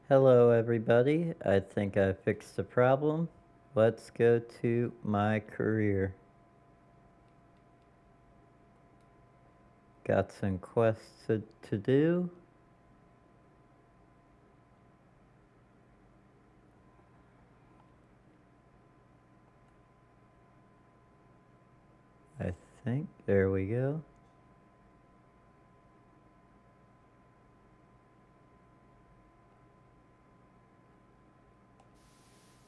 Hello everybody, I think I fixed the problem. Let's go to my career. Got some quests to do. I think, there we go.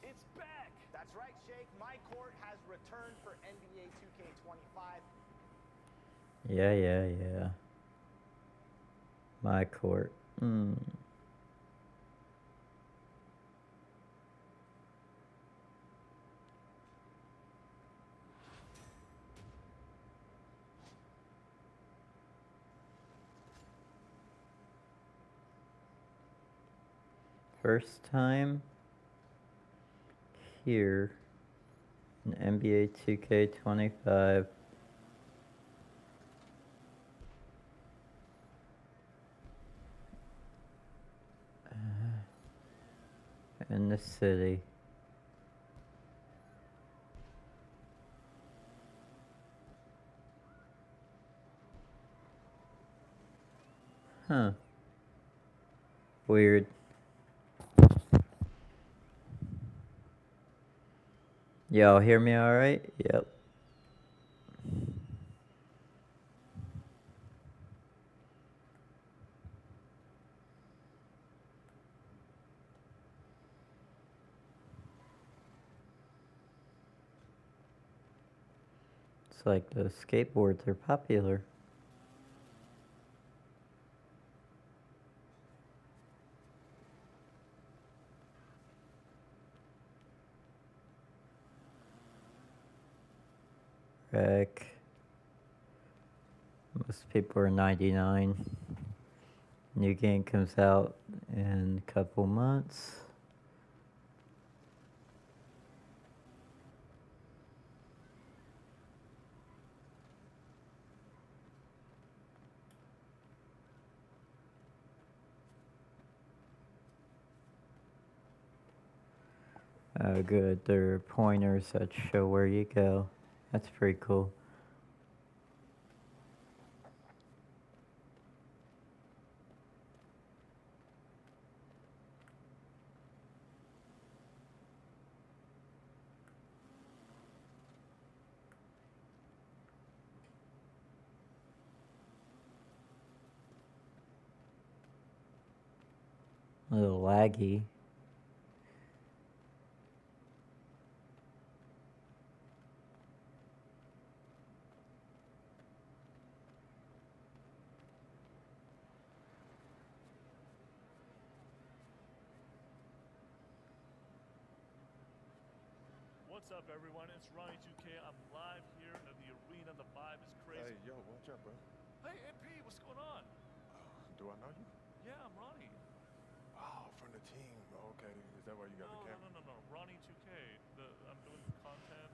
It's back! That's right, Shake. My court has returned for NBA 2K25. Yeah. My court. First time here in NBA 2K25. In the city. Huh. Weird. Y'all hear me alright? Yep. It's like those skateboards are popular. Heck. Most people are 99. New game comes out in a couple months. Oh good, there are pointers that show where you go. That's pretty cool. A little laggy. What's up, everyone? It's Ronnie 2K. I'm live here in the arena. The vibe is crazy. Hey, yo, what's up, bro? Hey, MP, what's going on? Do I know you? Yeah, I'm Ronnie. Oh, from the team. Okay, is that why you got the camera? No. Ronnie 2K. I'm doing content.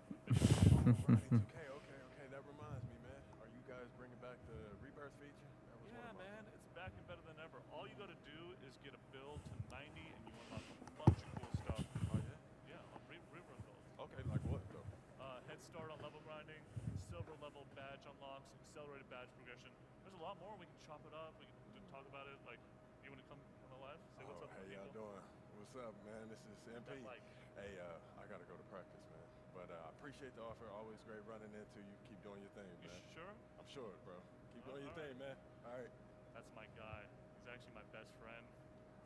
Ronnie 2K. Okay. That reminds me, man. Are you guys bringing back the rebirth feature? That was one Yeah, of my. man, it's back and better than ever. All you got to do is get a build to 90, and you unlock a bunch of cool stuff. Oh yeah. Yeah, on rebirth builds. Okay, like what though? Head start on level grinding, silver level badge unlocks, accelerated badge progression. There's a lot more. We can chop it up. We can talk about it. Like, you want to come on the live? Say what's up to Hey, the y'all people. doing? What's up, man? This is MP. Like, Hey, I gotta go to practice, man. But I appreciate the offer. Always great running into you. Keep doing your thing, you man. sure? I'm sure, bro. Keep doing your thing, man. All right. That's my guy. He's actually my best friend.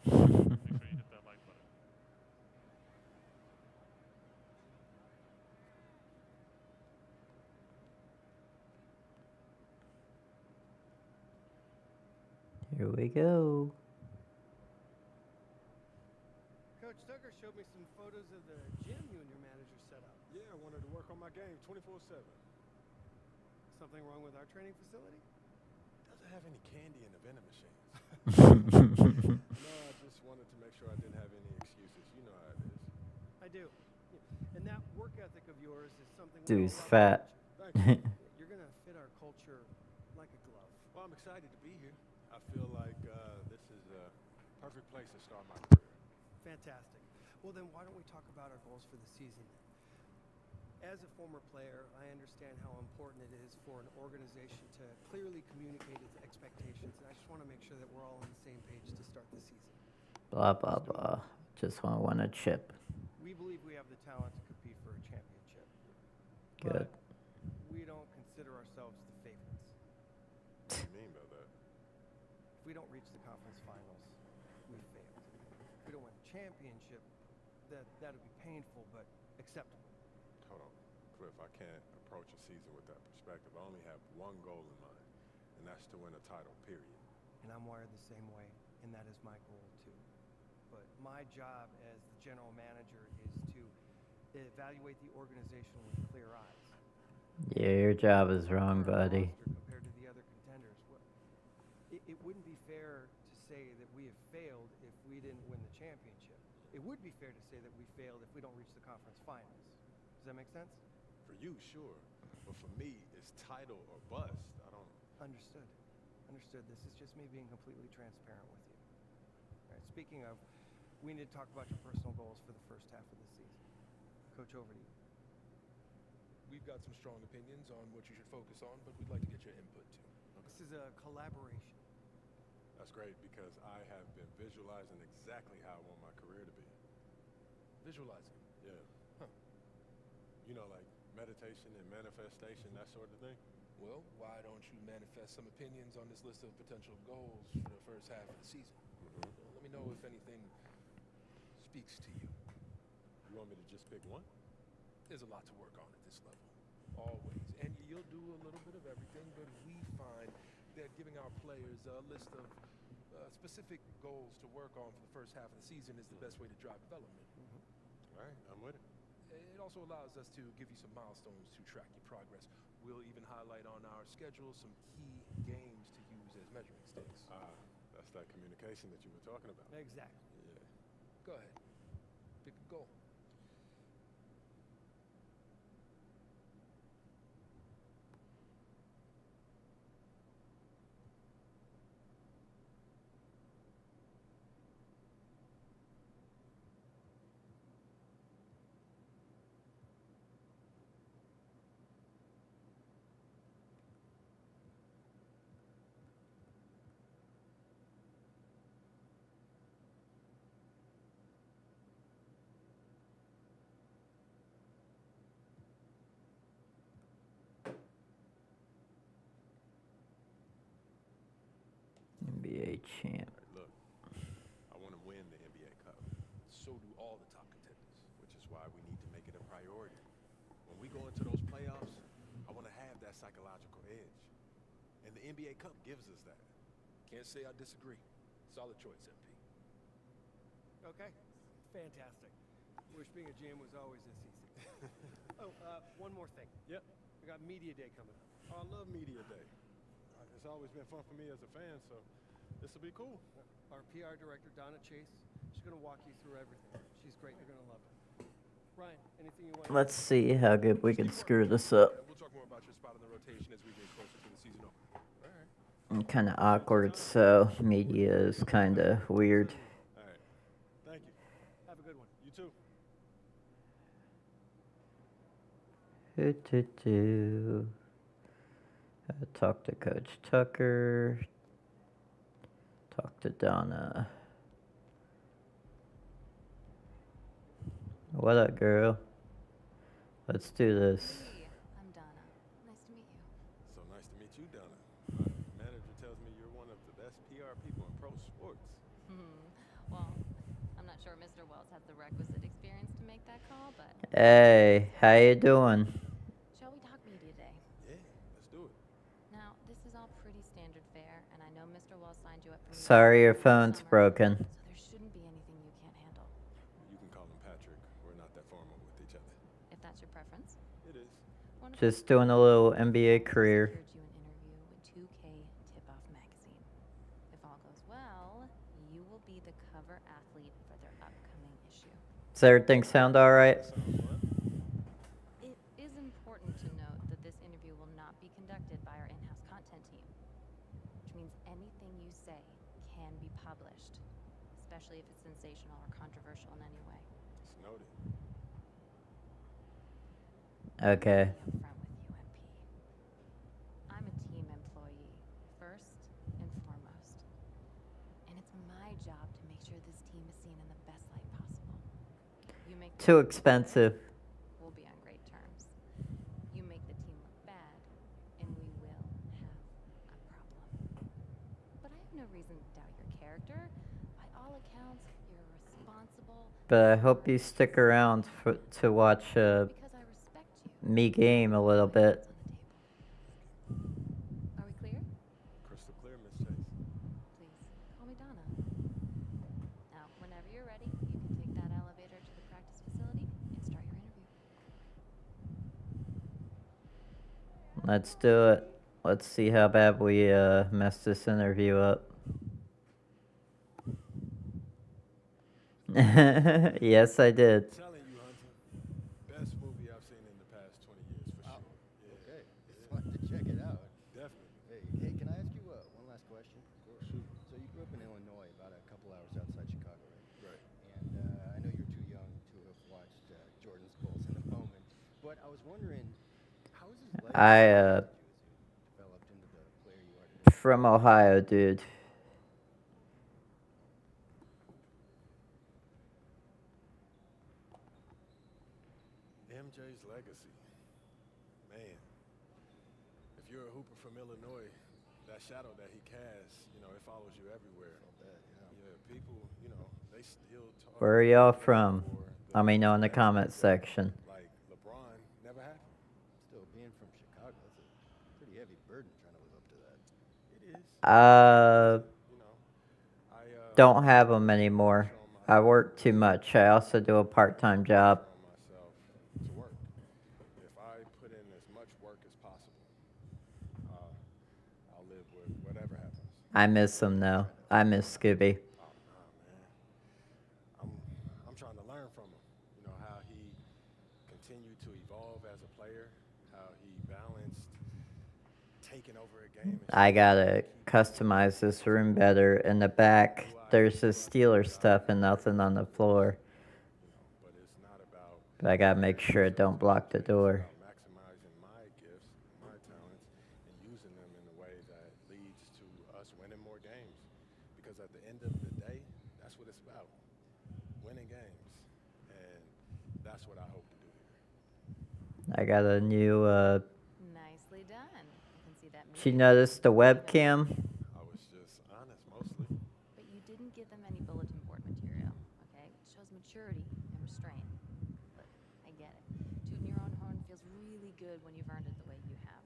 Make sure you hit that like button. Here we go. Coach Tucker showed me some photos of the gym you and your manager set up. Yeah, I wanted to work on my game 24/7. Something wrong with our training facility? Doesn't have any candy in the vending machines. No, I just wanted to make sure I didn't have any excuses. You know how it is. I do. And that work ethic of yours is something we Dude's all love fat. Thank you. You're going to fit our culture like a glove. Well, I'm excited to be here. I feel like this is a perfect place to start my career. Fantastic. Well, then why don't we talk about our goals for the season? As a former player, I understand how important it is for an organization to clearly communicate its expectations, and I just want to make sure that we're all on the same page to start the season. Blah, blah, blah. Just want to win a chip. We believe we have the talent to compete for a championship. Good. But we don't consider ourselves the favorites. What do you mean by that? If we don't reach the conference finals, we failed. If we don't win a championship, that'll be painful but acceptable. Hold on, Cliff, I can't approach a season with that perspective. I only have one goal in mind, and that's to win a title, period. And I'm wired the same way, and that is my goal too. But my job as the general manager is to evaluate the organization with clear eyes. Yeah, your job is wrong, Our buddy. roster compared to the other contenders, it wouldn't be fair to say that we have failed if we didn't win the championship. It would be fair to say that we failed if we don't reach the conference finals. Does that make sense? For you, sure. But for me, it's title or bust. I don't... Understood. Understood. This is just me being completely transparent with you. All right, speaking of, we need to talk about your personal goals for the first half of the season. Coach, over to you. We've got some strong opinions on what you should focus on, but we'd like to get your input too. This is a collaboration. That's great because I have been visualizing exactly how I want my career to be. Visualizing. Yeah. Huh. You know, like meditation and manifestation, that sort of thing. Well, why don't you manifest some opinions on this list of potential goals for the first half of the season? Let me know if anything speaks to you. You want me to just pick one? There's a lot to work on at this level, always. And you'll do a little bit of everything, but we find that giving our players a list of specific goals to work on for the first half of the season is the best way to drive development. All right, I'm with it. It also allows us to give you some milestones to track your progress. We'll even highlight on our schedule some key games to use as measuring sticks. That's that communication that you were talking about. Exactly. Yeah. Go ahead. Pick a goal. NBA champ. Look, I want to win the NBA Cup, So do all the top contenders. which is why we need to make it a priority. When we go into those playoffs, I want to have that psychological edge. And the NBA Cup gives us that. Can't say I disagree. Solid choice, MP. Okay. Fantastic. Wish being a GM was always this easy. One more thing. Yep. We got Media Day coming up. Oh, I love Media Day. It's always been fun for me as a fan, so this will be cool. Our PR director, Donna Chase, she's going to walk you through everything. She's great. You're going to love it. Ryan, anything you want to Let's see how good we can screw this up. We'll talk more about your spot in the rotation as we get closer to the season opener. All right. I'm kind of awkward, so media is kind of weird. All right. Thank you. have a good one. You too. Do. Talk to Coach Tucker. Talk to Donna. What up, girl? Let's do this. Hey, I'm Donna. Nice to meet you. So nice to meet you, Donna. My manager tells me you're one of the best PR people in pro sports. Well, I'm not sure Mr. Wells has the requisite experience to make that call, but Hey, how you doing? shall we talk media day? Yeah, let's do it. Now, this is all pretty standard fare, and I know Mr. Wells signed you up for media Sorry, day your over the phone's summer, broken. So there shouldn't be anything you can't handle. You can call him Patrick. We're not that formal with each other. If that's your preference. It is. Wonderful. Just doing a little NBA Also career. secured you an interview with 2K Tip-Off magazine. If all goes well, you will be the cover athlete for their upcoming issue. Does everything sound alright? Sounds fun. It is important to note that this interview will not be conducted by our in-house content team, which means anything you say can be published, especially if it's sensational or controversial in any way. It's noted. Okay. Be upfront with you, MP. I'm a team employee, first and foremost. And it's my job to make sure this team is seen in the best light possible. You make the Too team look expensive. good, we'll be on great terms. You make the team look bad, and we will have a problem. But I have no reason to doubt your character. By all accounts, you're a responsible. But I hope smart you stick around to watch because I respect you. me game a little bit. On the table. Are we clear? Crystal clear, Miss Chase. Please call me Donna. Now, whenever you're ready, you can take that elevator to the practice facility and start your interview. Let's do it. Let's see how bad we mess this interview up. Yes, I did. I'm telling you, Hunter, best movie I've seen in the past 20 years for Wow. sure. Yeah, Okay, just wanted to check it out. definitely. Hey, can I ask you one last question? Of course, shoot. So you grew up in Illinois, about a couple hours outside Chicago, right? Right. And I know you're too young to have watched Jordan's goals in the moment, but I was wondering, how has his legacy affected you as you developed into the player you are today? From Ohio, dude. MJ's legacy. Man, if you're a hooper from Illinois, that shadow that he casts, it follows you everywhere. Yeah, people, they still talk. Where are y'all from? for the Let me know in the next comment decade. section. Like LeBron never happened. Still, being from Chicago, that's a pretty heavy burden trying to live up to that. It is. You know, I Don't have them anymore. pressure on I myself work too much. I also do a part-time job. on myself to work. If I put in as much work as possible, I'll live with whatever happens. I miss them though. I miss Scooby. Oh nah, man. I'm trying to learn from him. How he continued to evolve as a player, how he balanced taking over a game. and I showing gotta that he customize this room better. In the back, there's this Steeler stuff and nothing on the floor. but it's not about But I gotta make sure it don't block the door. It's about maximizing my gifts, my talents, and using them in a way that leads to us winning more games. Because at the end of the day, that's what it's about. Winning games. And that's what I hope to do here. I got a new, Nicely done. I can see that. she meeting noticed the was even- webcam? I was just honest mostly. But you didn't give them any bulletin board material, okay? It shows maturity and restraint. Look, I get it. Tooting your own horn feels really good when you've earned it the way you have.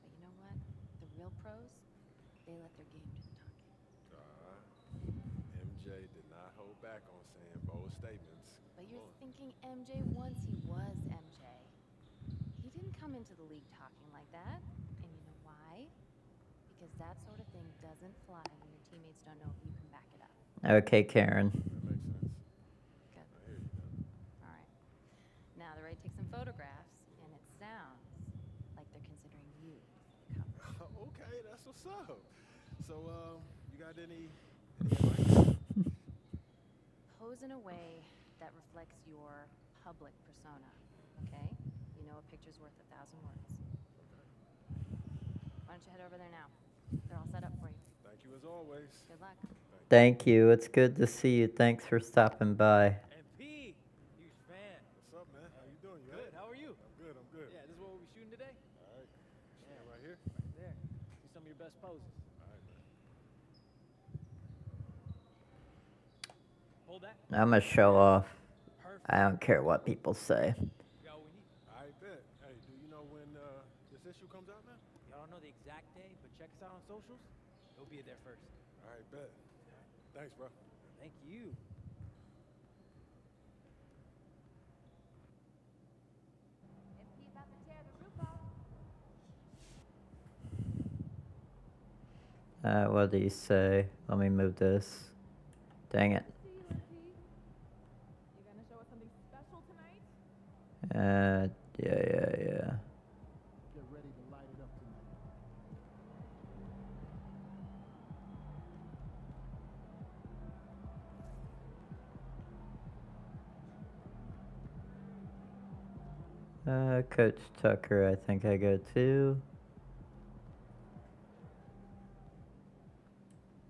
But you know what? The real pros, they let their game do the talking. MJ did not hold back on saying bold statements. But Come you're on. thinking MJ once he was MJ. He didn't come into the league talking like that. And you know why? Because that sort of thing doesn't fly when your teammates don't know if you can back it up. Okay, Karen. That makes sense. Good. I hear you now. All right. Now they're ready to take some photographs, and it sounds like they're considering you for the cover. Okay, that's what's up. So, you got any advice? Pose in a way that reflects your public persona, okay? You know a picture's worth 1,000 words. Why don't you head over there now? They're all set up for you. Thank you as always. Good luck. Thank you. It's good to see you. Thanks for stopping by. MP, huge fan. What's up, man? How you doing? You Good. all right? How are you? I'm good. I'm good. Yeah, this is what we'll be shooting today. All right. Stand right here. Right there. See some of your best poses. All right, man. Hold that. I'm gonna show off. Perfect. I don't care what people say. We got what we need. I bet. Hey, do you know when this issue comes out, man? Y'all don't know the exact day, but check us out on socials. It'll be there first. All right, bet. Thanks, bro. Thank you. MP about to tear the roof off. What do you say? Let me move this. Dang it. You gonna show us something special tonight? Yeah. Get ready to light it up tonight. Coach Tucker, I think I go to.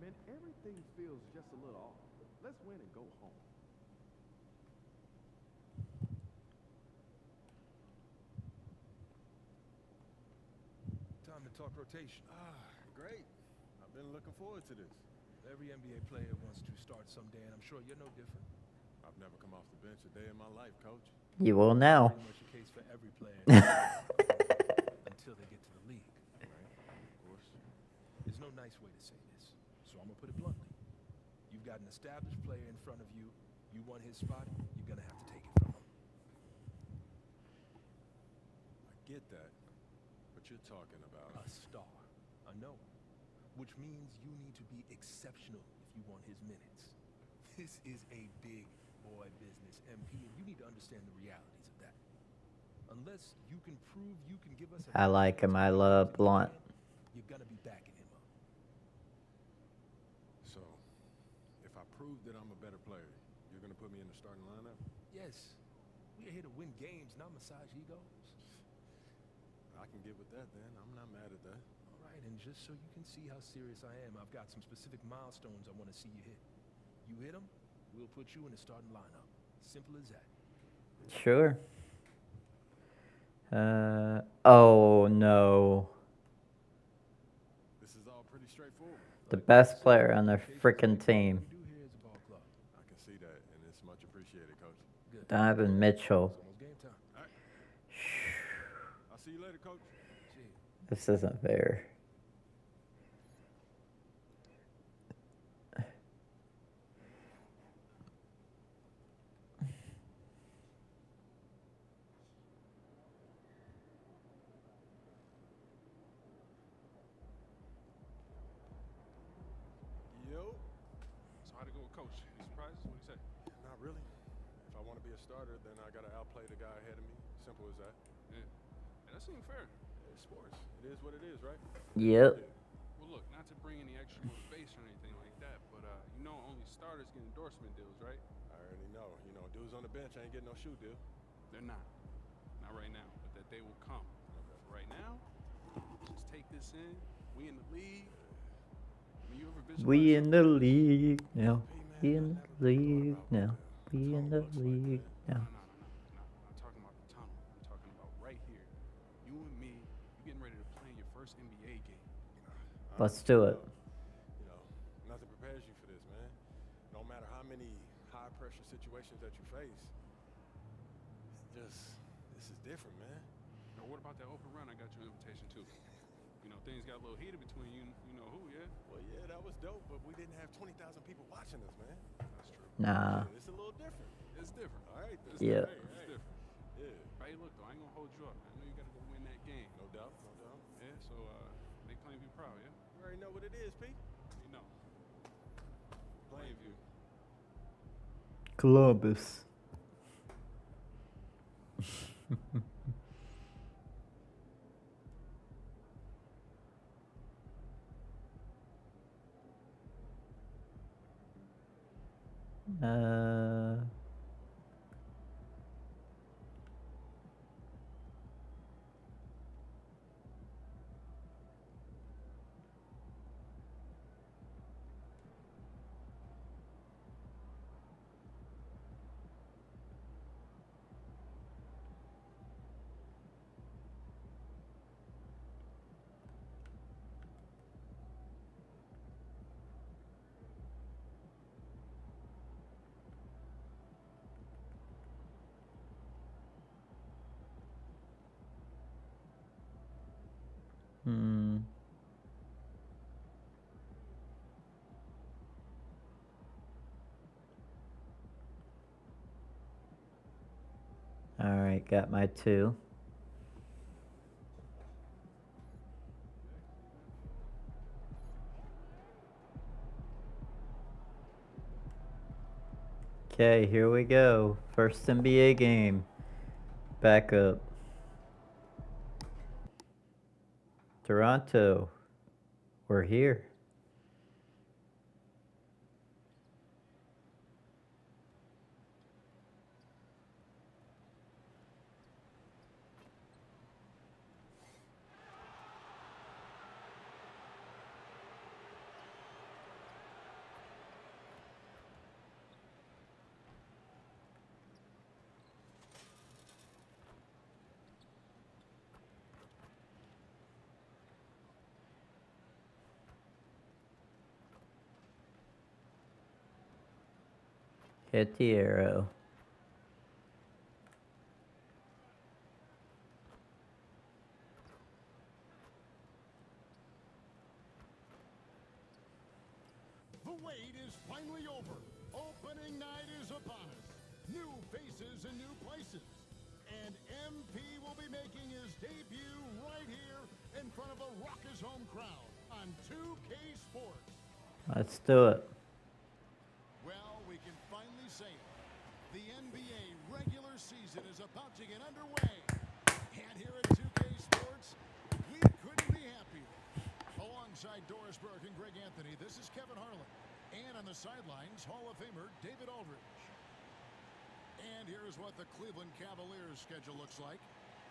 Man, everything feels just a little off. Let's win and go home. Time to talk rotation. Great. I've been looking forward to this. Every NBA player wants to start someday, and I'm sure you're no different. I've never come off the bench a day in my life, Coach. You will now. Pretty much the case for every player until they get to the league, right? Of course. There's no nice way to say this, so I'm gonna put it bluntly. You've got an established player in front of you. You want his spot, you're gonna have to take it from him. I get that. But you're talking about A star. I know. Which means you need to be exceptional if you want his minutes. This is a big boy business, MP, and you need to understand the realities of that. Unless you can prove you can give us I like him. I love Blunt. you're gonna be backing him up. So, if I prove that I'm a better player, you're going to put me in the starting lineup? Yes, we're here to win games, not massage egos. I can get with that then. I'm not mad at that. All right, and just so you can see how serious I am, I've got some specific milestones I want to see you hit. You hit them, we'll put you in the starting lineup. Simple as that. Sure. Oh no. This is all pretty straightforward. The best player on their freaking team. We do here is a ball club. I can see that, and it's much appreciated, Coach. Good. Donovan Mitchell. It's almost game time. All right. I'll see you later, Coach. See you. This isn't fair. Yo. So how'd it go with Coach? Any surprises? What'd he say? Not really. If I want to be a starter, then I got to outplay the guy ahead of me. Simple as that. Yeah. And that seemed fair. It's sports. It is what it is, right? Yep. Well, look, not to bring any extra motivation or anything like that, but you know only starters get endorsement deals, right? I already know. You know, dudes on the bench ain't getting no shoe deal. They're not. Not right now, but that day will come. For right now, just take this in. We in the league. I mean, you ever visualize We in the something like this? league now. Hey, We man, in I the never thought league about now. what the We in tunnel the looks like, league man. now. No. I'm not talking about the tunnel. I'm talking about right here. You and me, you getting ready to play in your first NBA game. Let's do it. You know, nothing prepares you for this, man. No matter how many high-pressure situations that you face, this is different, man. Now, what about that open run? I got your invitation too. You know, things got a little heated between you and you know who, yeah? Well, yeah, that was dope, but we didn't have 20,000 people watching us, man. That's true. Nah. It's a little different. It's different. All right, then. Yeah. It's different. Yeah, Hey, look though, I ain't gonna hold you up. I know you gotta go win that game. no doubt, no doubt. Yeah, so make Plainview proud, yeah? You already know what it is, Pete. You know. Plainview. Columbus. uh. Hmm. All right, got my 2. Okay, here we go. First NBA game. Back up. Toronto. We're here. Hit the arrow. The wait is finally over. Opening night is upon us. New faces in new places. And MP will be making his debut right here in front of a raucous home crowd on 2K Sports. Let's do it. Well, we can finally say it. The NBA regular season is about to get underway. And here at 2K Sports, we couldn't be happier. Alongside Doris Burke and Greg Anthony, this is Kevin Harlan. And on the sidelines, Hall of Famer David Aldridge. And here's what the Cleveland Cavaliers schedule looks like.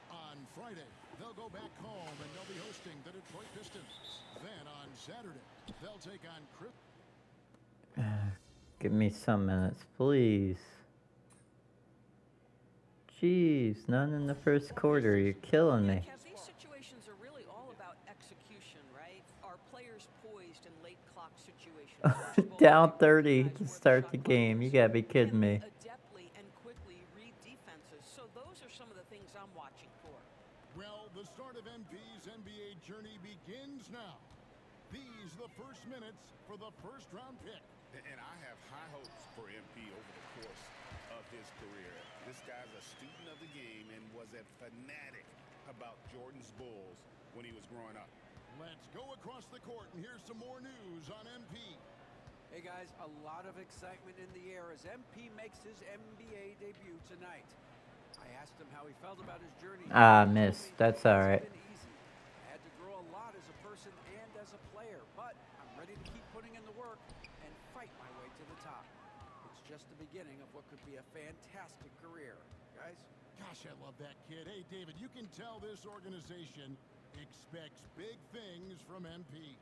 On Friday, they'll go back home and they'll be hosting the Detroit Pistons. Then on Saturday, they'll take on Chris. Give me some minutes, please. Jeez, none in the first quarter. You're killing me. Kev, these situations are really all about execution, right? Are players poised in late clock situations? Down 30 to start the game. You gotta be kidding me. Adeptly and quickly read defenses. So those are some of the things I'm watching for. Well, the start of MP's NBA journey begins now. These are the first minutes for the first round pick. And I have high hopes for MP over the course of his career. This guy's a student of the game and was a fanatic about Jordan's Bulls when he was growing up. Let's go across the court, and here's some more news on MP. Hey guys, a lot of excitement in the air as MP makes his NBA debut tonight. I asked him how he felt about his journey. Missed. That's all right. It's been easy. I had to grow a lot as a person and as a player, but I'm ready to keep putting in the work and fight my way to the top. It's just the beginning of what could be a fantastic career, guys. Gosh, I love that kid. Hey, David, you can tell this organization expects big things from MP.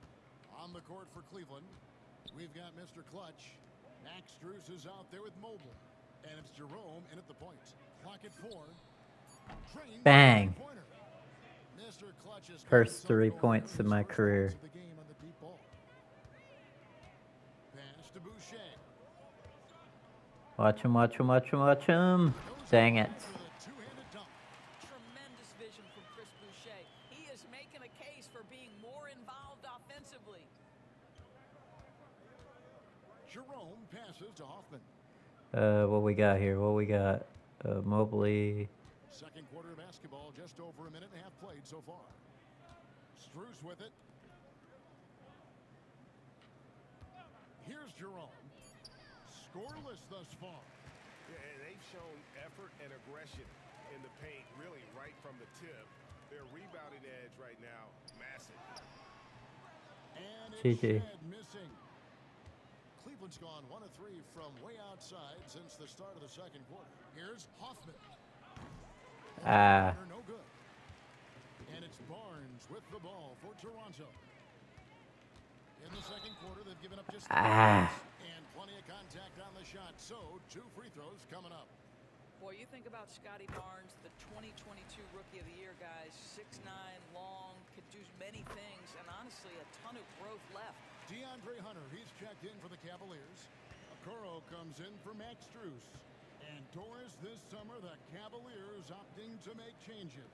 On the court for Cleveland, we've got Mr. Clutch. Max Strus is out there with Mobile. And it's Jerome in at the point. Clock at 4. Bang. Mr. Clutch has First 3 points of my career. Pass to Boucher. Watch him, watch him, watch him, watch him. Dang it. Tremendous vision from Chris Boucher. He is making a case for being more involved offensively. Jerome passes to Hoffman. What we got here? What we got? Mobley. Second quarter of basketball, just over a minute and a half played so far. Strus with it. Here's Jerome. Scoreless thus far. Yeah, and they've shown effort and aggression in the paint, really right from the tip. Their rebounding edge right now, massive. And GG. missing. Cleveland's gone 1 of 3 from way outside since the start of the second quarter. Here's Hoffman. No good. And it's Barnes with the ball for Toronto. In the second quarter, they've given up just 3 points and plenty of contact on the shot. So 2 free throws coming up. Boy, you think about Scotty Barnes, the 2022 Rookie of the Year, guys. 6'9", long, could do many things, and honestly, a ton of growth left. DeAndre Hunter, he's checked in for the Cavaliers. Okoro comes in for Max Strus. And Doris, this summer, the Cavaliers opting to make changes.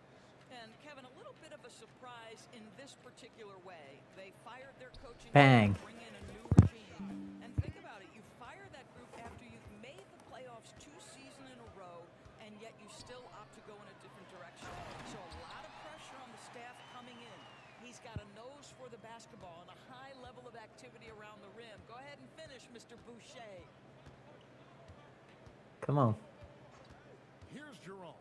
And Kevin, a little bit of a surprise in this particular way. They fired their coaching Bang. to bring in a new regime. And think about it, you fire that group after you've made the playoffs 2 seasons in a row, and yet you still opt to go in a different direction. So a lot of pressure on the staff coming in. He's got a nose for the basketball and a high level of activity around the rim. Go ahead and finish, Mr. Boucher. Come on. Here's Jerome.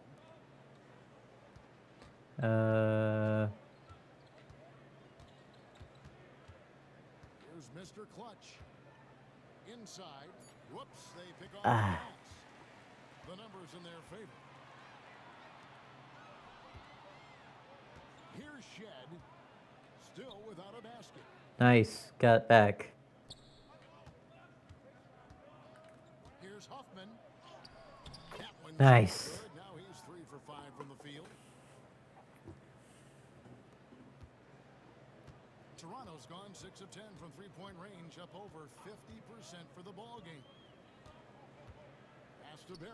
Here's Mr. Clutch. Inside. Whoops, they pick off the pass. The numbers in their favor. Here's Shed. Still without a basket. Nice. Got back. Here's Hoffman. Nice. Good. Now he's 3 for 5 from the field. Toronto's gone 6 of 10 from 3-point range, up over 50% for the ball game. to Barrett.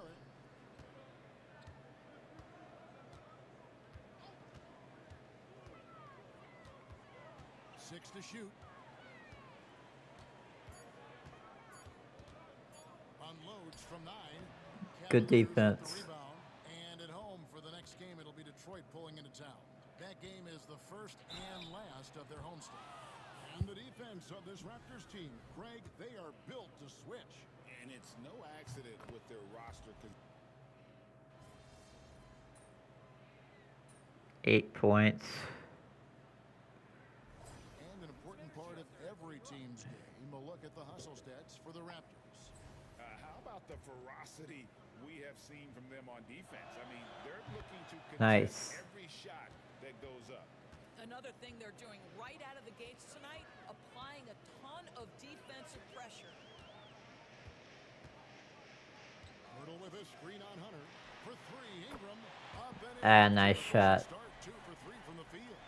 Six to shoot. Unloads from 9. Good defense. Rebound. And at home for the next game, it'll be Detroit pulling into town. That game is the first and last of their homestand. And the defense of this Raptors team, Greg, they are built to switch. And it's no accident with their roster. 8 points. And an important part of every team's game, a look at the hustle stats for the Raptors. How about the ferocity we have seen from them on defense? I mean, they're looking to Nice. contest every shot that goes up. Another thing they're doing right out of the gates tonight, applying a ton of defensive pressure. Hurdle with a screen on Hunter. For 3, Ingram. Up and Nice shot. Start 2 for 3 from the field.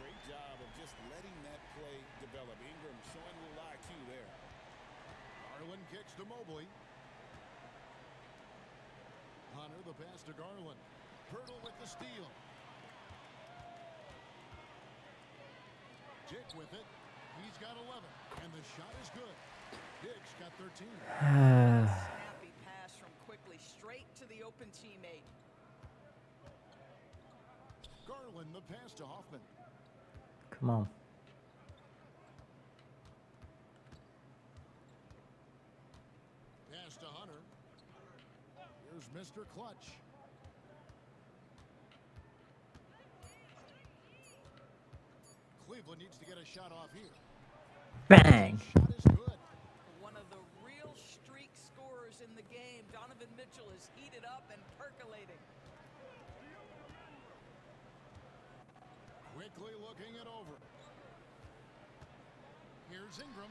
Great job of just letting that play develop. Ingram showing a little IQ there. Garland kicks to Mobley. Hunter, the pass to Garland. Hurdle with the steal. Dick with it. He's got 11. And the shot is good. Dick's got 13. Snappy pass from Quickly straight to the open teammate. Garland, the pass to Hoffman. Come on. Pass to Hunter. Here's Mr. Clutch. Cleveland needs to get a shot off here. Bang. Shot is good. One of the real streak scorers in the game. Donovan Mitchell is heated up and percolating. Quickly looking it over. Here's Ingram.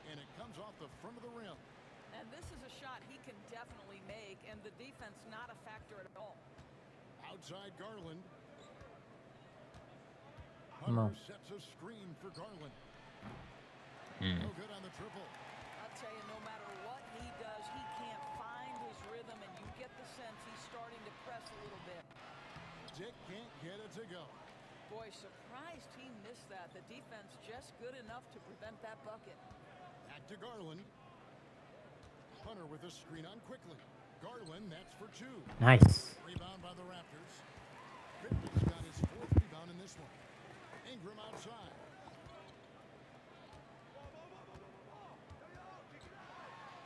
And it comes off the front of the rim. And this is a shot he can definitely make, and the defense not a factor at all. Outside Garland. Come on. Hunter sets a screen for Garland. Mm. No good on the triple. I'll tell you, no matter what he does, he can't find his rhythm, and you get the sense he's starting to press a little bit. Dick can't get it to go. Boy, surprised he missed that. The defense just good enough to prevent that bucket. Back to Garland. Hunter with a screen on Quickly. Garland, that's for 2. Nice. Rebound by the Raptors. Quickly's got his 4th rebound in this one. Ingram outside.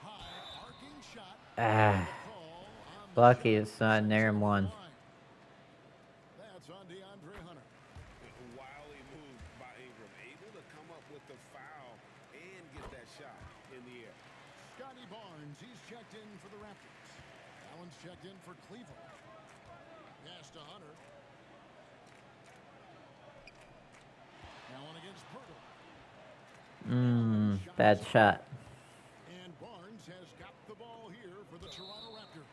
High arcing shot. Lucky it's not near him one. That's on DeAndre Hunter. Wily move by Ingram. Able to come up with the foul and get that shot in the air. Scotty Barnes, he's checked in for the Raptors. Allen's checked in for Cleveland. Pass to Hunter. Allen against Pirtle. Bad shot. And Barnes has got the ball here for the Toronto Raptors.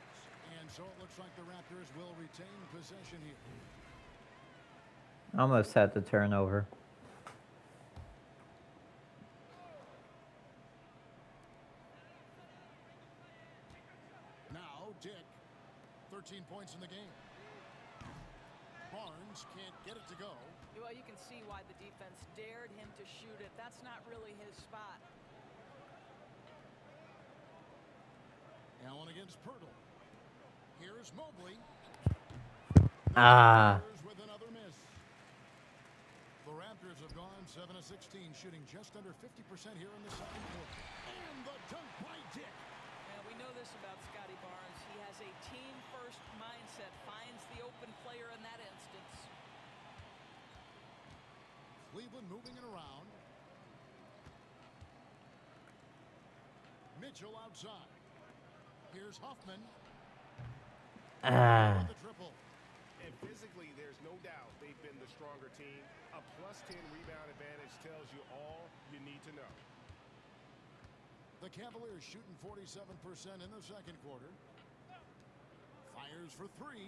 And so it looks like the Raptors will retain possession here. Almost had the turnover. Now Dick, 13 points in the game. Barnes can't get it to go. Well, you can see why the defense dared him to shoot it. That's not really his spot. Allen against Pirtle. Here's Mobley. With another miss. The Raptors have gone 7 of 16, shooting just under 50% here in the second quarter. And the dunk by Dick. Yeah, we know this about Scotty Barnes. He has a team-first mindset, finds the open player in that instance. Cleveland moving it around. Mitchell outside. Here's Hoffman. The triple. And physically, there's no doubt they've been the stronger team. A +10 rebound advantage tells you all you need to know. The Cavaliers shooting 47% in the second quarter. Fires for 3.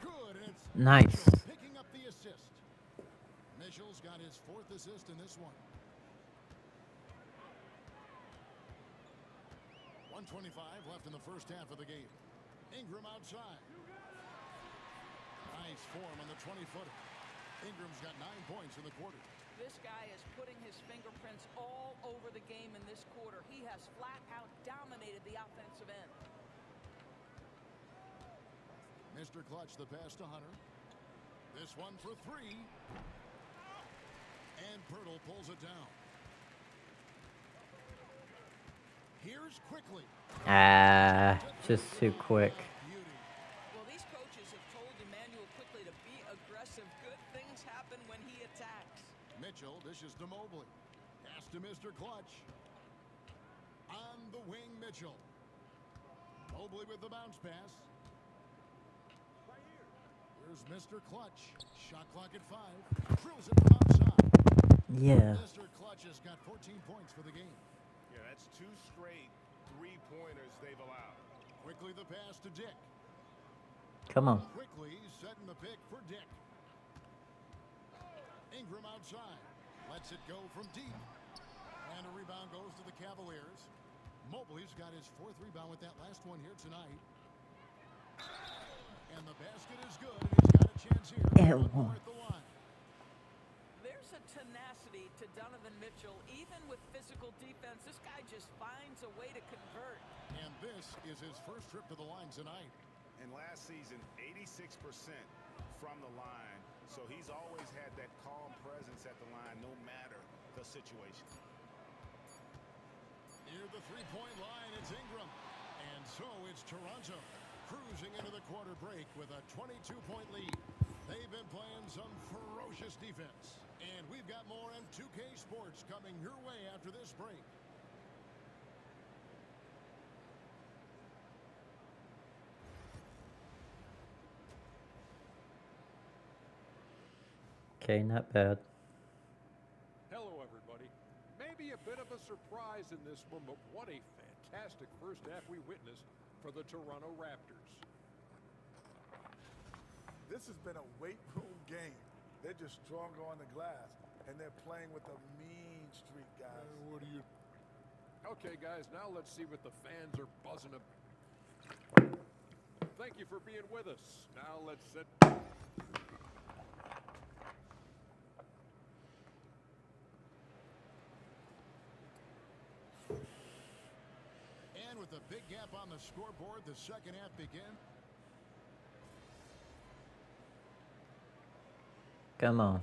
Good. And it's Nice. Mitchell picking up the assist. Mitchell's got his 4th assist in this one. 1:25 left in the first half of the game. Ingram outside. Nice form on the 20-footer. Ingram's got 9 points in the quarter. This guy is putting his fingerprints all over the game in this quarter. He has flat out dominated the offensive end. Mr. Clutch, the pass to Hunter. This one for 3. And Pirtle pulls it down. Here's Quickly. Just too quick. Well, these coaches have told Emmanuel Quickly to be aggressive. Good things happen when he attacks. Mitchell dishes to Mobley. Pass to Mr. Clutch. On the wing, Mitchell. Mobley with the bounce pass. Here's Mr. Clutch. Shot clock at 5. Drills it from outside. Yeah. Mr. Clutch has got 14 points for the game. Yeah, that's 2 straight 3-pointers they've allowed. Quickly the pass to Dick. Come on. Quickly setting the pick for Dick. Ingram outside. Lets it go from deep. And a rebound goes to the Cavaliers. Mobley's got his 4th rebound with that last one here tonight. And the basket is good. And he's got a chance here. One at the line. There's a tenacity to Donovan Mitchell. Even with physical defense, this guy just finds a way to convert. And this is his first trip to the line tonight. And last season, 86% from the line. So he's always had that calm presence at the line, no matter the situation. Near the 3-point line, it's Ingram. And so it's Toronto cruising into the quarter break with a 22-point lead. They've been playing some ferocious defense. And we've got more M2K Sports coming your way after this break. Okay, not bad. Hello, everybody. Maybe a bit of a surprise in this one, but what a fantastic first half we witnessed for the Toronto Raptors. This has been a weight room game. They're just stronger on the glass, and they're playing with a mean streak, guys. What do you... Okay, guys, now let's see what the fans are buzzing about. Thank you for being with us. Now let's sit... And with a big gap on the scoreboard, the second half begins. Come on.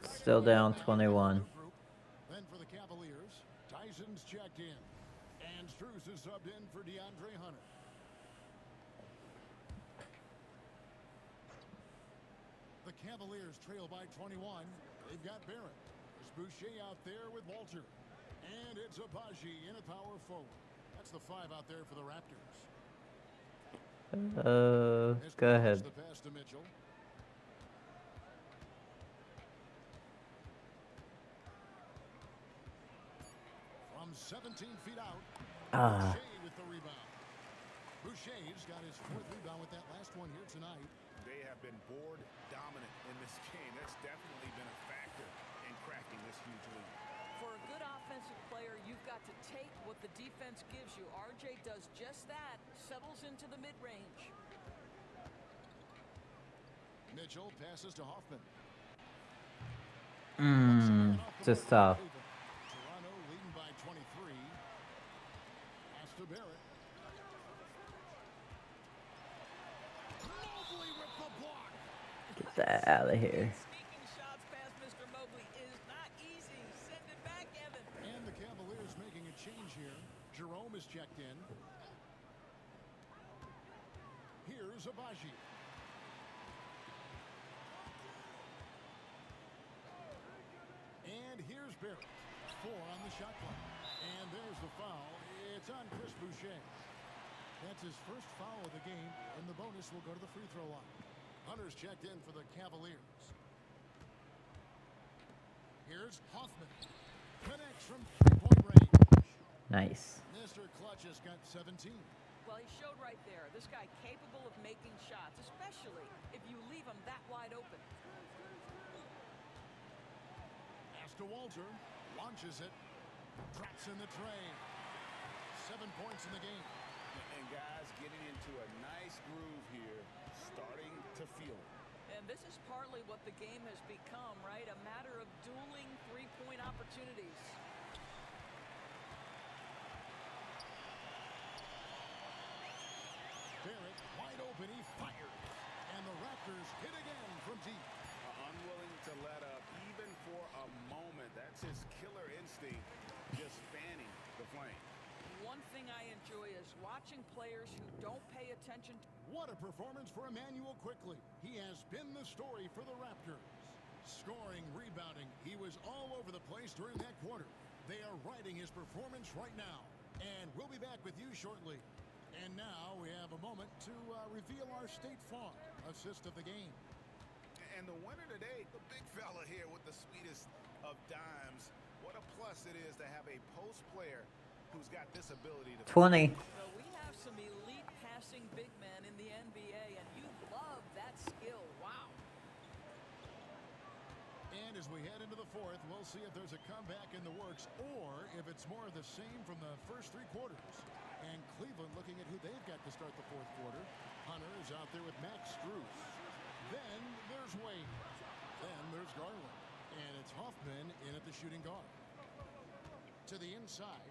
Still down 21. Then for the Cavaliers, Tyson's checked in. And Strus is subbed in for DeAndre Hunter. The Cavaliers trail by 21. They've got Barrett. There's Boucher out there with Walter. And it's Abaji in a power forward. That's the 5 out there for the Raptors. Go ahead. The pass to Mitchell. From 17 feet out. Boucher with the rebound. Boucher's got his 4th rebound with that last one here tonight. They have been board dominant in this game. That's definitely been a factor in cracking this huge lead. For a good offensive player, you've got to take what the defense gives you. RJ does just that, settles into the mid-range. Mitchell passes to Hoffman. Just tough. Toronto leading by 23. Pass to Barrett. Mobley with the block. Get that out of here. Sneaking shots past Mr. Mobley is not easy. Send it back, Evan. And the Cavaliers making a change here. Jerome is checked in. Here's Abaji. And here's Barrett. 4 on the shot clock. And there's the foul. It's on Chris Boucher. That's his first foul of the game, and the bonus will go to the free throw line. Hunter's checked in for the Cavaliers. Here's Hoffman. Connects from 3-point range. Nice. Mr. Clutch has got 17. Well, he showed right there. This guy capable of making shots, especially if you leave him that wide open. Pass to Walter. Launches it. Drops in the tray. 7 points in the game. And guys getting into a nice groove here, starting to feel it. And this is partly what the game has become, right? A matter of dueling three-point opportunities. Barrett wide open, he fired. And the Raptors hit again from deep. Unwilling to let up even for a moment. That's his killer instinct, just fanning the flame. One thing I enjoy is watching players who don't pay attention to... What a performance for Emmanuel Quickly. He has been the story for the Raptors. Scoring, rebounding, he was all over the place during that quarter. They are riding his performance right now. And we'll be back with you shortly. And now we have a moment to reveal our State Farm assist of the game. And the winner today, the big fella here with the sweetest of dimes. What a plus it is to have a post player who's got this ability to... 20. Well, we have some elite passing big men in the NBA, and you love that skill. Wow. And as we head into the fourth, we'll see if there's a comeback in the works or if it's more of the same from the first three quarters. And Cleveland looking at who they've got to start the fourth quarter. Hunter is out there with Max Strus. Then there's Wade. Then there's Garland. And it's Hoffman in at the shooting guard. To the inside.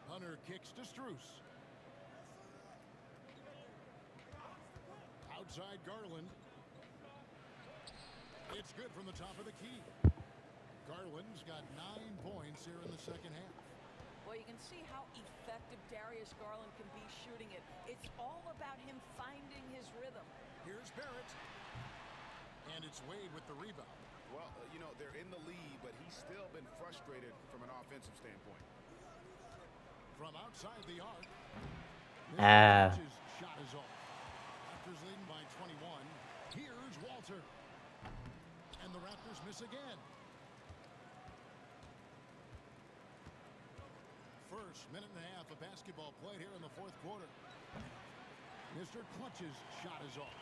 Hunter kicks to Strus. Outside Garland. It's good from the top of the key. Garland's got 9 points here in the second half. Well, you can see how effective Darius Garland can be shooting it. It's all about him finding his rhythm. Here's Barrett. And it's Wade with the rebound. Well, you know, they're in the lead, but he's still been frustrated from an offensive standpoint. From outside the arc. His shot is off. Raptors leading by 21. Here's Walter. And the Raptors miss again. First minute and a half of basketball played here in the fourth quarter. Mr. Clutch's shot is off.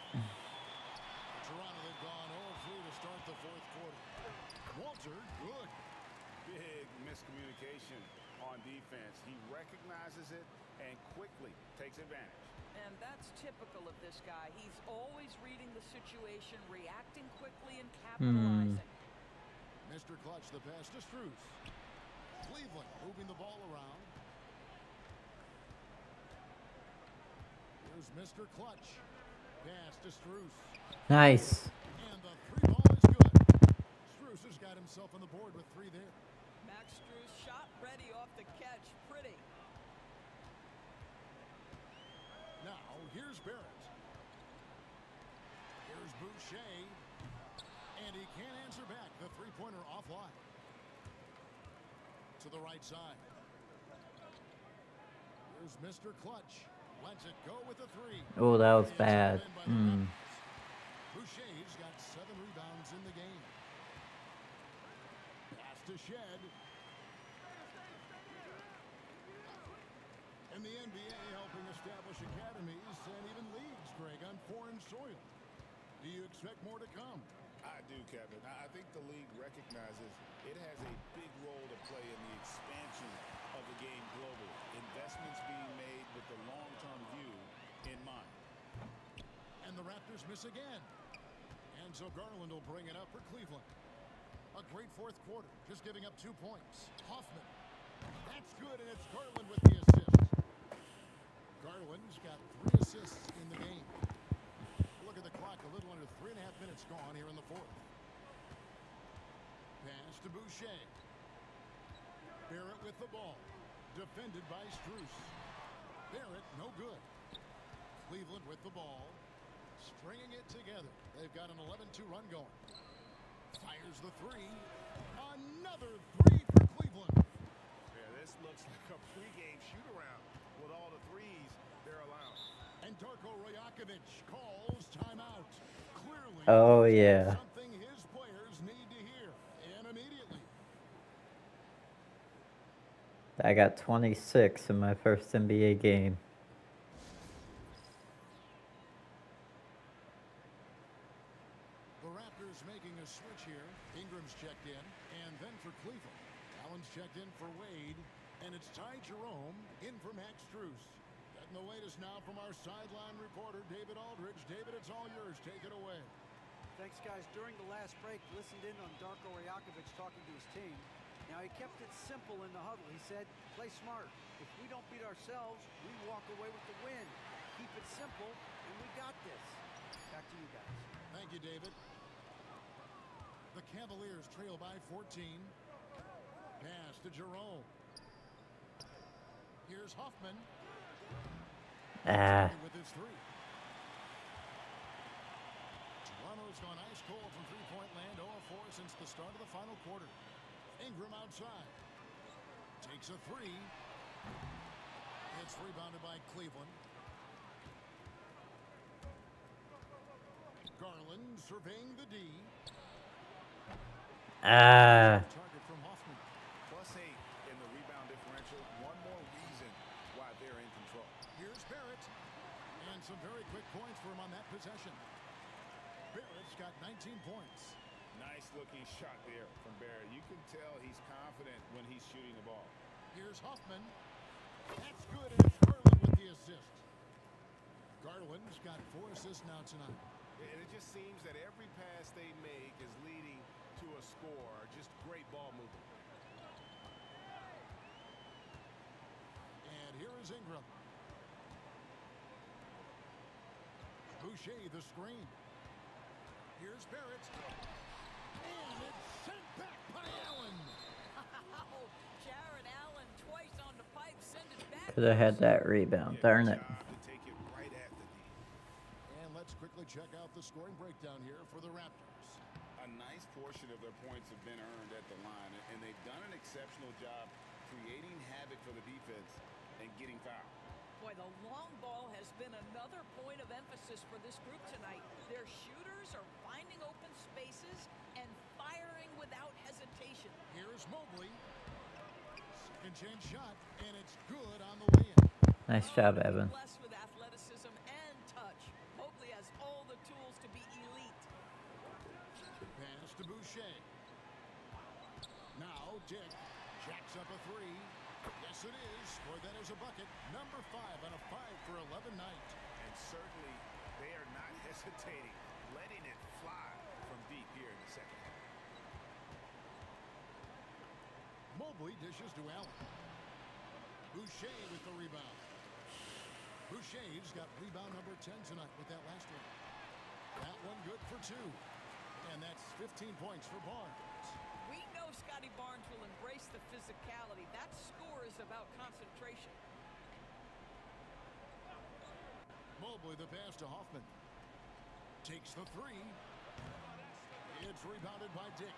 Toronto have gone 0-3 to start the fourth quarter. Walter, good. Big miscommunication on defense. He recognizes it and quickly takes advantage. And that's typical of this guy. He's always reading the situation, reacting quickly, and capitalizing. Mr. Clutch, the pass to Strus. Cleveland moving the ball around. Here's Mr. Clutch. Pass to Strus. Nice. And the three ball is good. Strus has got himself on the board with 3 there. Max Strus shot ready off the catch. Pretty. Now, here's Barrett. Here's Boucher. And he can't answer back. The three-pointer offline. To the right side. Here's Mr. Clutch. Lets it go with the 3. Oh, that was bad. Boucher's got 7 rebounds in the game. Pass to Shed. In the NBA, helping establish academies and even leagues, Greg, on foreign soil. Do you expect more to come? I do, Kevin. I think the league recognizes it has a big role to play in the expansion of the game globally. Investments being made with the long-term view in mind. And the Raptors miss again. And so Garland will bring it up for Cleveland. A great fourth quarter, just giving up 2 points. Hoffman. That's good, and it's Garland with the assist. Garland's got 3 assists in the game. Look at the clock, a little under 3.5 minutes gone here in the fourth. Pass to Boucher. Barrett with the ball. Defended by Strus. Barrett, no good. Cleveland with the ball. Stringing it together. They've got an 11-2 run going. Fires the 3. Another 3 for Cleveland. Yeah, this looks like a pregame shoot-around with all the threes they're allowing. And Darko Rajakovic calls timeout. Clearly, Oh, yeah. something his players need to hear, and immediately. I got 26 in my first NBA game. The Raptors making a switch here. Ingram's checked in, and then for Cleveland. Allen's checked in for Wade, and it's Ty Jerome in for Max Strus. Getting the latest now from our sideline reporter, David Aldridge. David, it's all yours. Take it away. Thanks, guys. During the last break, listened in on Darko Rajakovic talking to his team. Now, he kept it simple in the huddle. He said, play smart. If we don't beat ourselves, we walk away with the win. Keep it simple, and we got this. Back to you guys. Thank you, David. The Cavaliers trail by 14. Pass to Jerome. Here's Hoffman. With his three. Toronto's gone ice cold from three-point land, 0-4 since the start of the final quarter. Ingram outside. Takes a three. It's rebounded by Cleveland. Garland surveying the D. Target from Hoffman. +8 in the rebound differential. One more reason why they're in control. Here's Barrett. And some very quick points for him on that possession. Barrett's got 19 points. Nice looking shot there from Barrett. You can tell he's confident when he's shooting the ball. Here's Hoffman. That's good, and it's Garland with the assist. Garland's got 4 assists now tonight. And it just seems that every pass they make is leading to a score. Just great ball movement. And here is Ingram. Boucher the screen. Here's Barrett. And it's sent back by Allen. Jared Allen twice on the pipe, send it back. Could have had that rebound. Darn it. And let's quickly check out the scoring breakdown here for the Raptors. A nice portion of their points have been earned at the line, and they've done an exceptional job creating havoc for the defense and getting fouled. Boy, the long ball has been another point of emphasis for this group tonight. Their shooters are finding open spaces and firing without hesitation. Here's Mobley. Second chance shot, and it's good on the way in. Nice job, Evan. Blessed with athleticism and touch. Mobley has all the tools to be elite. Pass to Boucher. Now Dick jacks up a three. Yes, it is. Scored that as a bucket. Number 5 on a 5-for-11 night. And certainly they are not hesitating, letting it fly from deep here in the second half. Mobley dishes to Allen. Boucher with the rebound. Boucher's got rebound number 10 tonight with that last one. That one good for 2. And that's 15 points for Barnes. We know Scotty Barnes will embrace the physicality. That score is about concentration. Mobley the pass to Hoffman. Takes the three. It's rebounded by Dick.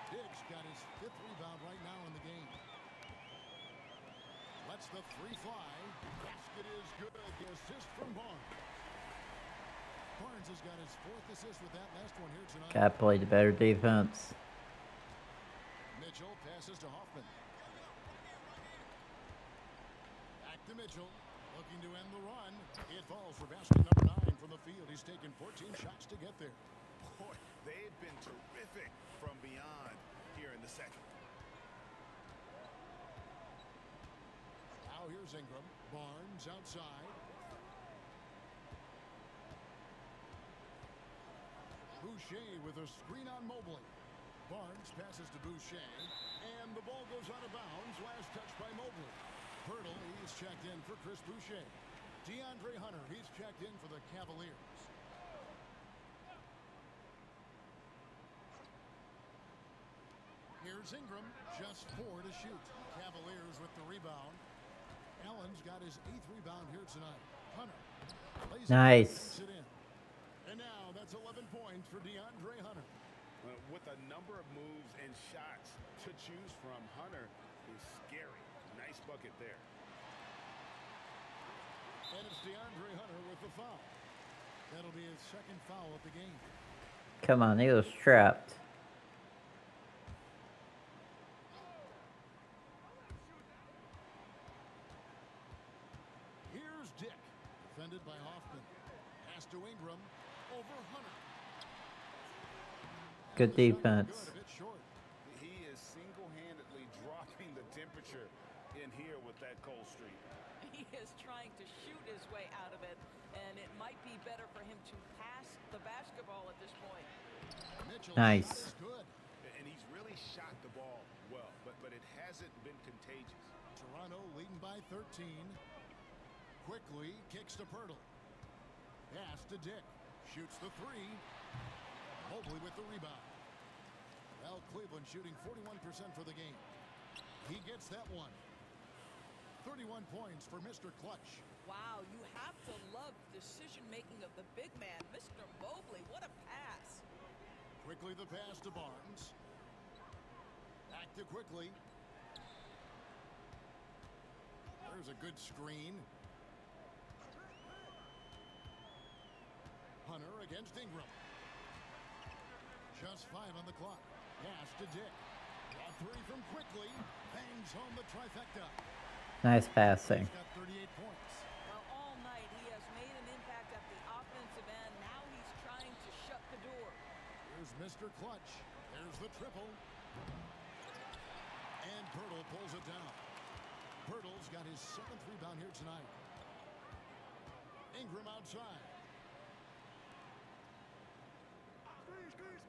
Dick's got his 5th rebound right now in the game. Lets the three fly. Basket is good. The assist from Barnes. Barnes has got his 4th assist with that last one here tonight. Gotta play the better defense. Mitchell passes to Hoffman. Back to Mitchell. Looking to end the run. It falls for basket number 9 from the field. He's taken 14 shots to get there. Boy, they've been terrific from beyond here in the second. Now here's Ingram. Barnes outside. Boucher with a screen on Mobley. Barnes passes to Boucher. And the ball goes out of bounds. Last touch by Mobley. Hurdle, he's checked in for Chris Boucher. DeAndre Hunter, he's checked in for the Cavaliers. Here's Ingram, just 4 to shoot. Cavaliers with the rebound. Allen's got his 8th rebound here tonight. Hunter plays nice. it in. And now that's 11 points for DeAndre Hunter. With a number of moves and shots to choose from, Hunter is scary. Nice bucket there. And it's DeAndre Hunter with the foul. That'll be his 2nd foul of the game. Come on, he was trapped. Here's Dick, defended by Hoffman. Pass to Ingram, over Hunter. Good defense. He is single-handedly dropping the temperature in here with that cold streak. He is trying to shoot his way out of it, and it might be better for him to pass the basketball at this point. Nice. Good. And he's really shot the ball well, but it hasn't been contagious. Toronto leading by 13. Quickly kicks to Pirtle. Pass to Dick. Shoots the three. Mobley with the rebound. Well, Cleveland shooting 41% for the game. He gets that one. 31 points for Mr. Clutch. Wow, you have to love decision-making of the big man, Mr. Mobley. What a pass. Quickly the pass to Barnes. Back to Quickly. There's a good screen. Hunter against Ingram. Just 5 on the clock. Pass to Dick. A three from Quickly. Bangs home the trifecta. Nice passing. He's got 38 points. Well, all night he has made an impact at the offensive end. Now he's trying to shut the door. Here's Mr. Clutch. There's the triple. And Pirtle pulls it down. Pirtle's got his 7th rebound here tonight. Ingram outside.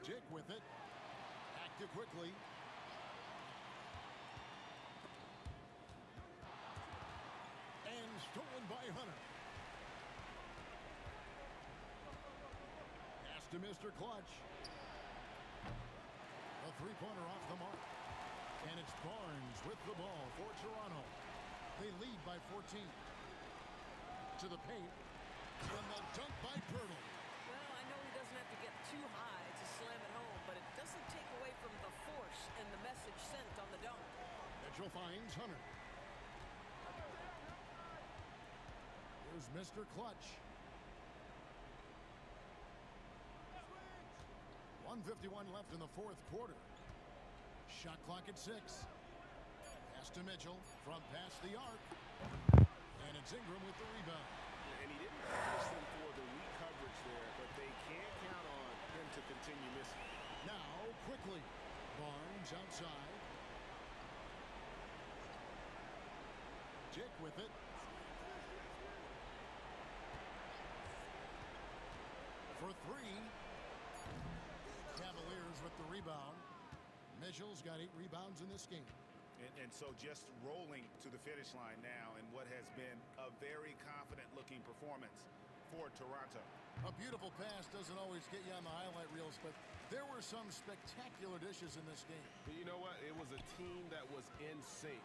Dick with it. Back to Quickly. And stolen by Hunter. Pass to Mr. Clutch. A three-pointer off the mark. And it's Barnes with the ball for Toronto. They lead by 14. To the paint. And the dunk by Pirtle. Well, I know he doesn't have to get too high to slam it home, but it doesn't take away from the force and the message sent on the dunk. Mitchell finds Hunter. Here's Mr. Clutch. 1:51 left in the 4th quarter. Shot clock at 6. Pass to Mitchell from past the arc. And it's Ingram with the rebound. And he didn't punish them for the weak coverage there, but they can't count on him to continue missing. Now, Quickly. Barnes outside. Dick with it. For 3. Cavaliers with the rebound. Mitchell's got 8 rebounds in this game. And so just rolling to the finish line now in what has been a very confident-looking performance for Toronto. A beautiful pass doesn't always get you on the highlight reels, but there were some spectacular dishes in this game. But you know what? It was a team that was in sync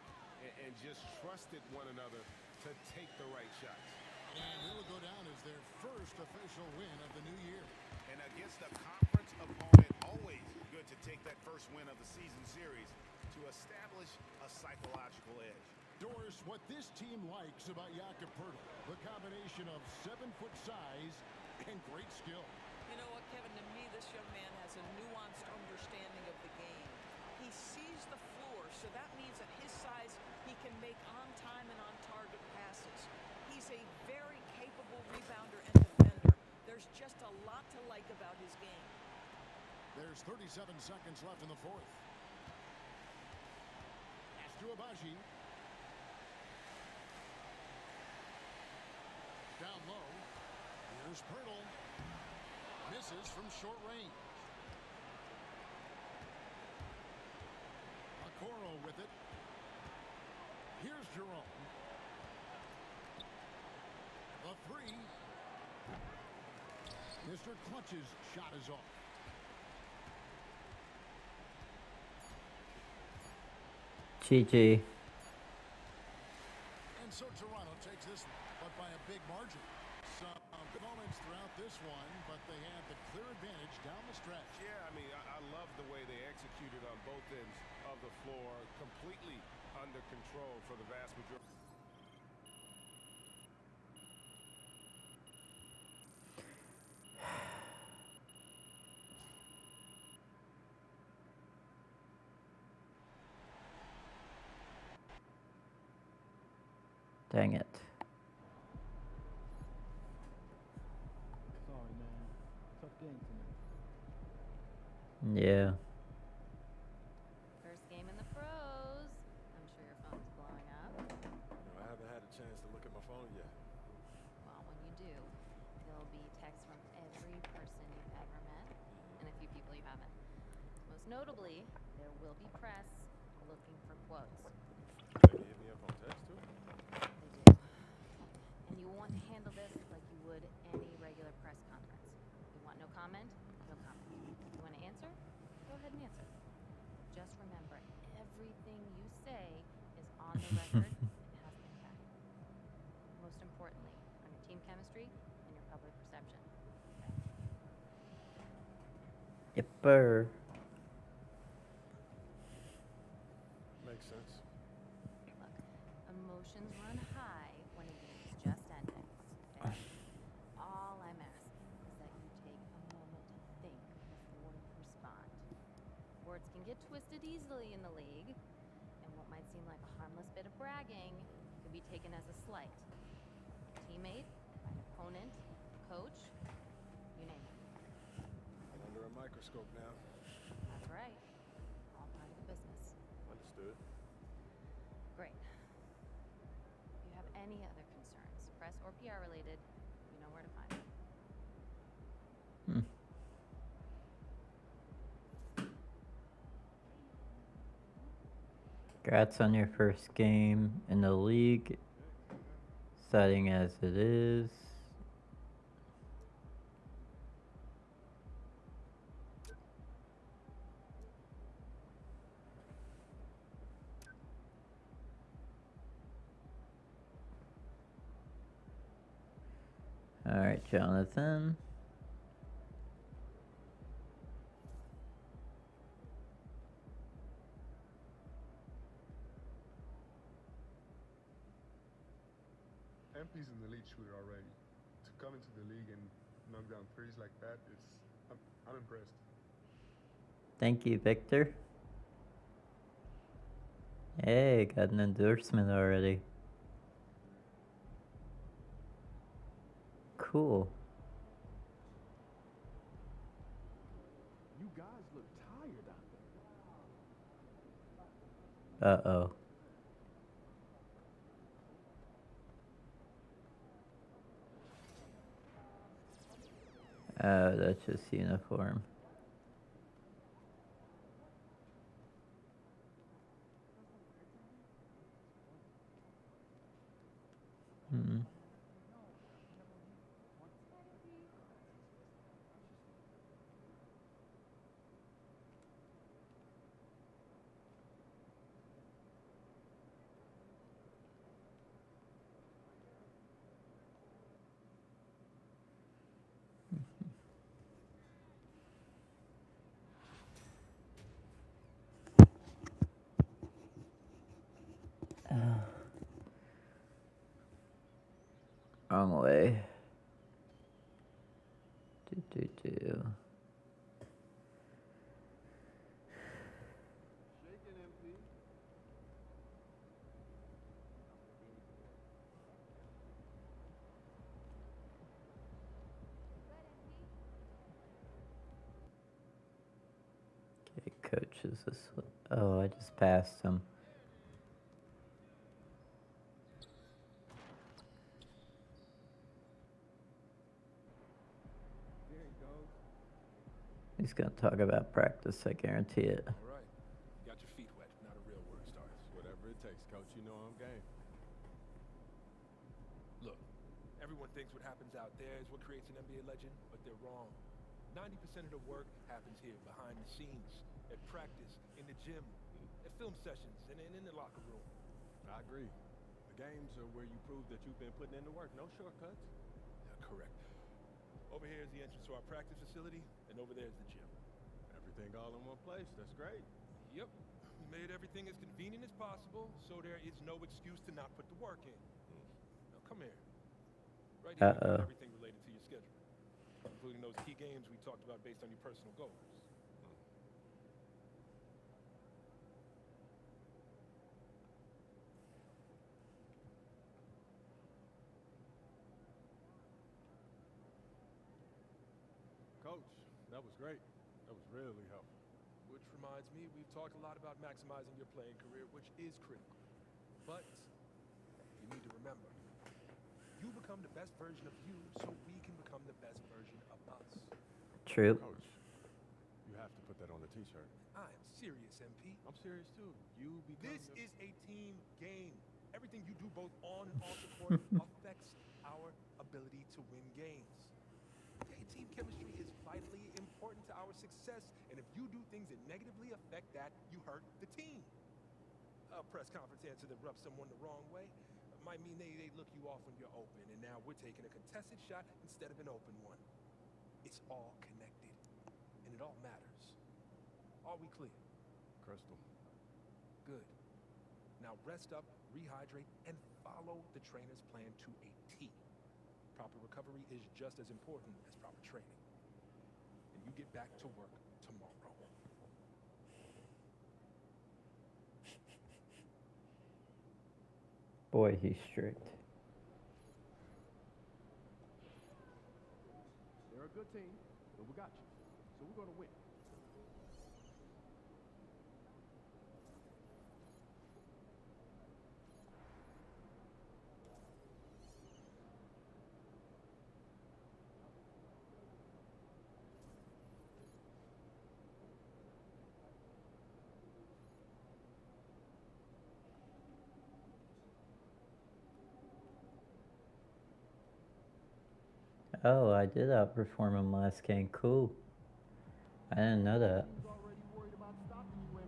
and just trusted one another to take the right shots. And it'll go down as their first official win of the new year. And against a conference opponent, always good to take that first win of the season series to establish a psychological edge. Doris, what this team likes about Jakob Pirtle, the combination of 7-foot size and great skill. You know what, Kevin, to me, this young man has a nuanced understanding of the game. He sees the floor, so that means at his size, he can make on-time and on-target passes. He's a very capable rebounder and defender. There's just a lot to like about his game. There's 37 seconds left in the 4th. Pass to Abaji. Down low. Here's Pirtle. Misses from short range. Okoro with it. Here's Jerome. The 3. Mr. Clutch's shot is off. GG. And so Toronto takes this, but by a big margin. Some good moments throughout this one, but they had the clear advantage down the stretch. Yeah, I mean, I love the way they executed on both ends of the floor, completely under control for the vast majority. Dang it. Sorry, man. Tough game tonight. Yeah. First game in the pros. I'm sure your phone's blowing up. you haven't. Most notably, there will be press looking for quotes. They hit me up on text too. They do. And you want to handle this like you would any regular press conference. You want no comment? No comment. You want to answer? Go ahead and answer. Just remember, everything you say is on the record and has impact. Most importantly, on your team chemistry and your public perception. Yipper. Makes sense. Look, emotions run high when a game is just ending. Okay? All I'm asking is that you take a moment to think before you respond. Words can get twisted easily in the league, and what might seem like a harmless bit of bragging could be taken as a slight. A teammate, an opponent, a coach, you name it. I'm under a microscope now. That's right. All part of the business. Understood. Great. If you have any other concerns, press or PR related, you know where to find me. Congrats on your first game in the league, exciting as it is. All right, Jonathan. MP's an elite shooter already. To come into the league and knock down threes like that, I'm impressed. Thank you, Victor. Hey, got an endorsement already. Cool. You guys look tired out there. Uh-oh. Oh, that's just uniform. Hmm. Wrong way. Do. Okay, coach is this one. Oh, I just passed him. He's gonna talk about practice, I guarantee it. All right. You got your feet wet. Not a real word starts. Whatever it takes, coach. You know I'm game. Look, everyone thinks what happens out there is what creates an NBA legend, but they're wrong. 90% of the work happens here, behind the scenes, at practice, in the gym, at film sessions, and in the locker room. I agree. The games are where you prove that you've been putting in the work. No shortcuts. Yeah, correct. Over here is the entrance to our practice facility, and over there is the gym. Everything all in one place. That's great. Yep. We made everything as convenient as possible, so there is no excuse to not put the work in. Now, come here. Right here, we got everything related to your schedule, including those key games we talked about based on your personal goals. Coach, that was great. That was really helpful. Which reminds me, we've talked a lot about maximizing your playing career, which is critical. But you need to remember, you become the best version of you so we can become the best version of us. True. Coach, you have to that on the T-shirt. I am serious, MP. I'm serious too. You become This is a team game. Everything you do both on and off the court affects our ability to win games. Okay, team chemistry is vitally important to our success, and if you do things that negatively affect that, you hurt the team. A press conference answer that rubs someone the wrong way might mean they look you off when you're open, and now we're taking a contested shot instead of an open one. It's all connected, and it all matters. Are we clear? Crystal. Good. Now rest up, rehydrate, and follow the trainer's plan to a T. Proper recovery is just as important as proper training. And you get back to work tomorrow. Boy, he's strict. They're a good team, but we got you. So we're going to win. Oh, I did outperform him last game. Cool. I didn't know that. He's already worried about stopping you,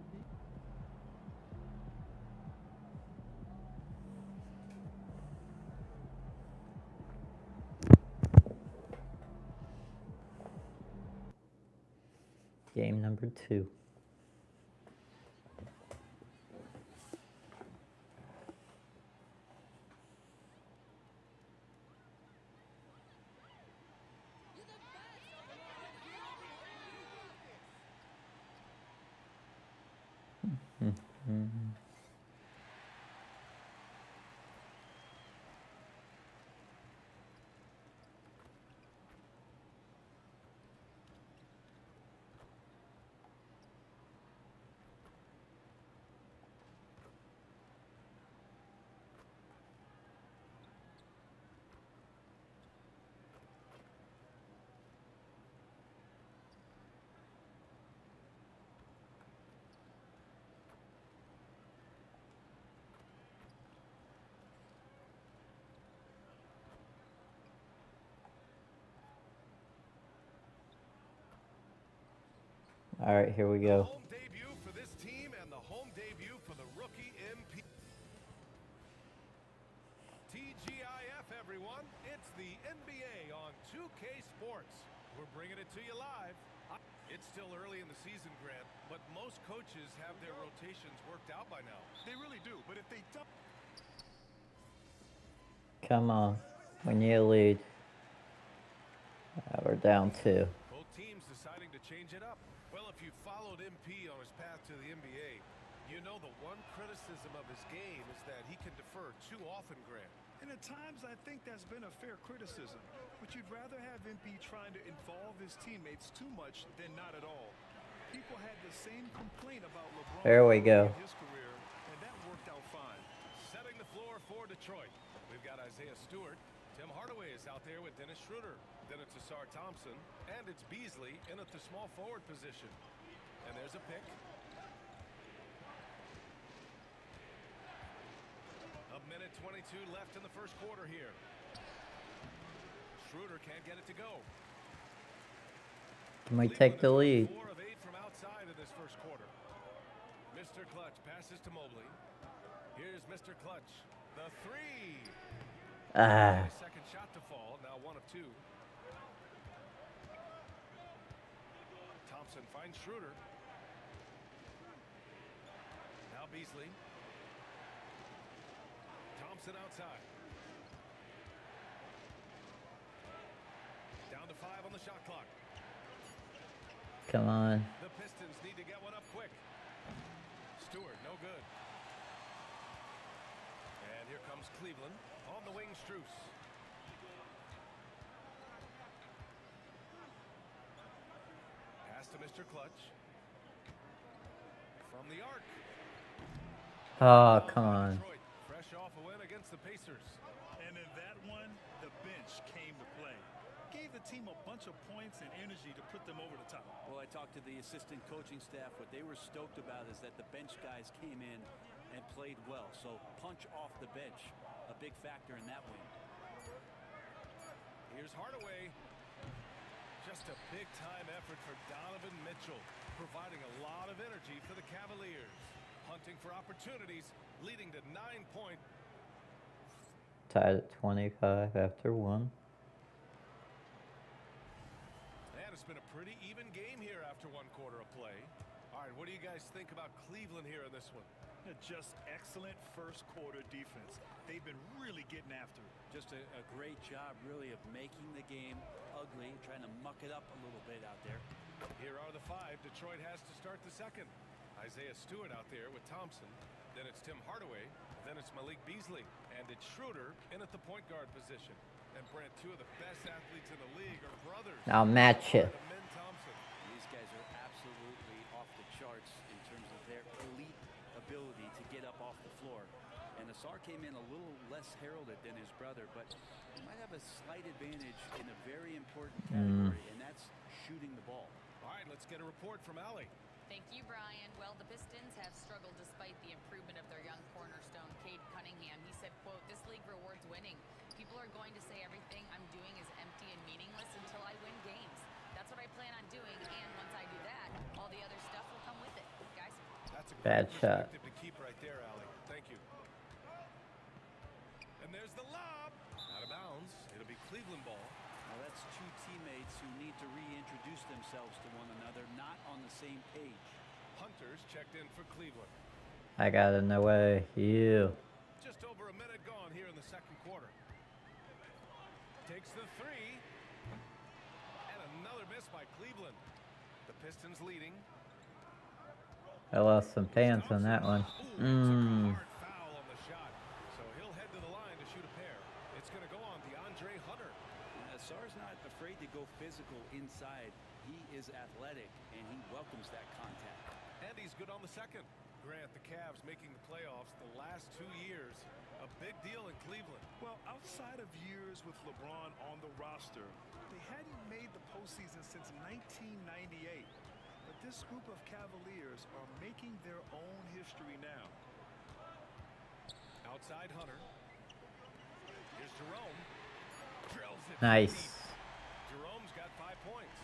MP. Game number 2. All right, here we go. Home debut for this team and the home debut for the rookie MP. TGIF, everyone. It's the NBA on 2K Sports. We're bringing it to you live. It's still early in the season, Grant, but most coaches have their rotations worked out by now. They really do, but if they don't... Come on. We need a lead. We're down 2. Both teams deciding to change it up. Well, if you followed MP on his path to the NBA, you know the one criticism of his game is that he can defer too often, Grant. And at times, I think that's been a fair criticism. But you'd rather have MP trying to involve his teammates too much than not at all. People had the same complaint about LeBron There we go. in his career, and that worked out fine. Setting the floor for Detroit. We've got Isaiah Stewart. Tim Hardaway is out there with Dennis Schroeder. Then it's Asar Thompson. And it's Beasley in at the small forward position. And there's a pick. A minute 22 left in the first quarter here. Schroeder can't get it to go. Can we take the lead? 4 of 8 from outside in this first quarter. Mr. Clutch passes to Mobley. Here's Mr. Clutch. The 3. Second shot to fall. Now 1 of 2. Thompson finds Schroeder. Now Beasley. Thompson outside. Down to 5 on the shot clock. Come on. The Pistons need to get one up quick. Stewart, no good. And here comes Cleveland. On the wing, Strus. Pass to Mr. Clutch. From the arc. Oh, come on. Detroit, fresh off a win against the Pacers. And in that one, the bench came to play. gave the team a bunch of points and energy to put them over the top. Well, I talked to the assistant coaching staff. What they were stoked about is that the bench guys came in and played well. So punch off the bench, a big factor in that win. Here's Hardaway. Just a big-time effort for Donovan Mitchell, providing a lot of energy for the Cavaliers. Hunting for opportunities, leading to 9-point. Tied at 25 after 1. And it's been a pretty even game here after 1 quarter of play. All right, what do you guys think about Cleveland here in this one? Just excellent first quarter defense. They've been really getting after it. Just a great job, really, of making the game ugly, trying to muck it up a little bit out there. Here are the 5 Detroit has to start the second. Isaiah Stewart out there with Thompson. Then it's Tim Hardaway. Then it's Malik Beasley. And it's Schroeder in at the point guard position. And Brent, 2 of the best athletes in the league are brothers. I'll match you. These guys are absolutely off the charts in terms of their elite ability to get up off the floor. And Asar came in a little less heralded than his brother, but he might have a slight advantage in a very important category, and that's shooting the ball. All right, let's get a report from Allie. Thank you, Brian. Well, the Pistons have struggled despite the improvement of their young cornerstone, Cade Cunningham. He said, quote, "This league rewards winning. People are going to say everything I'm doing is empty and meaningless until I win games. That's what I plan on doing, and once I do that, all the other stuff will come with it." Guys? That's a bad shot. To keep right there, Allie. Thank you. And there's the lob. Out of bounds. It'll be Cleveland ball. Now that's 2 teammates who need to reintroduce themselves to one another, not on the same page. Hunters checked in for Cleveland. I got in the way. You. Just over a minute gone here in the second quarter. Takes the 3. And another miss by Cleveland. The Pistons leading. I lost some pants on that one. Foul on the shot. So he'll head to the line to shoot a pair. It's going to go on DeAndre Hunter. Asar's not afraid to go physical inside. He is athletic, and he welcomes that contact. And he's good on the second. Grant, the Cavs making the playoffs the last 2 years. A big deal in Cleveland. Well, outside of years with LeBron on the roster, they hadn't made the postseason since 1998. But this group of Cavaliers are making their own history now. Outside Hunter. Here's Jerome. Drills it. Nice. Jerome's got 5 points.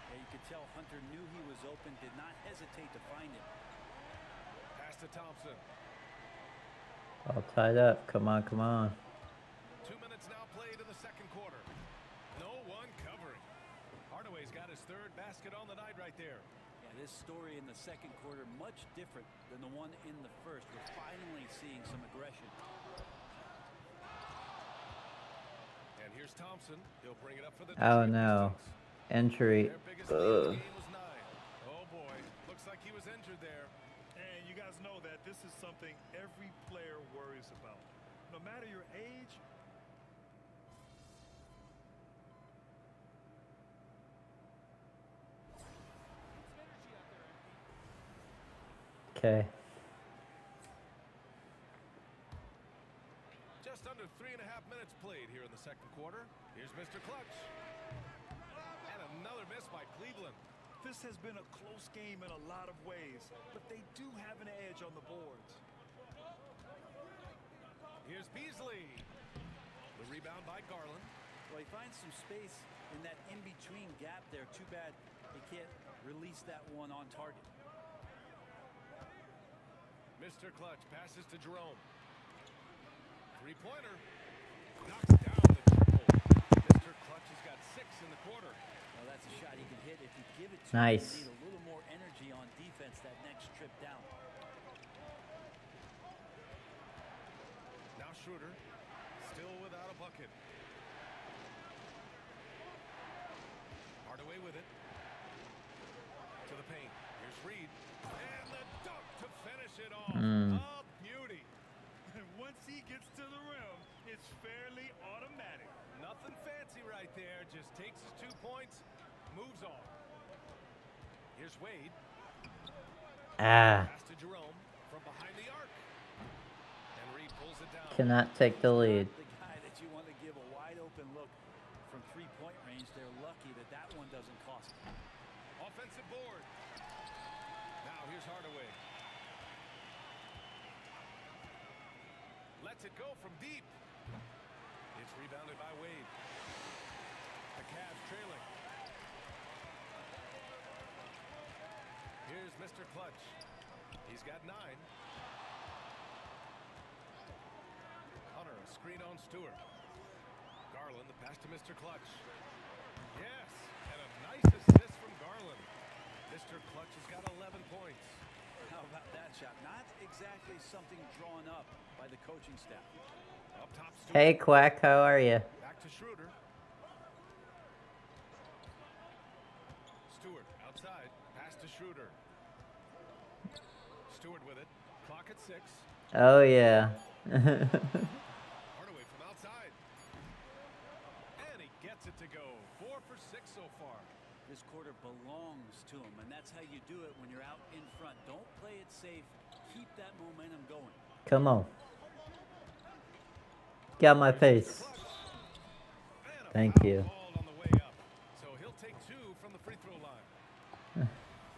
Yeah, you could tell Hunter knew he was open, did not hesitate to find him. Pass to Thompson. All tied up. Come on, come on. 2 minutes now played in the second quarter. No one covering. Hardaway's got his 3rd basket on the night right there. Yeah, this story in the second quarter much different than the one in the first. We're finally seeing some aggression. And here's Thompson. He'll bring it up for the Oh no. Entry. Ugh. Oh boy. Looks like he was injured there. And you guys know that this is something every player worries about. No matter your age. Okay. Just under 3.5 minutes played here in the second quarter. Here's Mr. Clutch. And another miss by Cleveland. This has been a close game in a lot of ways, but they do have an edge on the boards. Here's Beasley. The rebound by Garland. Well, he finds some space in that in-between gap there. Too bad he can't release that one on target. Mr. Clutch passes to Jerome. 3-pointer. Knocks down the triple. Mr. Clutch has got 6 in the quarter. Well, that's a shot he can hit. If you give it to nice. him, you need a little more energy on defense that next trip down. Now Schroeder, still without a bucket. Hardaway with it. To the paint. Here's Reed. And the dunk to finish it off. A beauty. And once he gets to the rim, it's fairly automatic. Nothing fancy right there. Just takes his 2 points, moves on. Here's Wade. Pass to Jerome from behind the arc. And Reed pulls it down. Cannot take the lead. The guy that you want to give a wide open look from 3-point range there lets it go from deep. It's rebounded by Wade. The Cavs trailing. Here's Mr. Clutch. He's got 9. Hunter, a screen on Stewart. Garland, the pass to Mr. Clutch. Yes, and a nice assist from Garland. Mr. Clutch has got 11 points. How about that shot? Not exactly something drawn up by the coaching staff. Up top, Stewart. Hey, Quack, how are you? Back to Schroeder. Stewart outside. Pass to Schroeder. Stewart with it. Clock at 6. Oh, yeah. Hardaway from outside. And he gets it to go. 4 for 6 so far. This quarter belongs to him, and that's how you do it when you're out in front. Don't play it safe. Keep that momentum going. Come on. Get out my face. Thank you. On the way up. So he'll take 2 from the free throw line.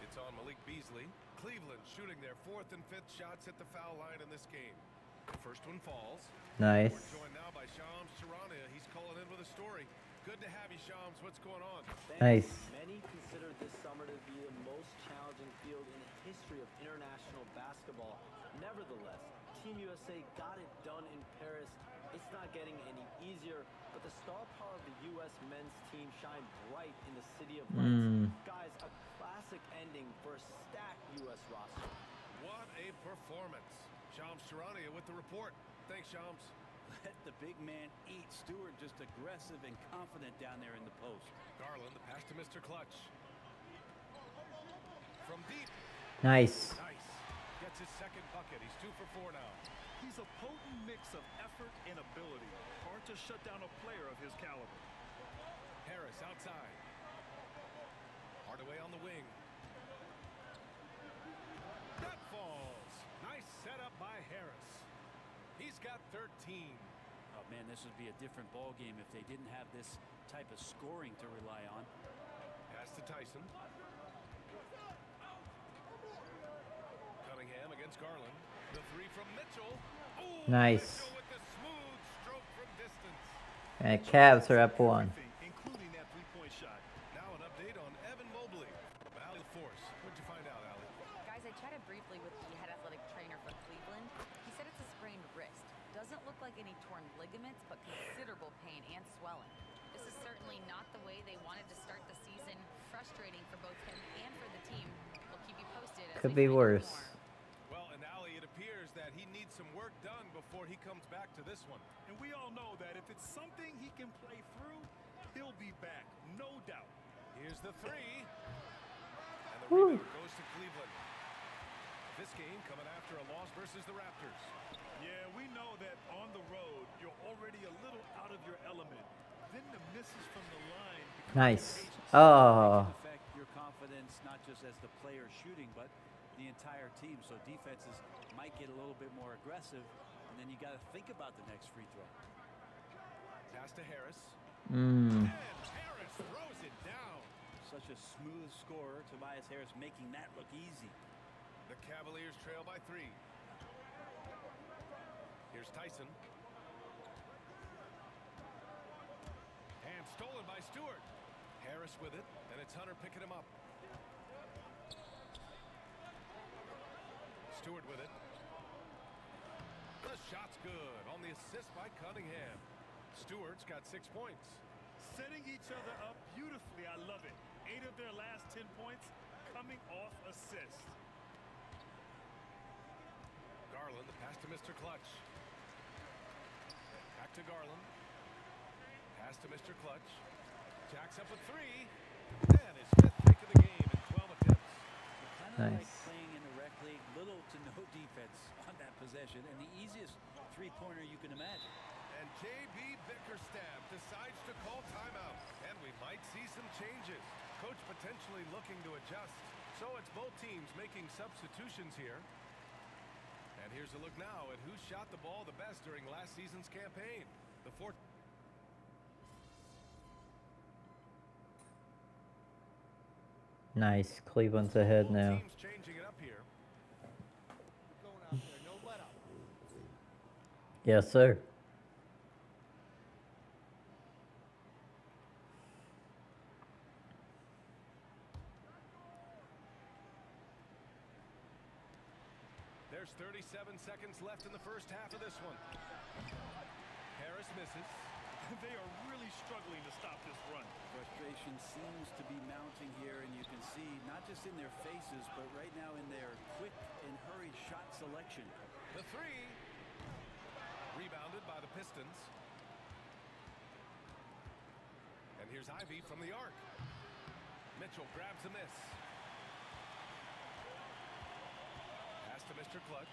It's on Malik Beasley. Cleveland shooting their 4th and 5th shots at the foul line in this game. The first one falls. Nice. We're joined now by Shams Charania. He's calling in with a story. Good to have you, Shams. What's going on? Nice. Many consider this summer to be the most challenging field in the history of international basketball. Nevertheless, Team USA got it done in Paris. It's not getting any easier, but the star power of the U.S. men's team shined bright in the city of lights. Guys, a classic ending for a stacked U.S. roster. What a performance. Shams Charania with the report. Thanks, Shams. Let the big man eat. Stewart just aggressive and confident down there in the post. Garland, the pass to Mr. Clutch. From deep. Nice. Nice. Gets his second bucket. He's 2 for 4 now. He's a potent mix of effort and ability. Hard to shut down a player of his caliber. Harris outside. Hardaway on the wing. That falls. Nice setup by Harris. He's got 13. Oh, man, this would be a different ball game if they didn't have this type of scoring to rely on. Pass to Tyson. Cunningham against Garland. The 3 from Mitchell. Ooh, Nice. Mitchell with the smooth stroke from distance. And Cavs are up 1. Including that three-point shot. Now an update on Evan Mobley. Allie Force. What'd you find out, Allie? Guys, I chatted briefly with the head athletic trainer for Cleveland. He said it's a sprained wrist. Doesn't look like any torn ligaments, but considerable pain and swelling. This is certainly not the way they wanted to start the season. Frustrating for both him and for the team. We'll keep you posted. Could be worse. Well, and Allie, it appears that he needs some work done before he comes back to this one. And we all know that if it's something he can play through, he'll be back, no doubt. Here's the 3. And the rebound goes to Cleveland. This game coming after a loss versus the Raptors. Yeah, we know that on the road, you're already a little out of your element. Then the misses from the line. Nice. Oh. Affect your confidence, not just as the player shooting, but the entire team. So defenses might get a little bit more aggressive, and then you got to think about the next free throw. Pass to Harris. Mm. And Harris throws it down. Such a smooth scorer, Tobias Harris making that look easy. The Cavaliers trail by 3. Here's Tyson. And stolen by Stewart. Harris with it, and it's Hunter picking him up. Stewart with it. The shot's good on the assist by Cunningham. Stewart's got 6 points. Setting each other up beautifully. I love it. 8 of their last 10 points coming off assists. Garland, the pass to Mr. Clutch. Back to Garland. Pass to Mr. Clutch. Jacks up a 3. And his 5th pick of the game in 12 attempts. Kind of like playing in the rec league, little to no defense on that possession, and the easiest three-pointer you can imagine. And J.B. Bickerstaff decides to call timeout. And we might see some changes. Coach potentially looking to adjust. So it's both teams making substitutions here. And here's a look now at who shot the ball the best during last season's campaign. The fourth. Nice. Cleveland's ahead now. Teams changing it up here. Going out there, no let up. Yes, sir. There's 37 seconds left in the first half of this one. Harris misses. They are really struggling to stop this run. Frustration seems to be mounting here, and you can see not just in their faces, but right now in their quick and hurried shot selection. The three. Rebounded by the Pistons. And here's Ivy from the arc. Mitchell grabs a miss. Pass to Mr. Clutch.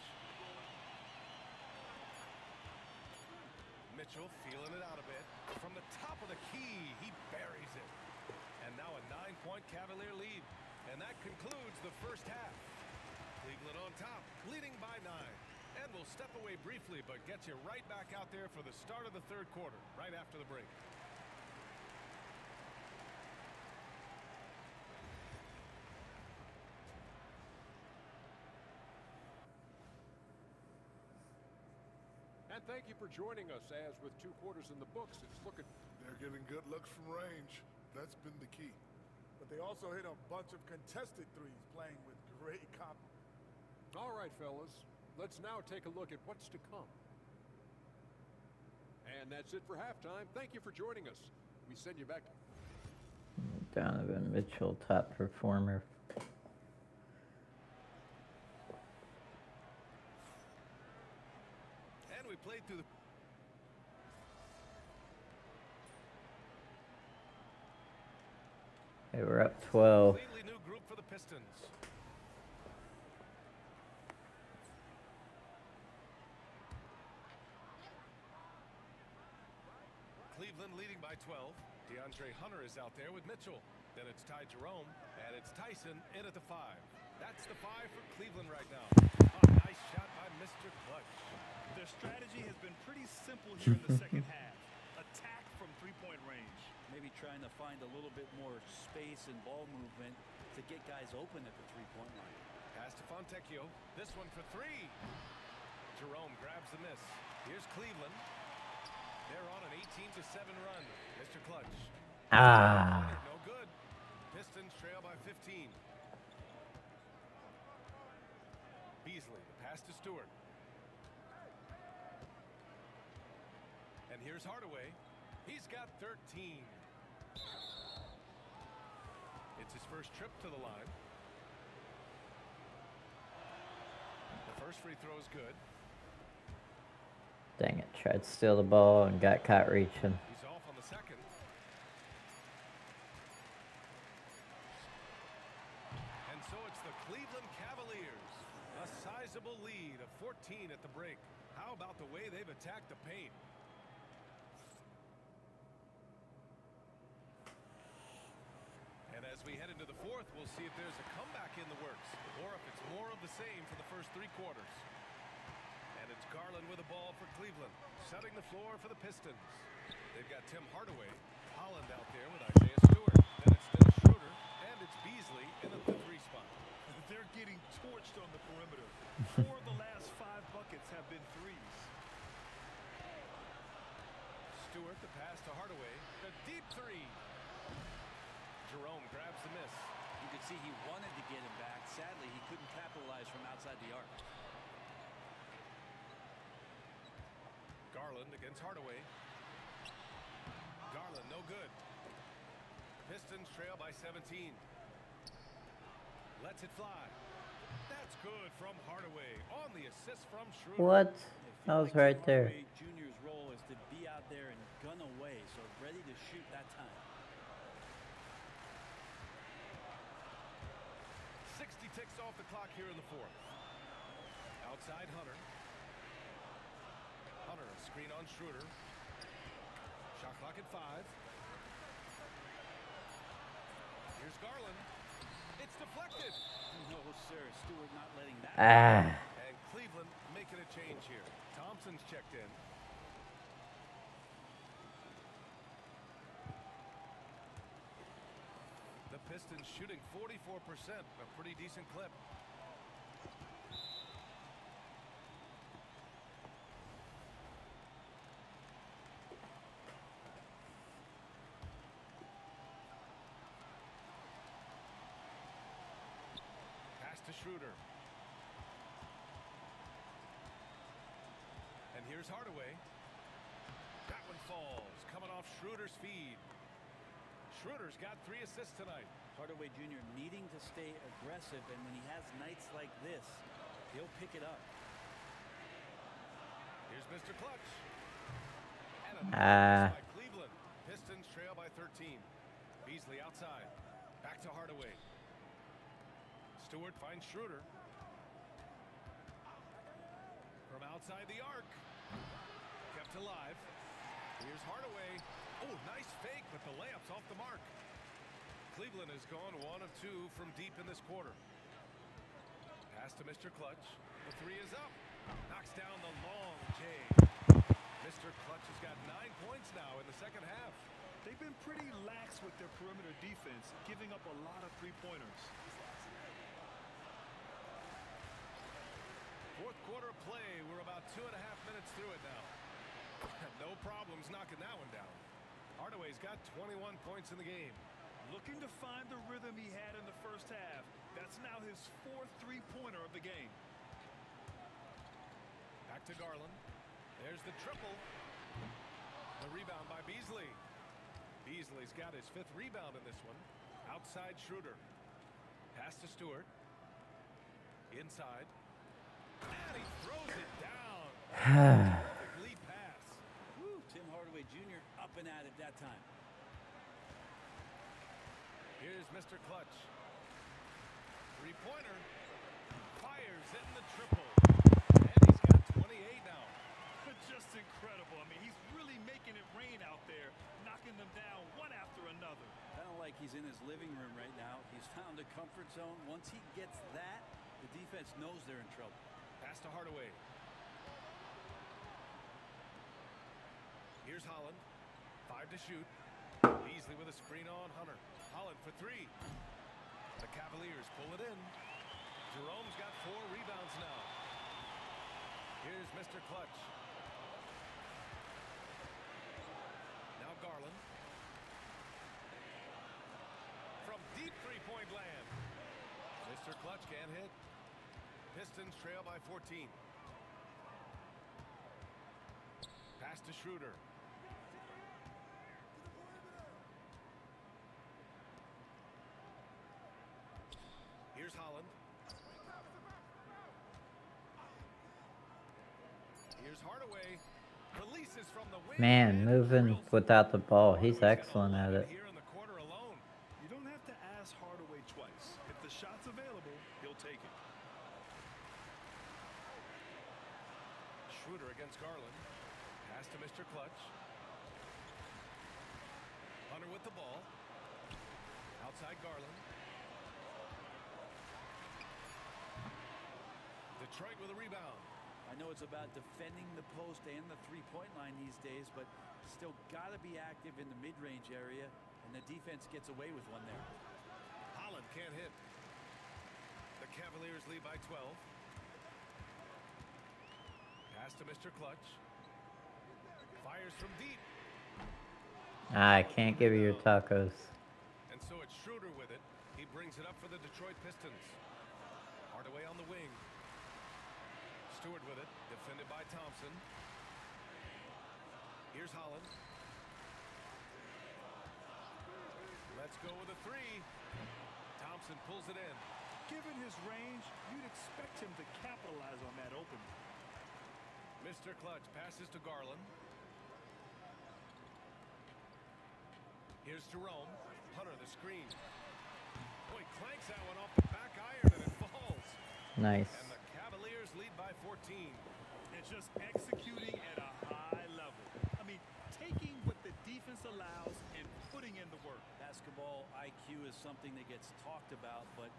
Mitchell feeling it out a bit. From the top of the key, he buries it. And now a 9-point Cavalier lead. And that concludes the first half. Cleveland on top, leading by 9. And we'll step away briefly, but get you right back out there for the start of the third quarter, right after the break. And thank you for joining us. As with 2 quarters in the books, it's looking... They're getting good looks from range. That's been the key. But they also hit a bunch of contested threes, playing with great confidence. All right, fellas. Let's now take a look at what's to come. And that's it for halftime. Thank you for joining us. We send you back to... Donovan Mitchell, top performer. And we played through the... They were up 12. Completely new group for the Pistons. Cleveland leading by 12. DeAndre Hunter is out there with Mitchell. Then it's Ty Jerome, and it's Tyson in at the 5. That's the 5 for Cleveland right now. Oh, nice shot by Mr. Clutch. Their strategy has been pretty simple here in the second half. Attack from three-point range. Maybe trying to find a little bit more space and ball movement to get guys open at the three-point line. Pass to Fontecchio. This one for 3. Jerome grabs the miss. Here's Cleveland. They're on an 18-7 run. Mr. Clutch. Ah. No good. Pistons trail by 15. Beasley, the pass to Stewart. And here's Hardaway. He's got 13. It's his first trip to the line. The first free throw is good. Dang it, tried to steal the ball and got caught reaching. He's off on the second. And so it's the Cleveland Cavaliers. A sizable lead of 14 at the break. How about the way they've attacked the paint? And as we head into the fourth, we'll see if there's a comeback in the works or if it's more of the same for the first 3 quarters. And it's Garland with the ball for Cleveland, setting the floor for the Pistons. They've got Tim Hardaway, Holland out there with Isaiah Stewart. Then it's Dennis Schroeder, and it's Beasley in the 3 spot. They're getting torched on the perimeter. 4 of the last 5 buckets have been threes. Stewart, the pass to Hardaway. The deep 3. Jerome grabs the miss. You could see he wanted to get him back. Sadly, he couldn't capitalize from outside the arc. Garland against Hardaway. Garland, no good. Pistons trail by 17. Lets it fly. That's good from Hardaway on the assist from Schroeder. What? That was right there. Hardaway Jr.'s role is to be out there and gun away, so ready to shoot that time. 60 ticks off the clock here in the fourth. Outside Hunter. Hunter, a screen on Schroeder. Shot clock at 5. Here's Garland. It's deflected. No, sir. Stewart not letting that. And Cleveland making a change here. Thompson's checked in. The Pistons shooting 44%, a pretty decent clip. Schroeder. And here's Hardaway. That one falls, coming off Schroeder's feed. Schroeder's got 3 assists tonight. Hardaway Jr. needing to stay aggressive, and when he has nights like this, he'll pick it up. Here's Mr. Clutch. And a nice by Cleveland. Pistons trail by 13. Beasley outside. Back to Hardaway. Stewart finds Schroeder. From outside the arc. Kept alive. Here's Hardaway. Oh, nice fake, but the layup's off the mark. Cleveland has gone 1 of 2 from deep in this quarter. Pass to Mr. Clutch. The 3 is up. Knocks down the long J. Mr. Clutch has got 9 points now in the second half. They've been pretty lax with their perimeter defense, giving up a lot of three-pointers. Fourth quarter play. We're about 2.5 minutes through it now. No problems knocking that one down. Hardaway's got 21 points in the game. Looking to find the rhythm he had in the first half. That's now his 4th three-pointer of the game. Back to Garland. There's the triple. The rebound by Beasley. Beasley's got his 5th rebound in this one. Outside Schroeder. Pass to Stewart. Inside. And he throws it down. Perfect lead pass. Woo, Tim Hardaway Jr. up and at it that time. Here's Mr. Clutch. 3-pointer. Fires in the triple. And he's got 28 now. Just incredible. I mean, he's really making it rain out there, knocking them down one after another. Kind of like he's in his living room right now. He's found a comfort zone. Once he gets that, the defense knows they're in trouble. Pass to Hardaway. Here's Holland. 5 to shoot. Beasley with a screen on Hunter. Holland for 3. The Cavaliers pull it in. Jerome's got 4 rebounds now. Here's Mr. Clutch. Now Garland. From deep 3-point land. Mr. Clutch can't hit. Pistons trail by 14. Pass to Schroeder. Here's Holland. Here's Hardaway. Releases from the wing. Man, moving without the ball, he's excellent at it. Here in the quarter alone. You don't have to ask Hardaway twice. If the shot's available, he'll take it. Schroeder against Garland. Pass to Mr. Clutch. Hunter with the ball. Outside Garland. Detroit with a rebound. I know it's about defending the post and the three-point line these days, but still got to be active in the mid-range area, and the defense gets away with one there. Holland can't hit. The Cavaliers lead by 12. Pass to Mr. Clutch. Fires from deep. I can't give you your tacos. And so it's Schroeder with it. He brings it up for the Detroit Pistons. Hardaway on the wing. Stewart with it, defended by Thompson. Here's Holland. Let's go with a 3. Thompson pulls it in. Given his range, you'd expect him to capitalize on that opening. Mr. Clutch passes to Garland. Here's Jerome. Hunter the screen. Boy, clanks that one off the back iron and it falls. Nice. And the Cavaliers lead by 14. It's just executing at a high level. I mean, taking what the defense allows and putting in the work. Basketball IQ is something that gets talked about, but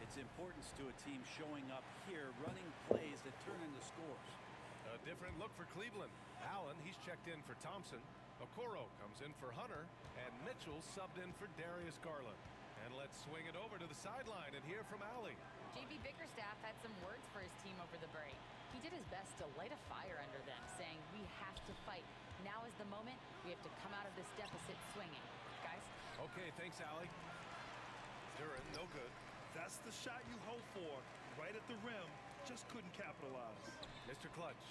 its importance to a team showing up here, running plays that turn into scores. A different look for Cleveland. Allen, he's checked in for Thompson. Okoro comes in for Hunter, and Mitchell subbed in for Darius Garland. And let's swing it over to the sideline and hear from Allie. JB Bickerstaff had some words for his team over the break. He did his best to light a fire under them, saying, "We have to fight. Now is the moment. We have to come out of this deficit swinging." Guys? Okay, thanks, Allie. Duran, no good. That's the shot you hope for. right at the rim, just couldn't capitalize. Mr. Clutch.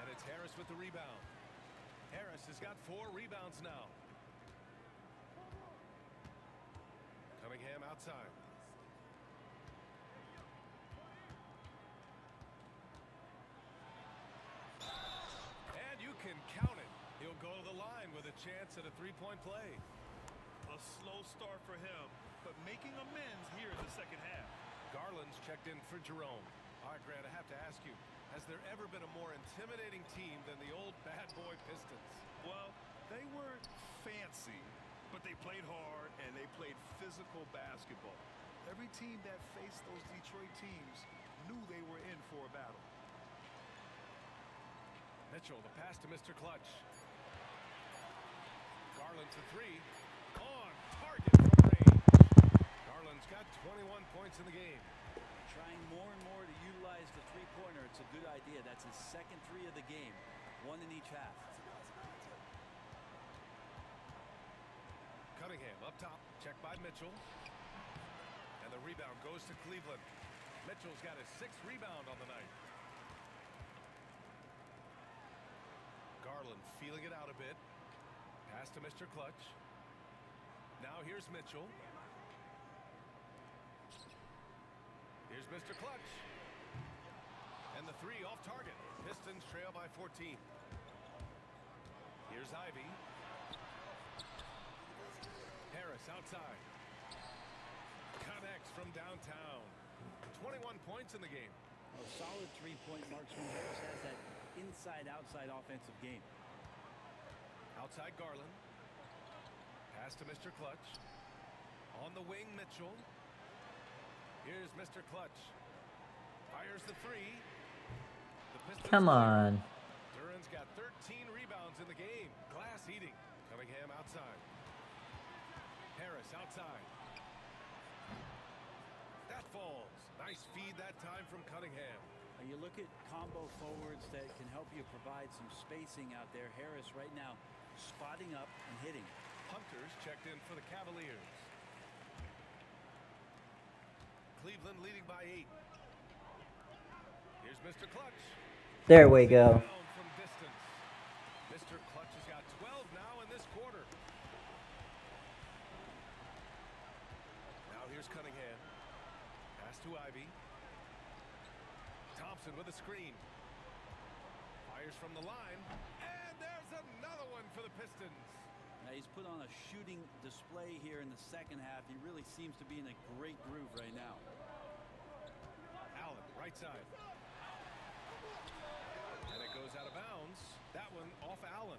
And it's Harris with the rebound. Harris has got 4 rebounds now. Cunningham outside. And you can count it. He'll go to the line with a chance at a 3-point play. A slow start for him, but making amends here in the second half. Garland's checked in for Jerome. All right, Grant, I have to ask you, has there ever been a more intimidating team than the old bad boy Pistons? Well, they weren't fancy, but they played hard and they played physical basketball. Every team that faced those Detroit teams knew they were in for a battle. Mitchell, the pass to Mr. Clutch. Garland to 3. On target from range. Garland's got 21 points in the game. Trying more and more to utilize the three-pointer. It's a good idea. That's his second 3 of the game. 1 in each half. Cunningham up top. Checked by Mitchell. And the rebound goes to Cleveland. Mitchell's got his 6th rebound on the night. Garland feeling it out a bit. Pass to Mr. Clutch. Now here's Mitchell. Here's Mr. Clutch. And the 3 off target. Pistons trail by 14. Here's Ivy. Harris outside. Connects from downtown. 21 points in the game. A solid 3-point marksman. Harris has that inside-outside offensive game. Outside Garland. Pass to Mr. Clutch. On the wing, Mitchell. Here's Mr. Clutch. Fires the 3. The Pistons Come on. Duran's got 13 rebounds in the game. Glass eating. Cunningham outside. Harris outside. That falls. Nice feed that time from Cunningham. You look at combo forwards that can help you provide some spacing out there. Harris right now spotting up and hitting. Hunter's checked in for the Cavaliers. Cleveland leading by 8. Here's Mr. Clutch. There we go. From distance. Mr. Clutch has got 12 now in this quarter. Now here's Cunningham. Pass to Ivy. Thompson with a screen. Fires from the line. And there's another one for the Pistons. Now he's put on a shooting display here in the second half. He really seems to be in a great groove right now. Allen, right side. And it goes out of bounds. That one off Allen.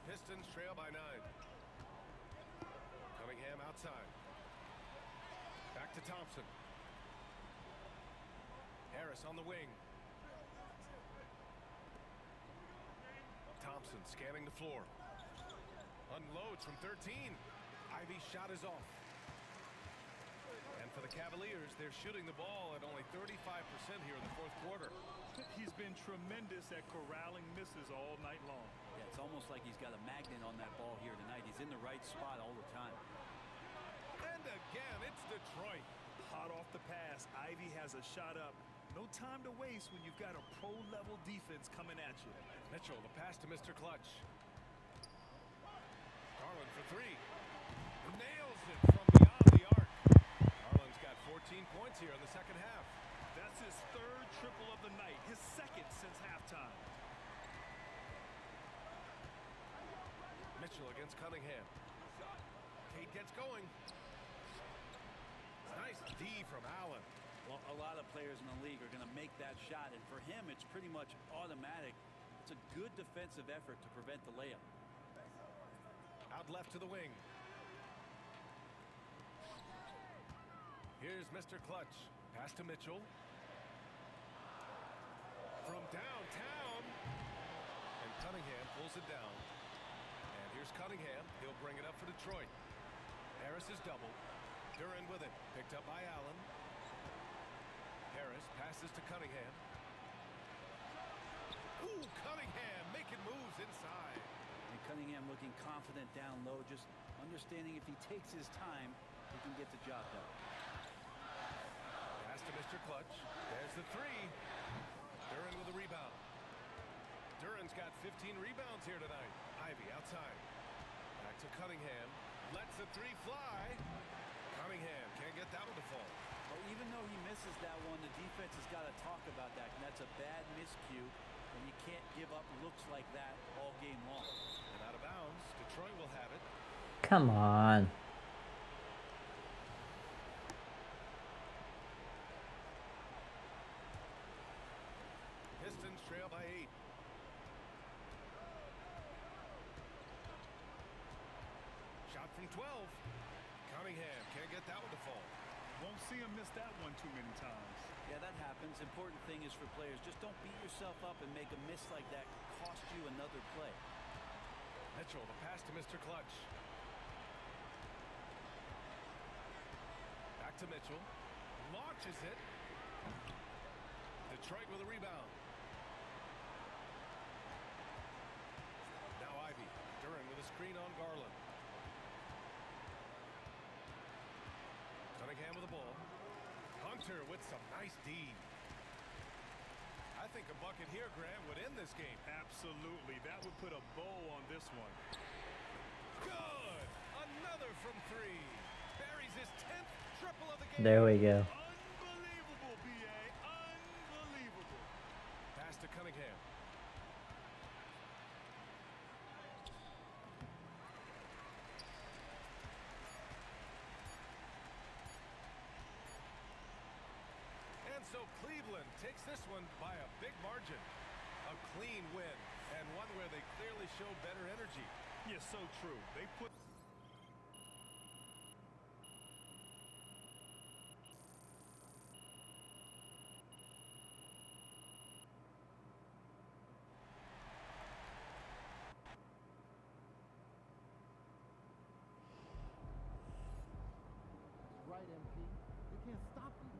Pistons trail by 9. Cunningham outside. Back to Thompson. Harris on the wing. Thompson scanning the floor. Unloads from 13. Ivy's shot is off. And for the Cavaliers, they're shooting the ball at only 35% here in the fourth quarter. He's been tremendous at corralling misses all night long. Yeah, it's almost like he's got a magnet on that ball here tonight. He's in the right spot all the time. And again, it's Detroit. Hot off the pass. Ivy has a shot up. No time to waste when you've got a pro-level defense coming at you. Mitchell, the pass to Mr. Clutch. Garland for 3. Nails it from beyond the arc. Garland's got 14 points here in the second half. That's his 3rd triple of the night, his 2nd since halftime. Mitchell against Cunningham. Cade gets going. Nice D from Allen. Well, a lot of players in the league are going to make that shot, and for him, it's pretty much automatic. It's a good defensive effort to prevent the layup. Out left to the wing. Here's Mr. Clutch. Pass to Mitchell. From downtown. And Cunningham pulls it down. And here's Cunningham. He'll bring it up for Detroit. Harris is double. Duran with it. Picked up by Allen. Harris passes to Cunningham. Ooh, Cunningham making moves inside. And Cunningham looking confident down low, just understanding if he takes his time, he can get the job done. Pass to Mr. Clutch. There's the three. Duran with a rebound. Duran's got 15 rebounds here tonight. Ivy outside. Back to Cunningham. Lets the three fly. Cunningham can't get that one to fall. Well, even though he misses that one, the defense has got to talk about that, and that's a bad miscue, and you can't give up looks like that all game long. And out of bounds, Detroit will have it. Come on. Pistons trail by 8. Shot from 12. Cunningham can't get that one to fall. Won't see him miss that one too many times. Yeah, that happens. Important thing is for players, just don't beat yourself up and make a miss like that cost you another play. Mitchell, the pass to Mr. Clutch. Back to Mitchell. Launches it. Detroit with a rebound. Now Ivy. Duran with a screen on Garland. Cunningham with the ball. Hunter with some nice D. I think a bucket here, Grant, would end this game. Absolutely. That would put a bow on this one. Good! Another from 3. Buries his 10th triple of the game. There we go. Unbelievable, B.A. Unbelievable. Pass to Cunningham. And so Cleveland takes this one by a big margin. A clean win, and one where they clearly showed better energy. Yeah, so true. They put... Right, MP. They can't stop you.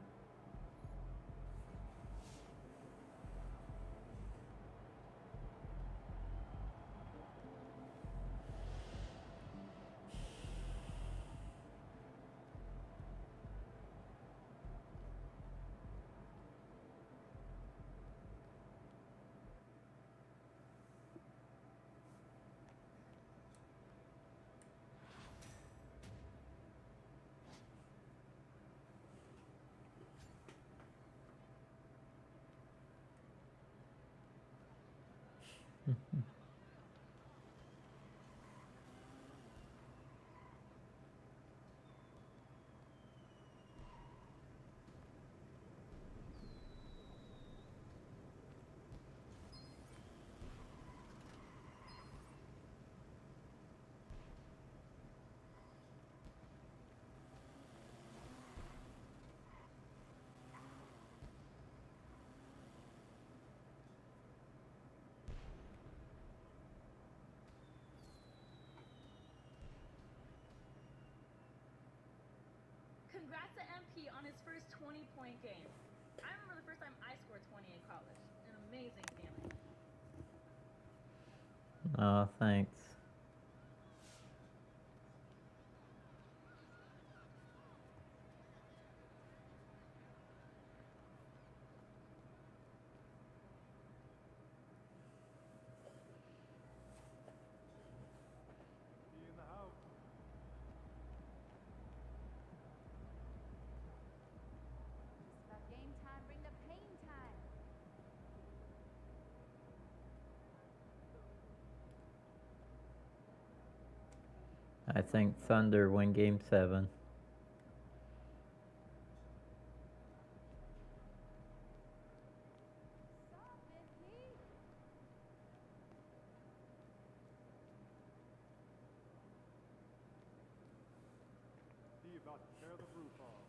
Congrats to MP on his first 20-point game. I remember the first time I scored 20 in college. An amazing feeling. Oh, thanks. He in the house. It's about game time. Bring the pain time. I think Thunder win game 7. He about to tear the roof off.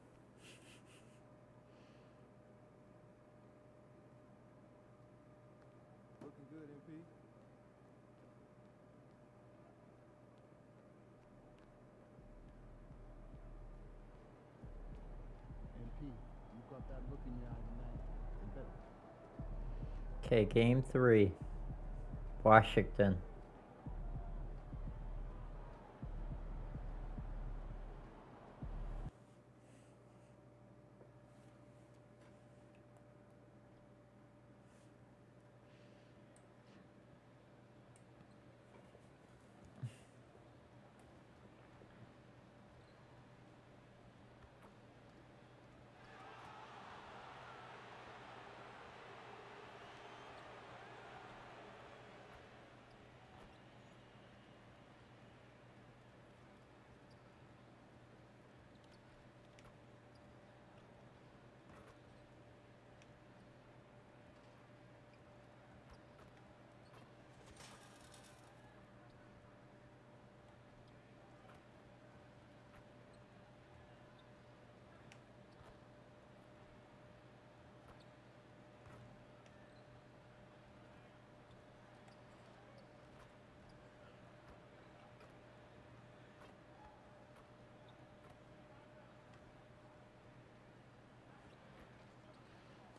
Looking good, MP. MP, you got that look in your eye tonight. And better. Okay, game 3. Washington.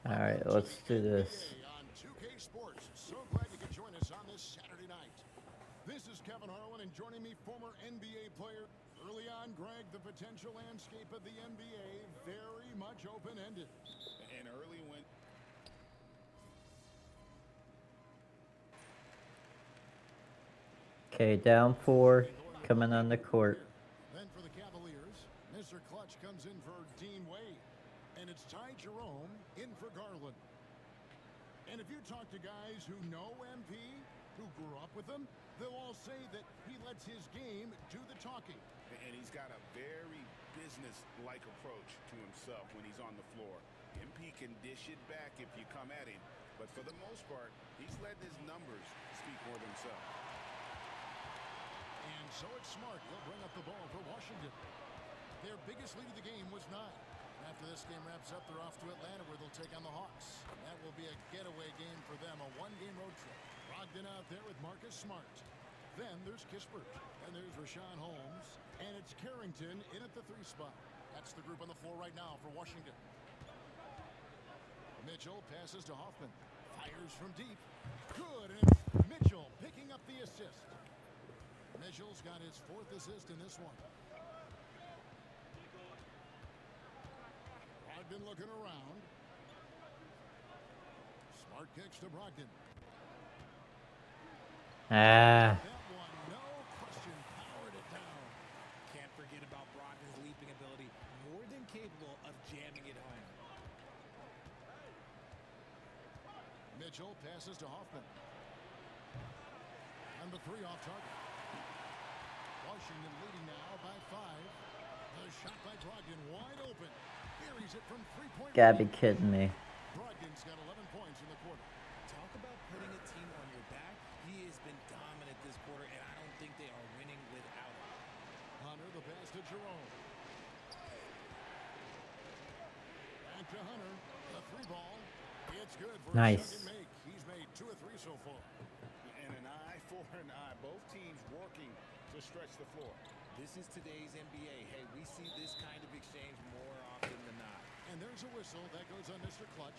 All right, let's do this. On 2K Sports. So glad you could join us on this Saturday night. This is Kevin Harlan, and joining me, former NBA player. Early on, Greg, the potential landscape of the NBA very much open-ended. And early when... Okay, down 4, coming on the court. Then for the Cavaliers, Mr. Clutch comes in for Dean Wade. And it's Ty Jerome in for Garland. And if you talk to guys who know MP, who grew up with him, they'll all say that he lets his game do the talking. And he's got a very business-like approach to himself when he's on the floor. MP can dish it back if you come at him, but for the most part, he's letting his numbers speak for themselves. And so it's Smart. He'll bring up the ball for Washington. Their biggest lead of the game was 9. After this game wraps up, they're off to Atlanta, where they'll take on the Hawks. That will be a getaway game for them, a one-game road trip. Brogdon out there with Marcus Smart. Then there's Kispert, and there's Rashawn Holmes, and it's Carrington in at the 3 spot. That's the group on the floor right now for Washington. Mitchell passes to Hoffman. Fires from deep. Good, and it's Mitchell picking up the assist. Mitchell's got his 4th assist in this one. Brogdon looking around. Smart kicks to Brogdon. Ah. That one, no question, powered it down. Can't forget about Brogdon's leaping ability. More than capable of jamming it home. Mitchell passes to Hoffman. And the 3 off target. Washington leading now by 5. The shot by Brogdon wide open. Buries it from 3-point. Gotta be kidding me. Brogdon's got 11 points in the quarter. Talk about putting a team on your back. He has been dominant this quarter, and I don't think they are winning without him. Hunter, the pass to Jerome. Back to Hunter. The 3 ball. It's good for a second make. He's made 2 of 3 so far. And an eye for an eye. Both teams working to stretch the floor. This is today's NBA. Hey, we see this kind of exchange more often than not. And there's a whistle. That goes on Mr. Clutch.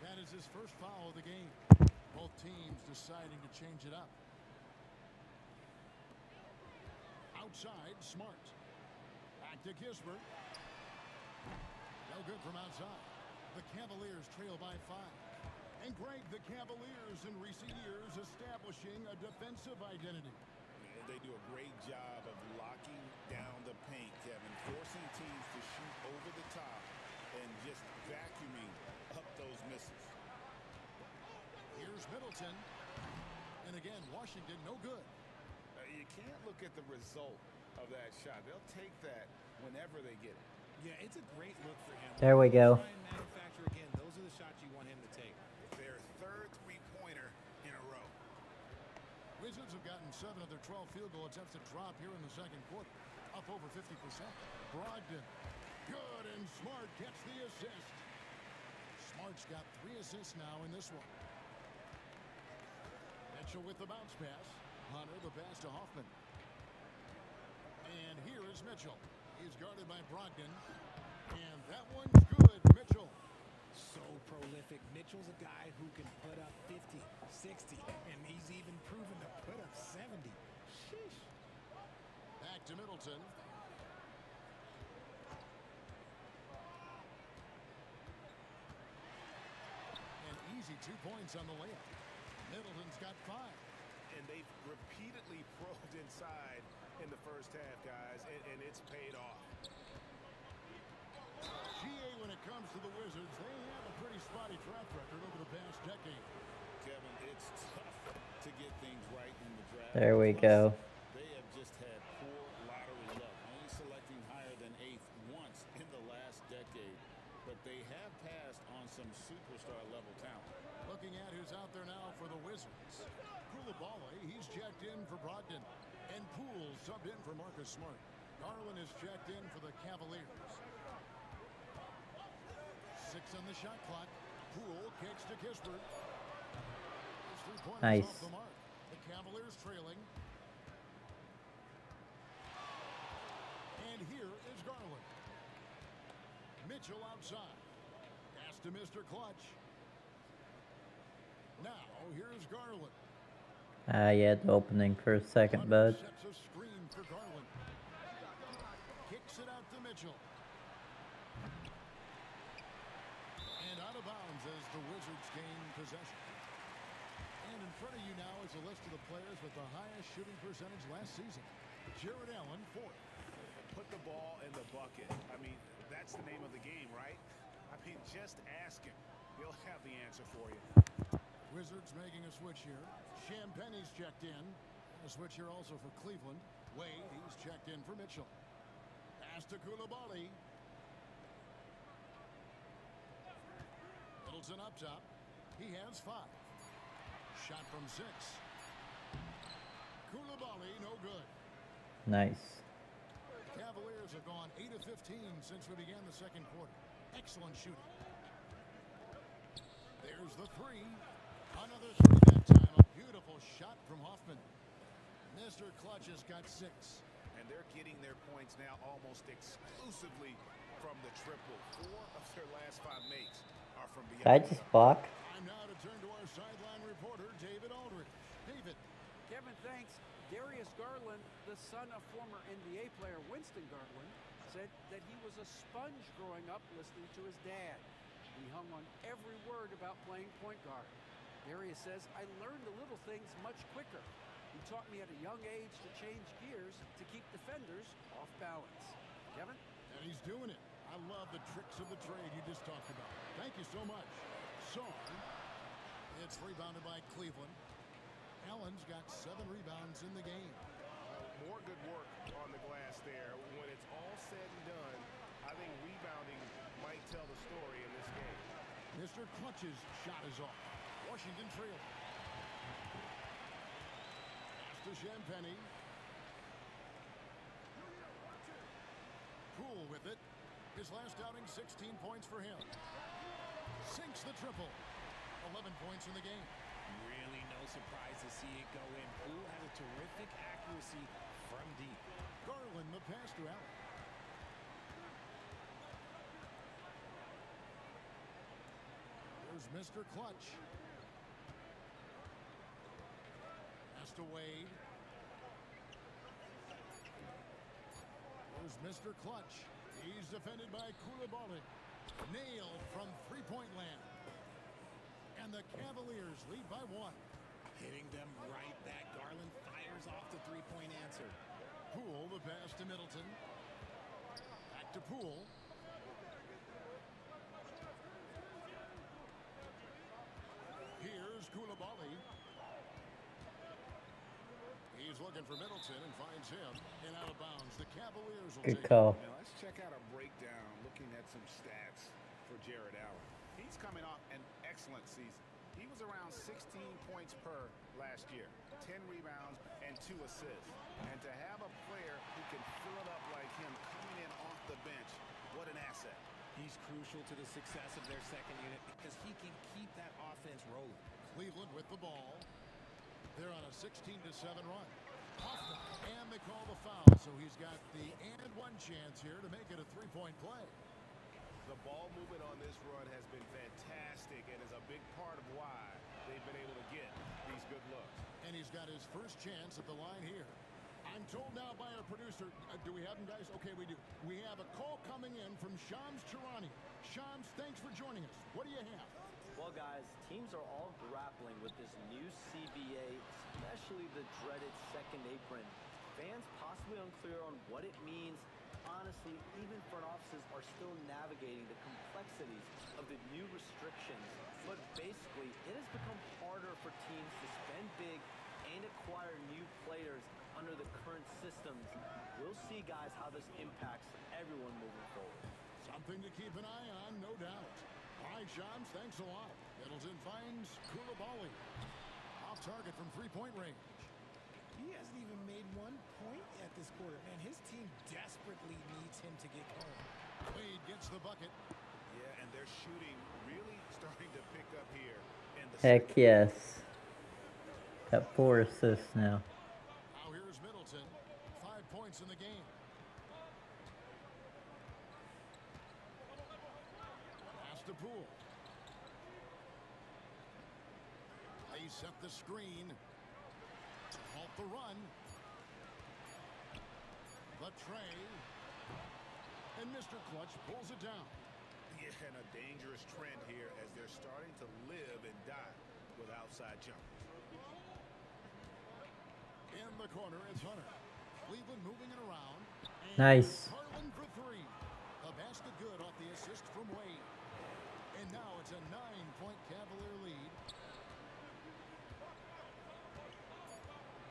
That is his first foul of the game. Both teams deciding to change it up. Outside, Smart. Back to Kispert. No good from outside. The Cavaliers trail by 5. And Greg, the Cavaliers in recent years establishing a defensive identity. They do a great job of locking down the paint, Kevin, forcing teams to shoot over the top and just vacuuming up those misses. Here's Middleton. And again, Washington, no good. You can't look at the result of that shot. They'll take that whenever they get it. Yeah, it's a great look for him. There we go. Try and manufacture again. Those are the shots you want him to take. Their 3rd 3-pointer in a row. Wizards have gotten 7 of their 12 field goal attempts to drop here in the second quarter. Up over 50%. Brogdon. Good, and Smart gets the assist. Smart's got 3 assists now in this one. Mitchell with the bounce pass. Hunter the pass to Hoffman. And here is Mitchell. He's guarded by Brogdon. And that one's good. Mitchell. So prolific. Mitchell's a guy who can put up 50, 60, and he's even proven to put up 70. Sheesh. Back to Middleton. An easy 2 points on the layup. Middleton's got 5. And they've repeatedly probed inside in the first half, guys, and it's paid off. GA, when it comes to the Wizards, they have a pretty spotty track record over the past decade. Kevin, it's tough to get things right in the draft. There we go. They have just had poor lottery luck, only selecting higher than 8th once in the last decade. But they have passed on some superstar-level talent. Looking at who's out there now for the Wizards. Koulibaly, he's checked in for Brogdon. And Poole subbed in for Marcus Smart. Garland is checked in for the Cavaliers. 6 on the shot clock. Poole kicks to Kispert. His 3-pointers Nice. off the mark. The Cavaliers trailing. And here is Garland. Mitchell outside. Pass to to Mr. Clutch. Now, here's Garland. Yeah, the opening for a second, bud. Sets a screen for Garland. Kicks it out to Mitchell. And out of bounds as the Wizards gain possession. And in front of you now is a list of the players with the highest shooting percentage last season. Jared Allen, 4th. Put the ball in the bucket. I mean, that's the name of the game, right? I mean, just ask him. He'll have the answer for you. Wizards making a switch here. Champagne's checked in. A switch here also for Cleveland. Wade, he's checked in for Mitchell. Pass to Koulibaly. Middleton up top. He has 5. Shot from 6. Koulibaly, no good. Nice. Cavaliers have gone 8 of 15 since we began the second quarter. Excellent shooting. There's the 3. Another 3 that time. A beautiful shot from Hoffman. Mr. Clutch has got 6. And they're getting their points now almost exclusively from the triple. 4 of their last 5 makes are from Did I beyond. just block? Time now to turn to our sideline reporter, David Aldridge. David. Kevin, thanks. Darius Garland, the son of former NBA player Winston Garland, said that he was a sponge growing up listening to his dad. He hung on every word about playing point guard. Darius says, I learned the little things much quicker. He taught me at a young age to change gears to keep defenders off balance. Kevin? And he's doing it. I love the tricks of the trade you just talked about. Thank you so much. Song. It's rebounded by Cleveland. Allen's got 7 rebounds in the game. More good work on the glass there. When it's all said and done, I think rebounding might tell the story in this game. Mr. Clutch's shot is off. Washington trail. Pass to Champagny. Poole with it. His last outing, 16 points for him. Sinks the triple. 11 points in the game. Really no surprise to see it go in. Poole has a terrific accuracy from deep. Garland the pass to Allen. There's Mr. Clutch. Pass to Wade. There's Mr. Clutch. He's defended by Koulibaly. Nailed from three-point land. And the Cavaliers lead by 1. Hitting them right back. Garland fires off the three-point answer. Poole, the pass to Middleton. Back to Poole. Here's Koulibaly. He's looking for Middleton and finds him. And out of bounds. The Cavaliers will Good take call. Now let's check out a breakdown looking at some stats for Jared Allen. He's coming off an excellent season. He was around 16 points per last year, 10 rebounds and 2 assists. And to have a player who can fill it up like him coming in off the bench, what an asset. He's crucial to the success of their second unit because he can keep that offense rolling. Cleveland with the ball. They're on a 16-7 run. Hoffman, and they call the foul, so he's got the and one chance here to make it a three-point play. The ball movement on this run has been fantastic and is a big part of why they've been able to get these good looks. And he's got his first chance at the line here. I'm told now by our producer, do we have him, guys? Okay, we do. We have a call coming in from Shams Charania. Shams, thanks for joining us. What do you have? Well, guys, teams are all grappling with this new CBA, especially the dreaded second apron. Fans possibly unclear on what it means. Honestly, even front offices are still navigating the complexities of the new restrictions. But basically, it has become harder for teams to spend big and acquire new players under the current systems. We'll see, guys, how this impacts everyone moving forward. Something to keep an eye on, no doubt. All right, Shams, thanks a lot. Middleton finds Koulibaly. Off target from three-point range. He hasn't even made 1 point at this quarter. Man, his team desperately needs him to get home. Wade gets the bucket. Yeah, and their shooting really starting to pick up here. In the Heck yes. Got 4 assists now. Now here's Middleton. 5 points in the game. Pass to Poole. They set the screen. Halt the run. The tray. And Mr. Clutch pulls it down. Yeah, and a dangerous trend here as they're starting to live and die with outside jumpers. In the corner, it's Hunter. Cleveland moving it around. And Nice. Garland for three. A basket good off the assist from Wade. And now it's a 9-point Cavalier lead.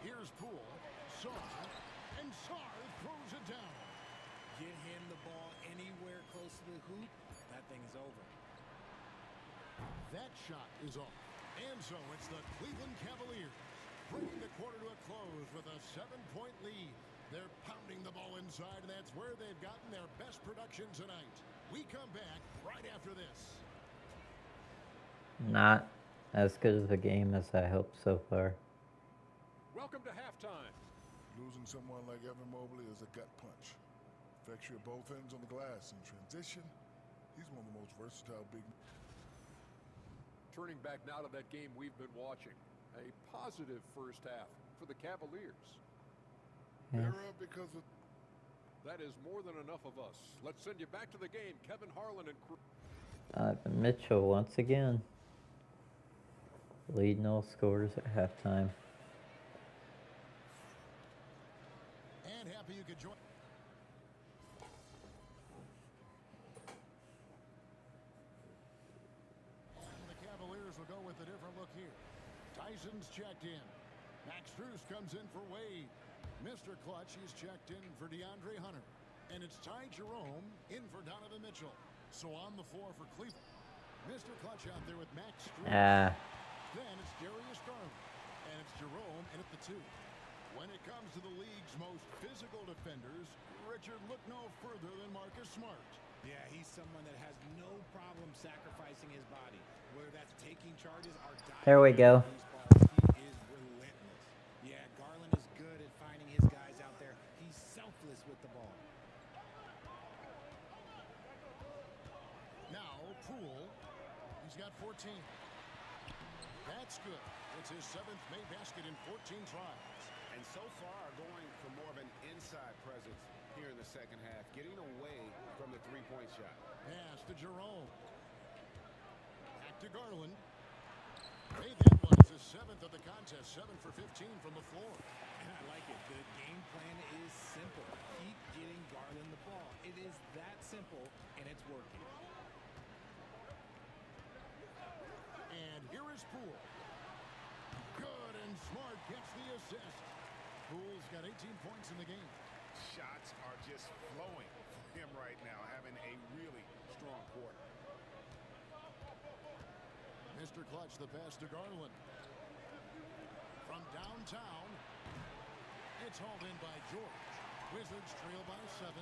Here's Poole. Sarr. And Sarr throws it down. Get him the ball anywhere close to the hoop, that thing is over. That shot is off. And so it's the Cleveland Cavaliers bringing the quarter to a close with a 7-point lead. They're pounding the ball inside, and that's where they've gotten their best production tonight. We come back right after this. Not as good of a game as I hoped so far. Welcome to halftime. Losing someone like Evan Mobley is a gut punch. Affects you at both ends on the glass. In transition, he's one of the most versatile big men. Turning back now to that game we've been watching. A positive first half for the Cavaliers. Yeah. They're up because of... That is more than enough of us. Let's send you back to the game. Kevin Harlan and crew. Mitchell once again leading all scorers at halftime. And happy you could join. And the Cavaliers will go with a different look here. Tyson's checked in. Max Strus comes in for Wade. Mr. Clutch, he's checked in for DeAndre Hunter. And it's Ty Jerome in for Donovan Mitchell. So on the floor for Cleveland. Mr. Clutch out there with Max Strus. Then it's Darius Garland. And it's Jerome in at the 2. When it comes to the league's most physical defenders, Richard, look no further than Marcus Smart. Yeah, he's someone that has no problem sacrificing his body. Whether that's taking charges or diving. There we go. He is relentless. Yeah, Garland is good at finding his guys out there. He's selfless with the ball. Now, Poole. He's got 14. That's good. It's his 7th made basket in 14 tries. And so far going for more of an inside presence here in the second half, getting away from the three-point shot. Pass to Jerome. Back to Garland. Hey, that one is his 7th of the contest. 7 for 15 from the floor. And I like it. The game plan is simple. Keep getting Garland the ball. It is that simple, and it's working. And here is Poole. Good, and Smart gets the assist. Poole's got 18 points in the game. Shots are just flowing for him right now, having a really strong quarter. Mr. Clutch, the pass to Garland. From downtown, it's hauled in by George. Wizards trail by 7.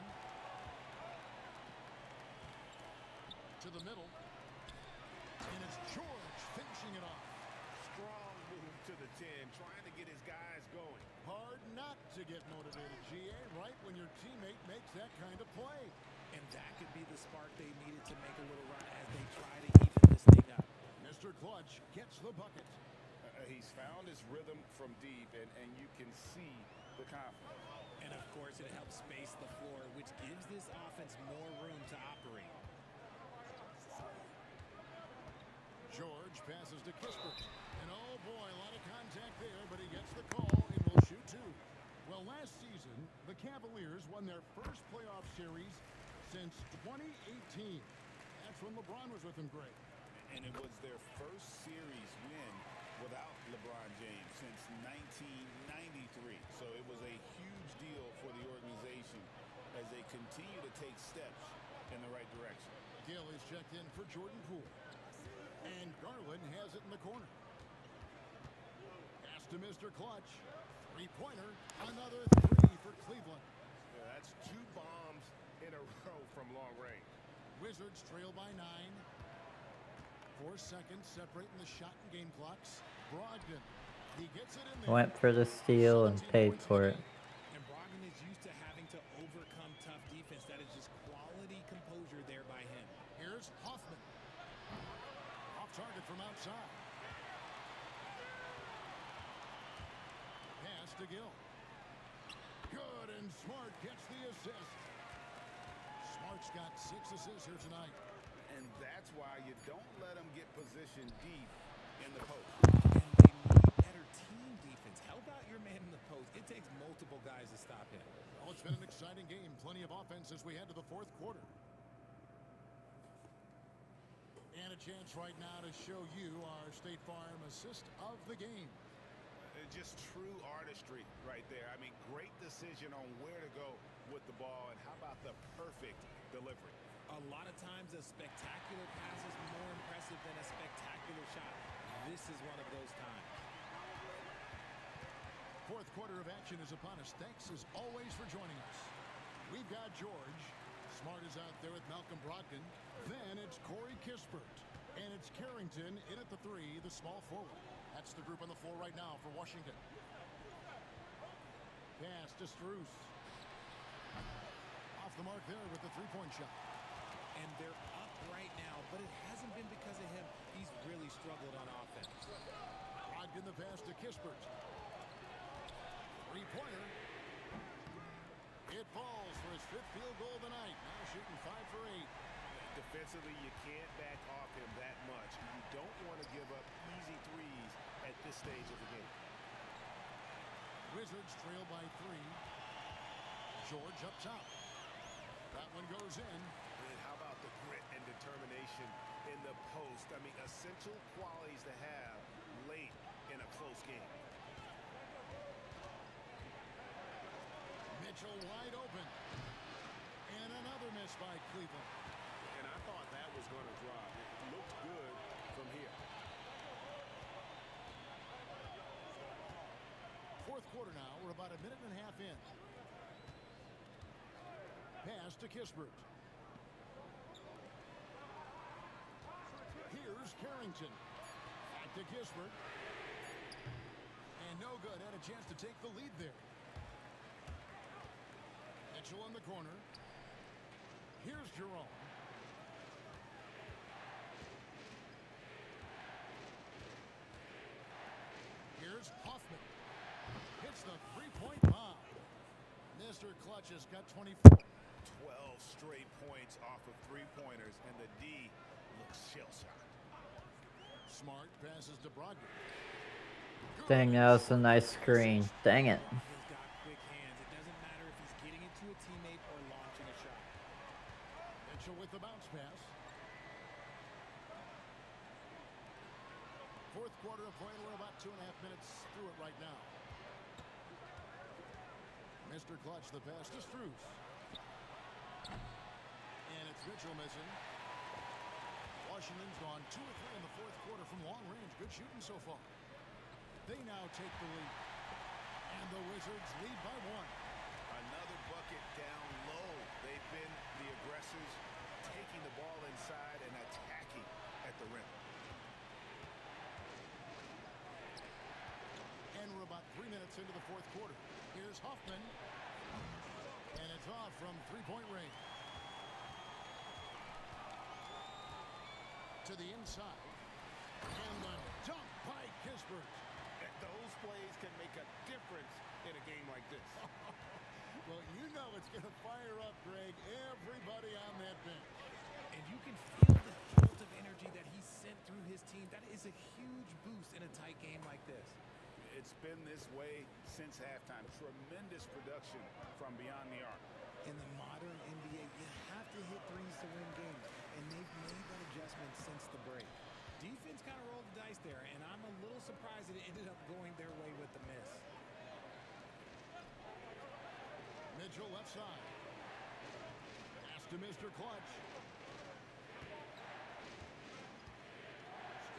To the middle. And it's George finishing it off. Strong move to the 10, trying to get his guys going. Hard not to get motivated, GA, right when your teammate makes that kind of play. And that could be the spark they needed to make a little run as they try to even this thing up. Mr. Clutch gets the bucket. He's found his rhythm from deep, and you can see the confidence. And of course, it helps space the floor, which gives this offense more room to operate. George passes to Kispert. And oh boy, a lot of contact there, but he gets the call and will shoot 2. Well, last season, the Cavaliers won their first playoff series since 2018. That's when LeBron was with them, Greg. And it was their first series win without LeBron James since 1993. So it was a huge deal for the organization as they continue to take steps in the right direction. Gill is checked in for Jordan Poole. And Garland has it in the corner. Pass to Mr. Clutch. 3-pointer. Another 3 for Cleveland. Yeah, that's 2 bombs in a row from long range. Wizards trail by 9. 4 seconds separating the shot and game clocks. Brogdon. He gets it in there. Went for the steal and paid for it. And Brogdon is used to having to overcome tough defense. That is just quality composure there by him. Here's Hoffman. Off target from outside. to Gill. Good, and Smart gets the assist. Smart's got 6 assists here tonight. And that's why you don't let him get positioned deep in the post. And they need better team defense. Help out your man in the post. It takes multiple guys to stop him. Well, it's been an exciting game. Plenty of offense as we head to the fourth quarter. And a chance right now to show you our State Farm assist of the game. Just true artistry right there. I mean, great decision on where to go with the ball, and how about the perfect delivery? A lot of times a spectacular pass is more impressive than a spectacular shot. This is one of those times. Fourth quarter of action is upon us. Thanks as always for joining us. We've got George. Smart is out there with Malcolm Brogdon. Then it's Corey Kispert. And it's Carrington in at the 3, the small forward. That's the group on the floor right now for Washington. Pass to Strus. Off the mark there with the three-point shot. And they're up right now, but it hasn't been because of him. He's really struggled on offense. Brogdon the pass to Kispert. Three-pointer. It falls for his 5th field goal of the night. Now shooting 5 for 8. Defensively, you can't back off him that much. You don't want to give up easy threes at this stage of the game. Wizards trail by 3. George up top. That one goes in. And how about the grit and determination in the post? I mean, essential qualities to have late in a close game. Mitchell wide open. And another miss by Cleveland. And I thought that was going to drop. It looked good from here. Fourth quarter now. We're about a minute and a half in. Pass to Kispert. Here's Carrington. Back to Kispert. And no good. Had a chance to take the lead there. Mitchell in the corner. Here's Jerome. Here's Hoffman. Hits the three-point bomb. Mr. Clutch has got 24. 12 straight points off of three-pointers, and the D looks shell-shocked. Smart passes to Brogdon. Dang, that was a nice screen. Dang it. He's got quick hands. It doesn't matter if he's getting it to a teammate or launching a shot. Mitchell with the bounce pass. Fourth quarter of play. We're about 2.5 minutes through it right now. Mr. Clutch, the pass to Strus. And it's Mitchell missing. Washington's gone 2 or 3 in the fourth quarter from long range. Good shooting so far. They now take the lead. And the Wizards lead by 1. Another bucket down low. They've been the aggressors, taking the ball inside and attacking at the rim. And we're about 3 minutes into the fourth quarter. Here's Hoffman. And it's off from three-point range. To the inside. And the dunk by Kispert. Those plays can make a difference in a game like this. Well, you know it's going to fire up, Greg, everybody on that bench. And you can feel the jolt of energy that he sent through his team. That is a huge boost in a tight game like this. It's been this way since halftime. Tremendous production from beyond the arc. In the modern NBA, you have to hit threes to win games, and they've made that adjustment since the break. Defense kind of rolled the dice there, and I'm a little surprised that it ended up going their way with the miss. Mitchell left side. Pass to Mr. Clutch.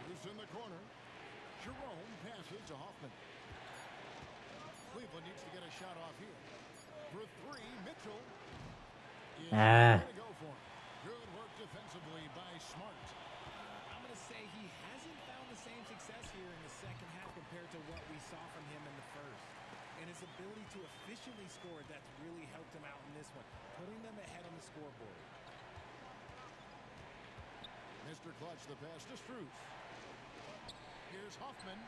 Strus in the corner. Jerome passes to Hoffman. Cleveland needs to get a shot off here. For 3, Mitchell. Is going to go for it. Good work defensively by Smart. I'm going to say he hasn't found the same success here in the second half compared to what we saw from him in the first. And his ability to efficiently score, that's really helped him out in this one, putting them ahead on the scoreboard. Mr. Clutch, the pass to Strus. Here's Hoffman.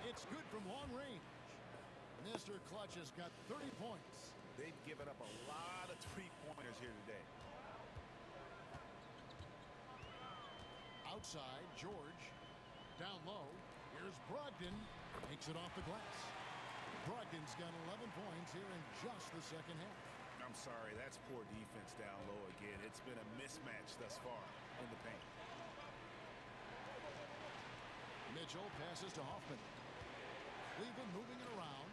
It's good from long range. Mr. Clutch has got 30 points. They've given up a lot of three-pointers here today. Outside, George. Down low. Here's Brogdon. Takes it off the glass. Brogdon's got 11 points here in just the second half. I'm sorry, that's poor defense down low again. It's been a mismatch thus far in the paint. Mitchell passes to Hoffman. Cleveland moving it around.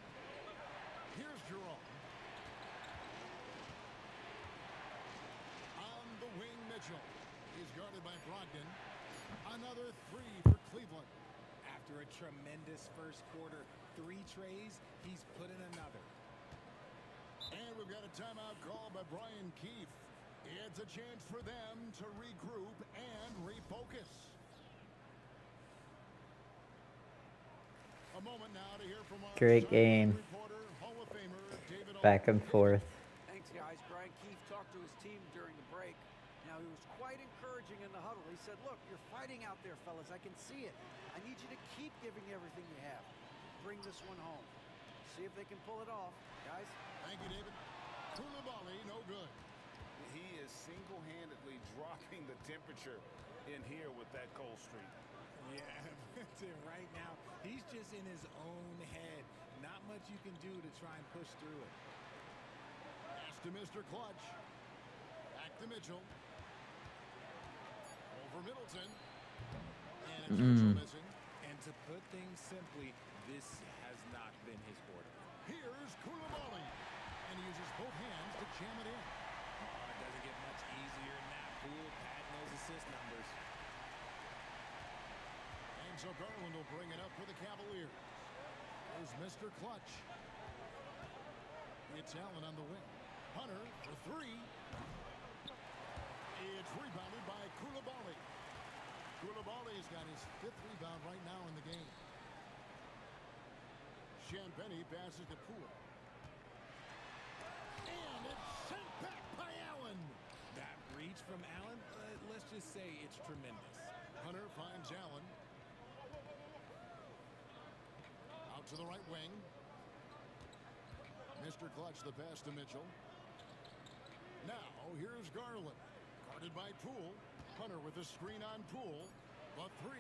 Here's Jerome. On the wing, Mitchell. He's guarded by Brogdon. Another three for Cleveland. After a tremendous first quarter, 3 trays, he's put in another. And we've got a timeout called by Brian Keefe. It's a chance for them to regroup and refocus. A moment now to hear from our Great game. reporter, Hall of Famer David Back and forth. Thanks, guys. Brian Keefe talked to his team during the break. Now, he was quite encouraging in the huddle. He said, look, you're fighting out there, fellas. I can see it. I need you to keep giving everything you have. Bring this one home. See if they can pull it off, guys. Thank you, David. Koulibaly, no good. He is single-handedly dropping the temperature in here with that cold streak. Yeah, right now, he's just in his own head. Not much you can do to try and push through it. Pass to Mr. Clutch. Back to Mitchell. Over Middleton. And it's Mitchell missing. And to put things simply, this has not been his quarter. Here's Koulibaly. And he uses both hands to jam it in. It doesn't get much easier than that. Poole padding those assist numbers. And so Garland will bring it up for the Cavaliers. Here's Mr. Clutch. It's Allen on the wing. Hunter for 3. It's rebounded by Koulibaly. Koulibaly's got his 5th rebound right now in the game. Champagny passes to Poole. And it's sent back by Allen. That reach from Allen, let's just say it's tremendous. Hunter finds Allen. Out to the right wing. Mr. Clutch, the pass to Mitchell. Now, here's Garland. Guarded by Poole. Hunter with a screen on Poole. The 3.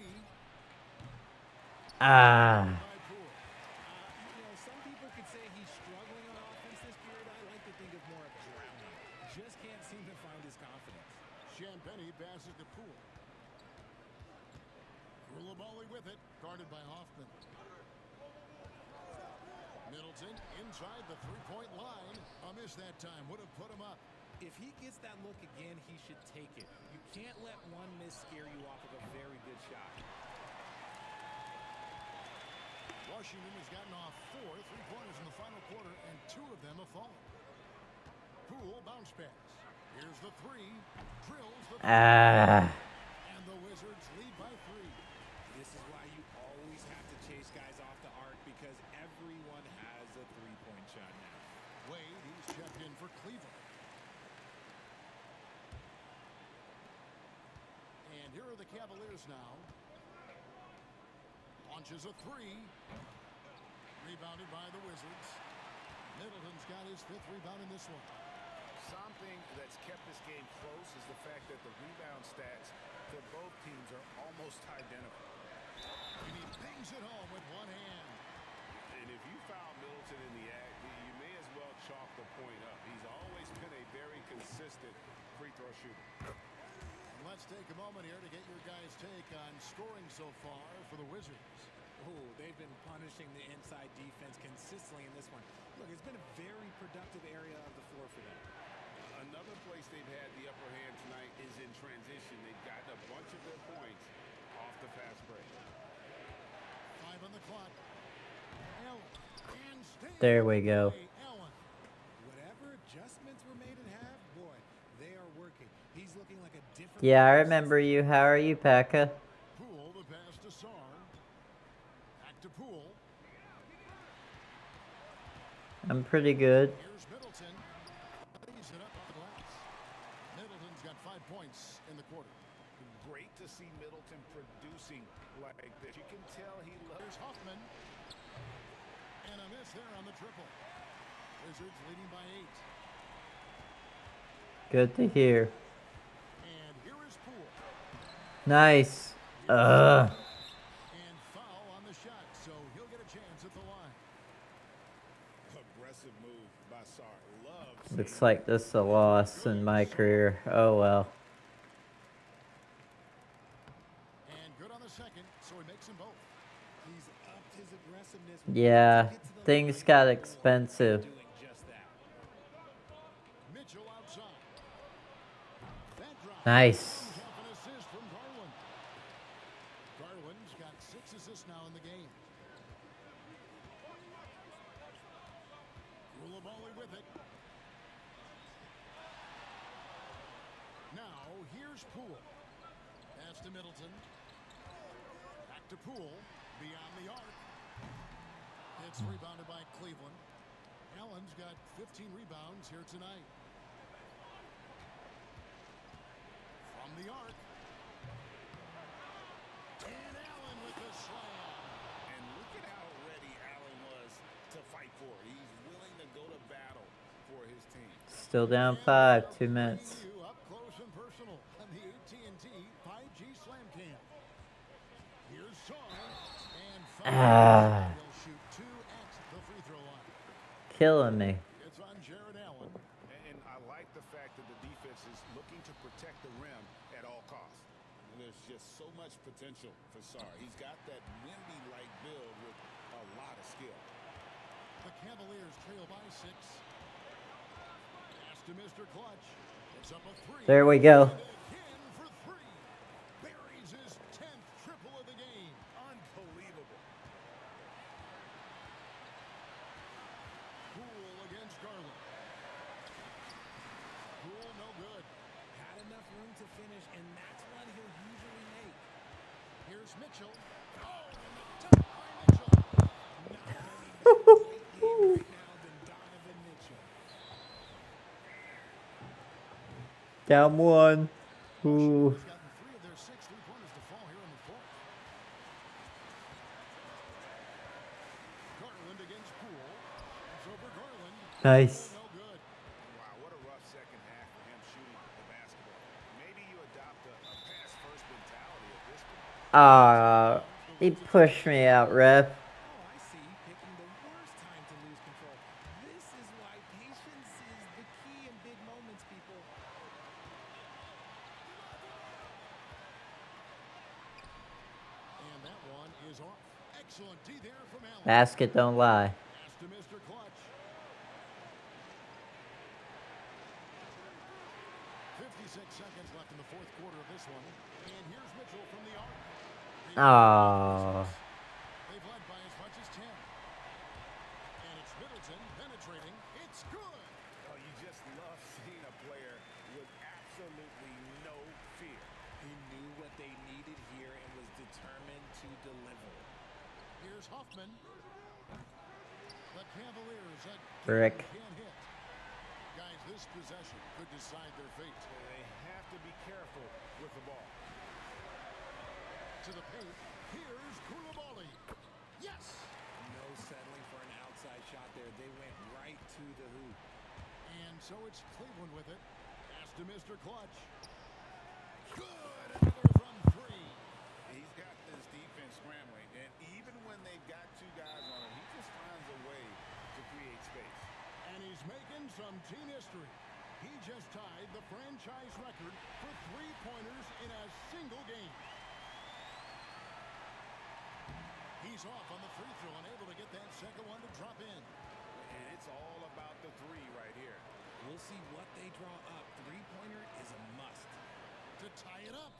Some people could say he's struggling on offense this period. I like to think of more of drowning. Just can't seem to find his confidence. Champagny passes to Poole. Koulibaly with it. Guarded by Hoffman. Middleton inside the 3-point line. A miss that time. Would have put him up. If he gets that look again, he should take it. You can't let one miss scare you off of a very good shot. Washington has gotten off 4 3-pointers in the final quarter, and 2 of them have fallen. Poole bounce pass. Here's the 3. Drills the 3. And the Wizards lead by 3. This is why you always have to chase guys off the arc, because everyone has a 3-point shot now. Wade, he's checked in for Cleveland. And here are the Cavaliers now. Launches a 3. Rebounded by the Wizards. Middleton's got his 5th rebound in this one. Something that's kept this game close is the fact that the rebound stats for both teams are almost identical. And he bangs it home with one hand. And if you foul Middleton in the act, you may as well chalk the point up. He's always been a very consistent free throw shooter. And let's take a moment here to get your guys' take on scoring so far for the Wizards. Oh, they've been punishing the inside defense consistently in this one. Look, it's been a very productive area of the floor for them. Another place they've had the upper hand tonight is in transition. They've gotten a bunch of their points off the fast break. 5 on the clock. There we go. Whatever adjustments were made at half, boy, they are working. He's looking like a different... Yeah, I remember you. How are you, Pekka? Poole, the pass to Sarr. Back to Poole. I'm pretty good. Here's Middleton. Lays it up on the glass. Middleton's got 5 points in the quarter. Great to see Middleton producing like this. You can tell he loves Hoffman. And a miss there on the triple. Wizards leading by 8. Good to hear. And here is Poole. Nice. And foul on the shot, so he'll get a chance at the line. Aggressive move by Sar. Looks like this is a loss in my career. Oh well. And good on the second, so he makes them both. He's upped his aggressiveness. Yeah, things got expensive. Mitchell outside. That drop Nice. comes off an assist from Garland. Garland's got 6 assists now in the game. Koulibaly with it. Now, here's Poole. Pass to Middleton. Back to Poole. Beyond the arc. It's rebounded by Cleveland. Allen's got 15 rebounds here tonight. From the arc. And Allen with the slam. And look at how ready Allen was to fight for it. He's willing to go to battle for his team. Still down 5, 2 minutes. You up close and personal on the AT&T 5G Slam Cam. Here's Son and Ah. He'll shoot 2 at the free throw line. Killing me. It's on Jared Allen. And I like the fact that the defense is looking to protect the rim at all costs. And there's just so much potential for Sar. He's got that Wemby-like build with a lot of skill. The Cavaliers trail by 6. Pass to Mr. Clutch. It's up a 3. There we go. And again for 3. Buries his 10th triple of the game. Unbelievable. Poole against Garland. Poole no good. Had enough room to finish, and that's what he'll usually make. Here's Mitchell. Oh, and the dunk by Mitchell. Not many better right now than Donovan Mitchell. Down 1. Ooh. He's gotten 3 of their 6 3-pointers to fall here in the 4th. Garland against Poole. It's over Garland. Nice. No good. Wow, what a rough second half for him shooting the basketball. Maybe you adopt a pass-first mentality at this point. He pushed me out, ref. Oh, I see. Picking the worst time to lose control. This is why patience is the key in big moments, people. And that one is off. Excellent D there from Allen. Basket don't lie. Pass to Mr. Clutch. 56 seconds left in the 4th quarter of this one. And here's Mitchell from the arc. Oh. They've led by as much as 10. And it's Middleton penetrating. It's good. Oh, you just love seeing a player with absolutely no fear. He knew what they needed here and was determined to deliver. Here's Hoffman. The Cavaliers Brick. can't hit. Guys, this possession could decide their fate. They have to be careful with the ball. To the paint. Here's Koulibaly. Yes! No settling for an outside shot there. They went right to the hoop. And so it's Cleveland with it. Pass to Mr. Clutch. Good! Another from 3. He's got this defense scrambling, and even when they've got 2 guys on him, he just finds a way to create space. And he's making some team history. He just tied the franchise record for 3-pointers in a single game. He's off on the free throw, unable to get that second one to drop in. And it's all about the 3 right here. We'll see what they draw up. 3-pointer is a must. To tie it up.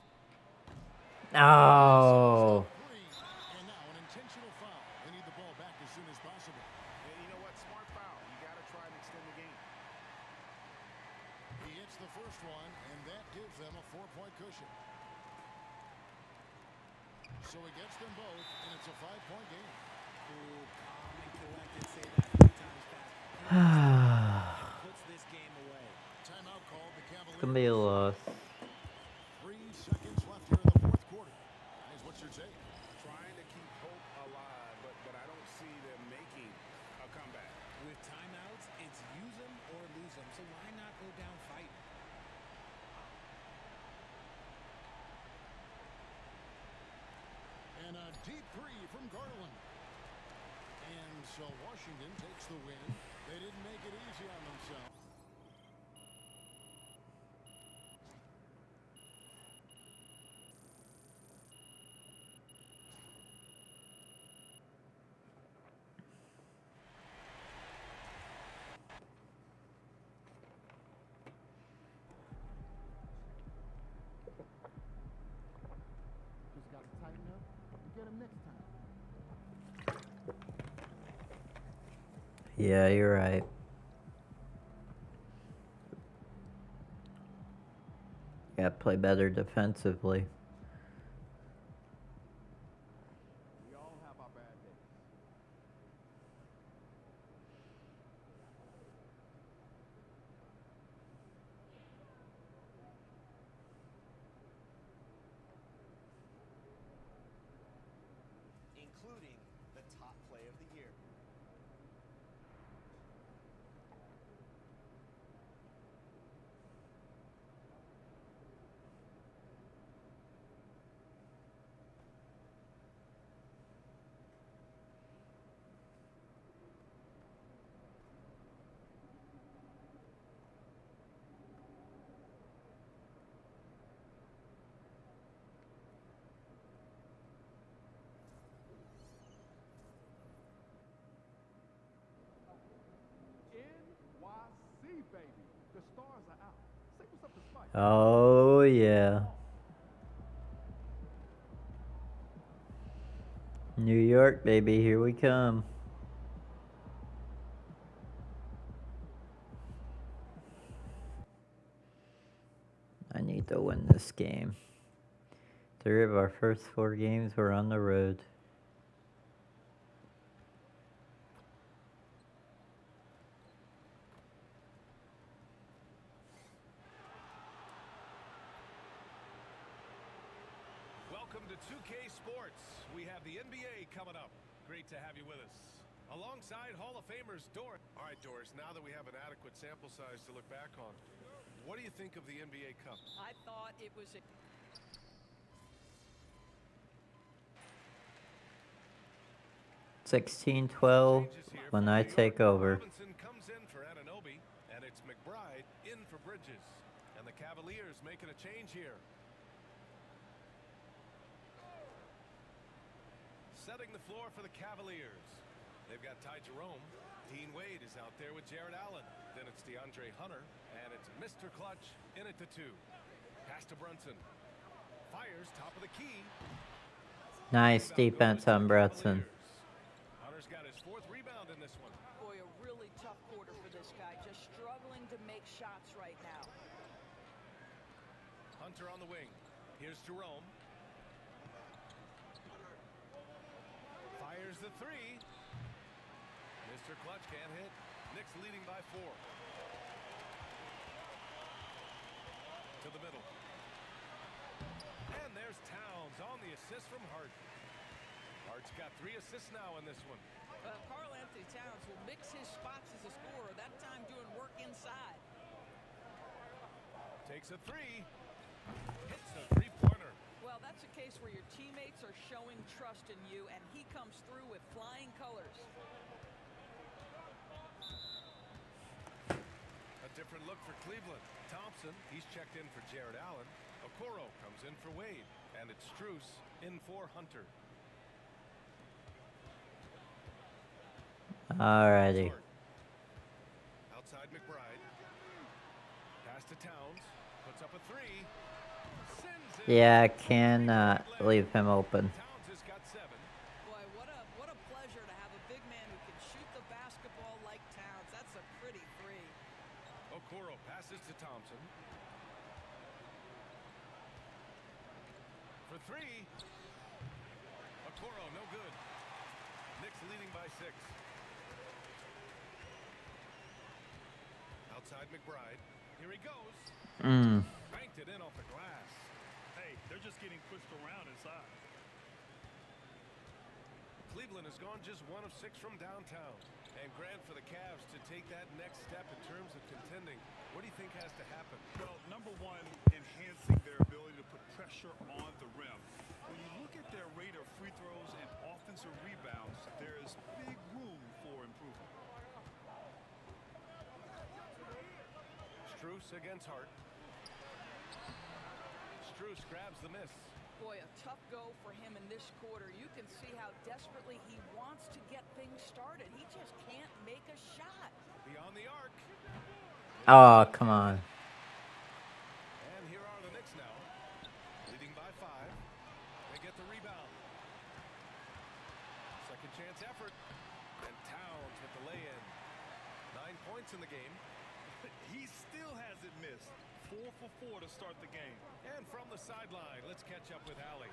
Oh. And now an intentional foul. They need the ball back as soon as possible. And you know what? Smart foul. You got to try and extend the game. He hits the first one, and that gives them a 4-point cushion. So he gets them both, and it's a 5-point game. Cool, calm, and collected. Say that 3 times fast. Puts this game away. Timeout called. The Cavaliers. It's gonna be a loss. 3 seconds left here in the 4th quarter. Guys, what's your take? Trying to keep hope alive, but I don't see them making Deep three from Garland. And so Washington takes the win. They didn't make it easy on themselves. Just got to tighten up and get him next time. Yeah, you're right. Gotta play better defensively. We all have our bad days. including the top play of the year. NYC, baby. The stars are out. Say what's up to Spike. Oh, yeah. New York, baby, here we come. I need to win this game. 3 of our first 4 games were on the road. Welcome to 2K Sports. We have the NBA coming up. Great to have you with us. Alongside Hall of Famers Doris. All right, Doris, now that we have an adequate sample size to look back on, what do you think of the NBA Cup? I thought it was a 16-12 when I take over. Robinson comes in for Anunoby, and it's McBride in for Bridges. And the Cavaliers making a change here. Setting the floor for the Cavaliers. They've got Ty Jerome. Dean Wade is out there with Jared Allen. Then it's DeAndre Hunter, and it's Mr. Clutch in at the 2. Pass to Brunson. Fires top of the key. Nice defense on Brunson. Hunter's got his 4th rebound in this one. boy, a really tough quarter for this guy. Just struggling to make shots right now. Hunter on the wing. Here's Jerome. Fires the 3. Mr. Clutch can't hit. Knicks leading by 4. To the middle. And there's Towns on the assist from Hart. Hart's got 3 assists now in this one. Karl Anthony Towns will mix his spots as a scorer, that time doing work inside. Takes a 3. Hits a 3-pointer. Well, that's a case where your teammates are showing trust in you, and he comes through with flying colors. A different look for Cleveland. Thompson, he's checked in for Jared Allen. Okoro comes in for Wade. And it's Strus in for Hunter. Alrighty. Outside McBride. Pass to Towns. Puts up a 3. Sends it. Yeah, I cannot leave him open. Towns has got 7. Boy, what a pleasure to have a big man who can shoot the basketball like Towns. That's a pretty 3. Okoro passes to Thompson. For 3. Okoro, no good. Knicks leading by 6. Outside McBride. Here he goes. Banked it in off the glass. Hey, they're just getting pushed around inside. Cleveland has gone just 1 of 6 from downtown. And Grant, for the Cavs to take that next step in terms of contending, what do you think has to happen? Well, number one, enhancing their ability to put pressure on the rim. When you look at their rate of free throws and offensive rebounds, there is big room for improvement. Strus against Hart. Strus grabs the miss. Boy, a tough go for him in this quarter. You can see how desperately he wants to get things started. He just can't make a shot. Beyond the arc. Oh, come on. And here are the Knicks now, leading by 5. They get the rebound. Second chance effort. And Towns with the lay-in. 9 points in the game. He still hasn't missed. 4 for 4 to start the game. And from the sideline, let's catch up with Allie.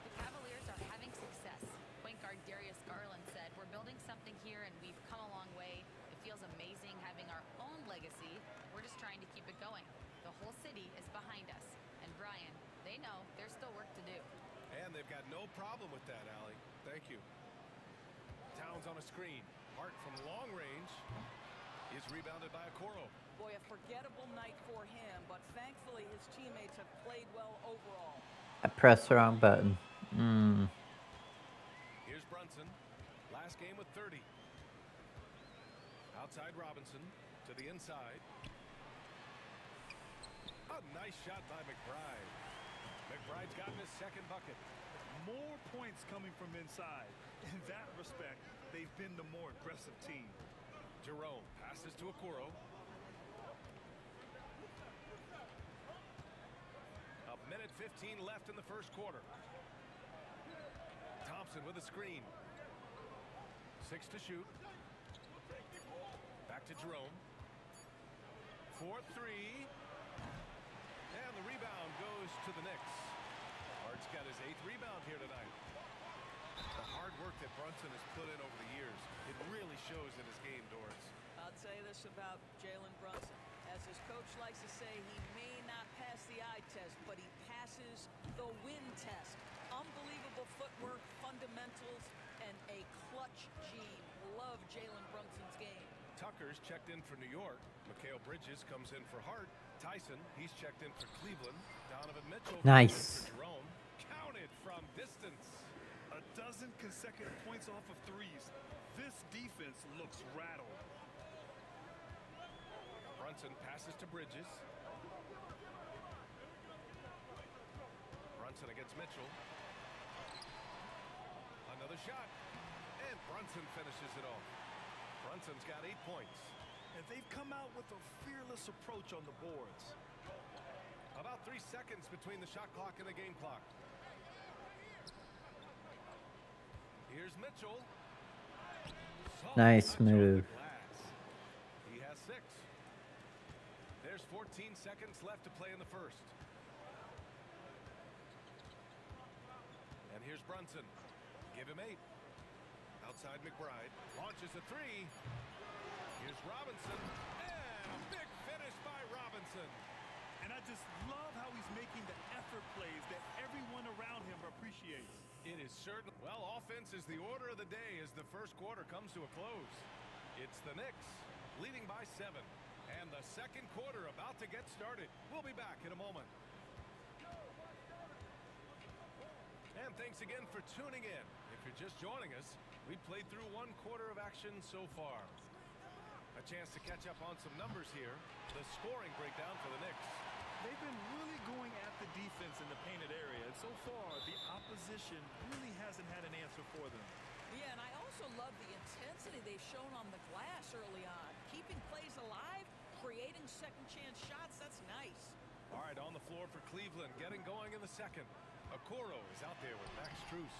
The Cavaliers are having success. Point guard Darius Garland said, "We're building something here and we've come a long way. It feels amazing having our own legacy. We're just trying to keep it going. The whole city is behind us. And Brian, they know there's still work to do." And they've got no problem with that, Allie. Thank you. Towns on a screen. Hart from long range is rebounded by Okoro. Boy, a forgettable night for him, but thankfully his teammates have played well overall. I pressed the wrong button. Here's Brunson. Last game with 30. Outside Robinson to the inside. A nice shot by McBride. McBride's gotten his second bucket. More points coming from inside. In that respect, they've been the more aggressive team. Jerome passes to Okoro. A minute 15 left in the first quarter. Thompson with a screen. 6 to shoot. Back to Jerome. 4-3. And the rebound goes to the Knicks. Hart's got his 8th rebound here tonight. The hard work that Brunson has put in over the years, it really shows in his game, Doris. I'll say this about Jalen Brunson. As his coach likes to say, he may not pass the eye test, but he passes the win test. Unbelievable footwork, fundamentals, and a clutch gene. Love Jalen Brunson's game. Tucker's checked in for New York. Mikal Bridges comes in for Hart. Tyson, he's checked in for Cleveland. Donovan Mitchell Nice. for Jerome. Counted from distance. A dozen consecutive points off of threes. This defense looks rattled. Brunson passes to Bridges. Brunson against Mitchell. Another shot. And Brunson finishes it off. Brunson's got 8 points. And they've come out with a fearless approach on the boards. About 3 seconds between the shot clock and the game clock. Here's Mitchell. Nice move. He has 6. There's 14 seconds left to play in the first. And here's Brunson. Give him 8. Outside McBride. Launches a 3. Here's Robinson. And a big finish by Robinson. And I just love how he's making the effort plays that everyone around him appreciates. It is certain. Well, offense is the order of the day as the first quarter comes to a close. It's the Knicks leading by 7. And the second quarter about to get started. We'll be back in a moment. And thanks again for tuning in. If you're just joining us, we played through 1 quarter of action so far. A chance to catch up on some numbers here. The scoring breakdown for the Knicks. They've been really going at the defense in the painted area, and so far, the opposition really hasn't had an answer for them. Yeah, and I also love the intensity they've shown on the glass early on. Keeping plays alive, creating second chance shots, that's nice. All right, on the floor for Cleveland, getting going in the second. Okoro is out there with Max Strus.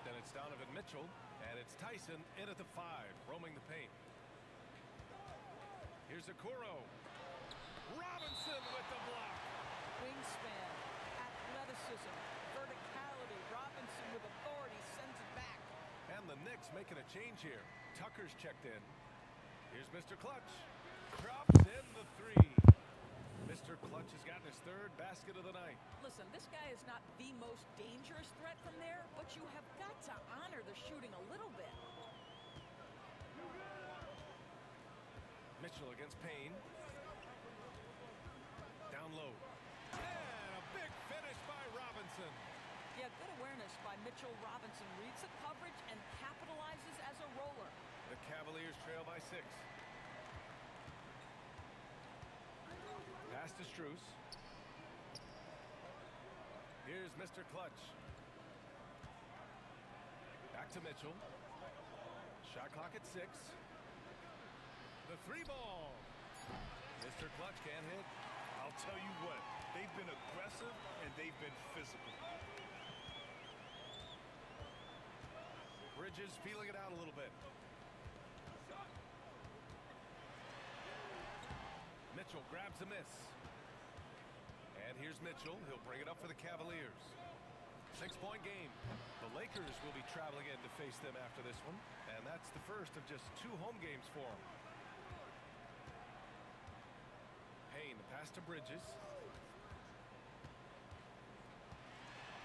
Then it's Donovan Mitchell, and it's Tyson in at the 5, roaming the paint. Here's Okoro. Robinson with the block. Wingspan, athleticism, verticality. Robinson with authority sends it back. And the Knicks making a change here. Tucker's checked in. Here's Mr. Clutch. Drops in the 3. Mr. Clutch has gotten his third basket of the night. Listen, this guy is not the most dangerous threat from there, but you have got to honor the shooting a little bit. Mitchell against Payne. Down low. And a big finish by Robinson. Yeah, good awareness by Mitchell Robinson. Reads the coverage and capitalizes as a roller. The Cavaliers trail by 6. Pass to Strus. Here's Mr. Clutch. Back to Mitchell. Shot clock at 6. The 3 ball. Mr. Clutch can't hit. I'll tell you what, they've been aggressive and they've been physical. Bridges feeling it out a little bit. Mitchell grabs a miss. And here's Mitchell. He'll bring it up for the Cavaliers. 6-point game. The Lakers will be traveling in to face them after this one. And that's the first of just 2 home games for them. Payne, the pass to Bridges.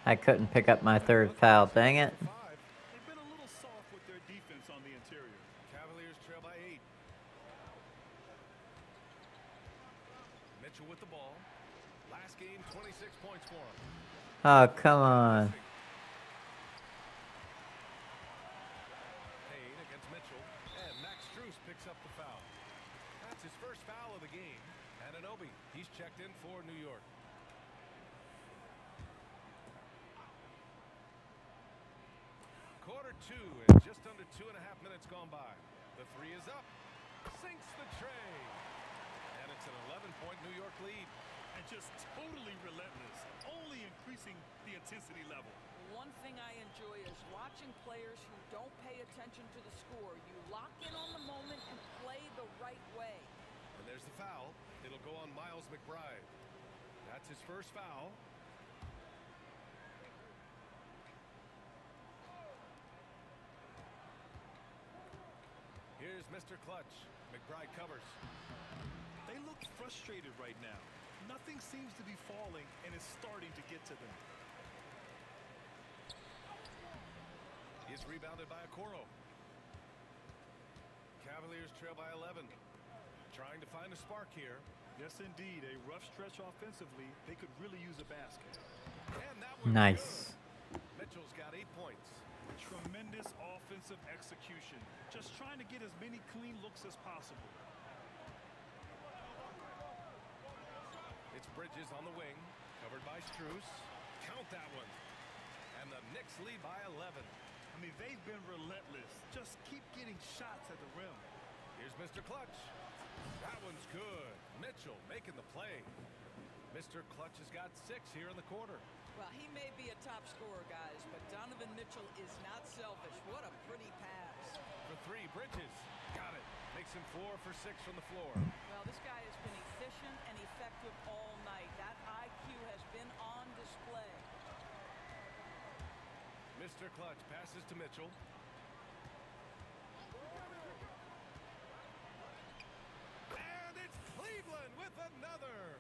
I couldn't pick up my third foul, dang it. They've been a little soft with their defense on the interior. Cavaliers trail by 8. Mitchell with the ball. Last game, 26 points for him. Oh, come on. Payne against Mitchell. And Max Strus picks up the foul. That's his first foul of the game. Anunoby, he's checked in for New York. Quarter 2 and just under 2.5 minutes gone by. The 3 is up. Sinks the tray. And it's an 11-point New York lead. And just totally relentless, only increasing the intensity level. One thing I enjoy is watching players who don't pay attention to the score. You lock in on the moment and play the right way. And there's the foul. It'll go on Miles McBride. That's his first foul. Here's Mr. Clutch. McBride covers. They look frustrated right now. Nothing seems to be falling, and it's starting to get to them. He's rebounded by Okoro. Cavaliers trail by 11. Trying to find a spark here. Yes, indeed. A rough stretch offensively. They could really use a basket. And that one Nice. Mitchell's got 8 points. Tremendous offensive execution. Just trying to get as many clean looks as possible. It's Bridges on the wing, covered by Strus. Count that one. And the Knicks lead by 11. I mean, they've been relentless. Just keep getting shots at the rim. Here's Mr. Clutch. That one's good. Mitchell making the play. Mr. Clutch has got 6 here in the quarter. Well, he may be a top scorer, guys, but Donovan Mitchell is not selfish. What a pretty pass. For 3, Bridges. Got it. Makes him 4 for 6 from the floor. Well, this guy has been efficient and effective all night. That IQ has been on display. Mr. Clutch passes to Mitchell. And it's Cleveland with another.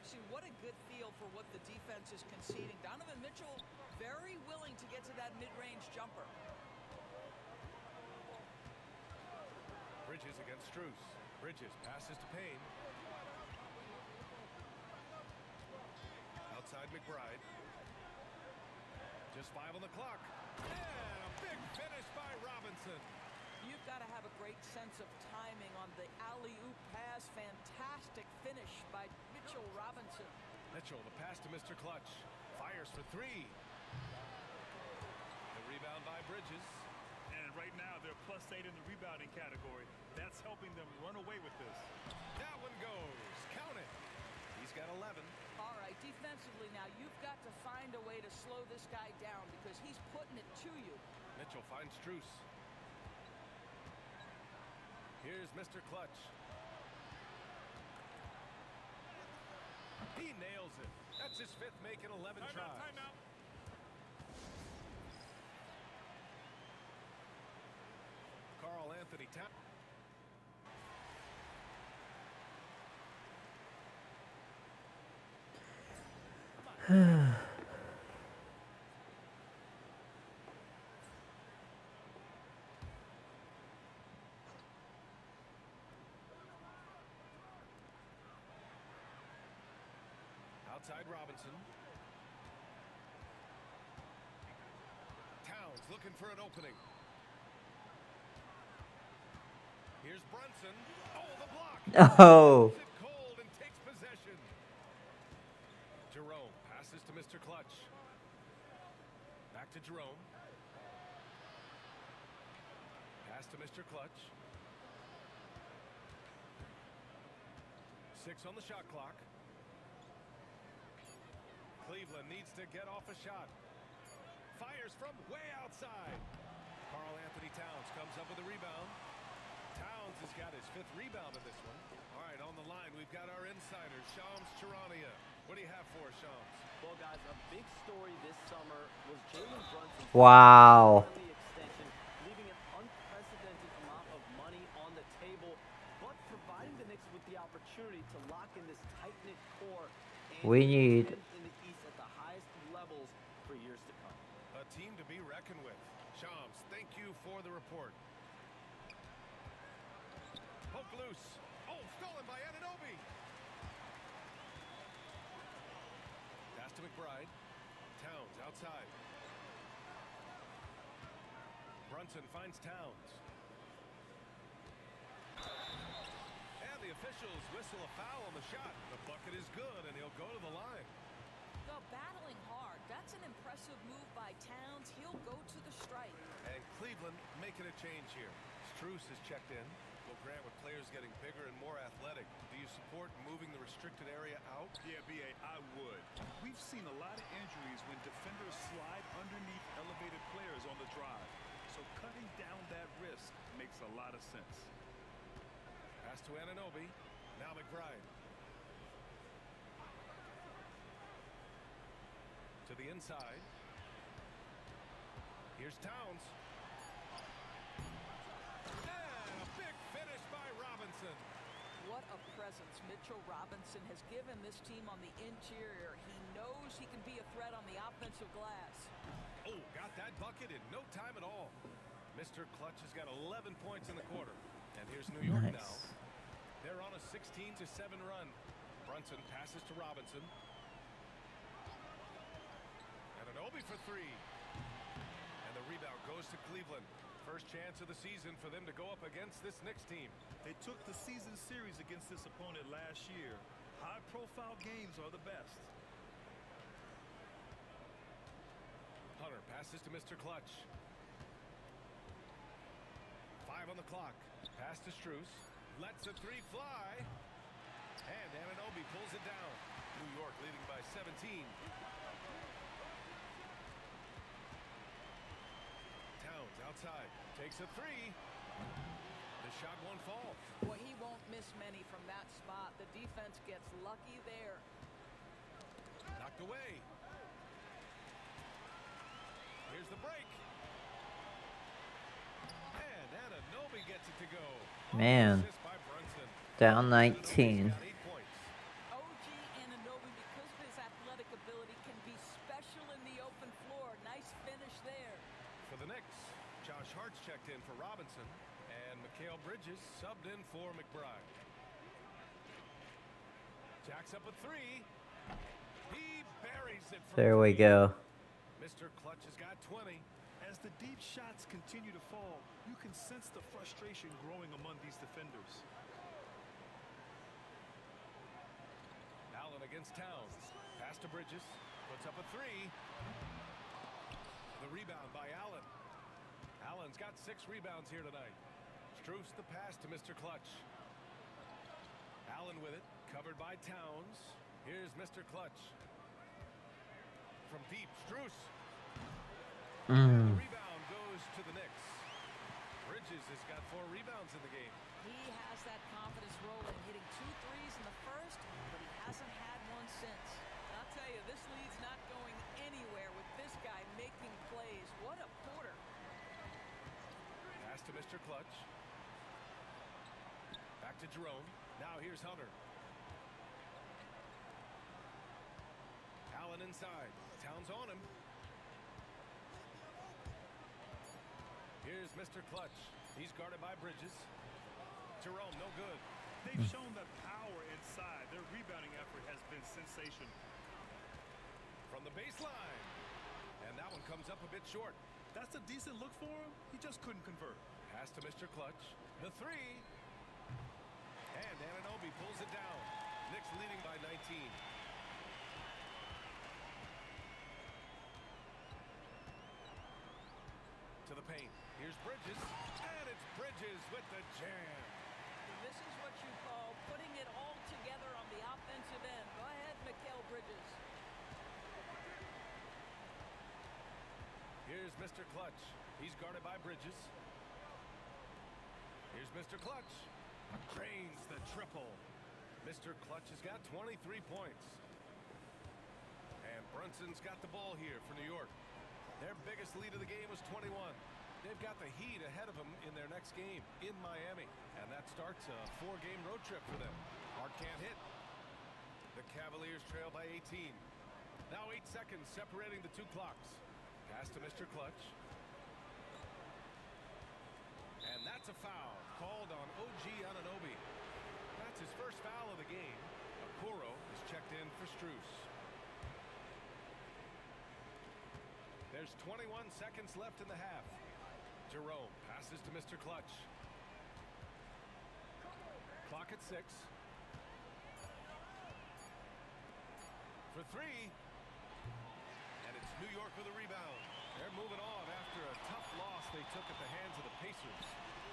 See, what a good feel for what the defense is conceding. Donovan Mitchell very willing to get to that mid-range jumper. Bridges against Strus. Bridges passes to Payne. Outside McBride. Just 5 on the clock. And a big finish by Robinson. You've got to have a great sense of timing on the alley-oop pass. Fantastic finish by Mitchell Robinson. Mitchell, the pass to Mr. Clutch. Fires for 3. The rebound by Bridges. And right now, they're +8 in the rebounding category. That's helping them run away with this. That one goes. Count it. He's got 11. All right, defensively now, you've got to find a way to slow this guy down because he's putting it to you. Mitchell finds Strus. Here's Mr. Clutch. He nails it. That's his 5th make in 11 tries. Timeout. Carl Anthony Towns. Outside Robinson. Towns looking for an opening. Here's Brunson. Oh, the block. Oh. Cold and takes possession. Jerome passes to Mr. Clutch. Back to Jerome. Pass to Mr. Clutch. 6 on the shot clock. Cleveland needs to get off a shot. Fires from way outside. Karl Anthony Towns comes up with a rebound. Towns has got his 5th rebound in this one. All right, on the line, we've got our insider, Shams Charania. What do you have for us, Shams? Well, guys, a big story this summer was Jalen Brunson's Wow. extension, leaving an unprecedented amount of money on the table, but providing the Knicks with the opportunity to lock in this tight-knit core and We need contend in the East at the highest levels for years to come. A team to be reckoned with. Shams, thank you for the report. Poke loose. Oh, stolen by Anunoby. Pass to McBride. Towns outside. Brunson finds Towns. And the officials whistle a foul on the shot. The bucket is good, and he'll go to the line. The battling hard. That's an impressive move by Towns. He'll go to the strike. And Cleveland making a change here. Strus is checked in. Well, Grant, with players getting bigger and more athletic, do you support moving the restricted area out? Yeah, B.A., I would. We've seen a lot of injuries when defenders slide underneath elevated players on the drive. So cutting down that risk makes a lot of sense. Pass to Anunoby. Now McBride. To the inside. Here's Towns. And a big finish by Robinson. What a presence Mitchell Robinson has given this team on the interior. He knows he can be a threat on the offensive glass. Oh, got that bucket in no time at all. Mr. Clutch has got 11 points in the quarter. And here's New York now. They're on a 16-7 run. Brunson passes to Robinson. Anunoby for 3. And the rebound goes to Cleveland. First chance of the season for them to go up against this Knicks team. They took the season series against this opponent last year. High-profile games are the best. Hunter passes to Mr. Clutch. 5 on the clock. Pass to Strus. Lets a 3 fly. And Anunoby pulls it down. New York leading by 17. Towns outside. Takes a 3. The shot won't fall. Boy, he won't miss many from that spot. The defense gets lucky there. Knocked away. Here's the break. And Anunoby gets it to go. Man. Down 19. OG Anunoby, because of his athletic ability, can be special in the open floor. Nice finish there. For the Knicks, Josh Hart's checked in for Robinson, and Mikal Bridges subbed in for McBride. Jacks up a 3. He buries it from There we 3. go. Mr. Clutch has got 20. As the deep shots continue to fall, you can sense the frustration growing among these defenders. Allen against Towns. Pass to Bridges. Puts up a 3. The rebound by Allen. Allen's got 6 rebounds here tonight. Strus the pass to Mr. Clutch. Allen with it. Covered by Towns. Here's Mr. Clutch. From deep, Strus. The rebound goes to the Knicks. Bridges has got 4 rebounds in the game. He has that confidence rolling, hitting 2 threes in the first, but he hasn't had one since. I'll tell you, this lead's not going anywhere with this guy making plays. What a quarter. Pass to Mr. Clutch. Back to Jerome. Now here's Hunter. Allen inside. Towns on him. Here's Mr. Clutch. He's guarded by Bridges. Jerome, no good. They've shown that power inside. Their rebounding effort has been sensational. From the baseline. And that one comes up a bit short. That's a decent look for him. He just couldn't convert. Pass to Mr. Clutch. The three. And Anunoby pulls it down. Knicks leading by 19. To the paint. Here's Bridges. And it's Bridges with the jam. This is what you call putting it all together on the offensive end. Go ahead, Mikal Bridges. Here's Mr. Clutch. He's guarded by Bridges. Here's Mr. Clutch. Drains the triple. Mr. Clutch has got 23 points. And Brunson's got the ball here for New York. Their biggest lead of the game was 21. They've got the Heat ahead of them in their next game in Miami. And that starts a 4-game road trip for them. Hart can't hit. The Cavaliers trail by 18. Now 8 seconds separating the two clocks. Pass to Mr. Clutch. And that's a foul called on OG Anunoby. That's his first foul of the game. Okoro is checked in for Strus. There's 21 seconds left in the half. Jerome passes to Mr. Clutch. Clock at 6. For three. And it's New York with a rebound. They're moving on after a tough loss they took at the hands of the Pacers.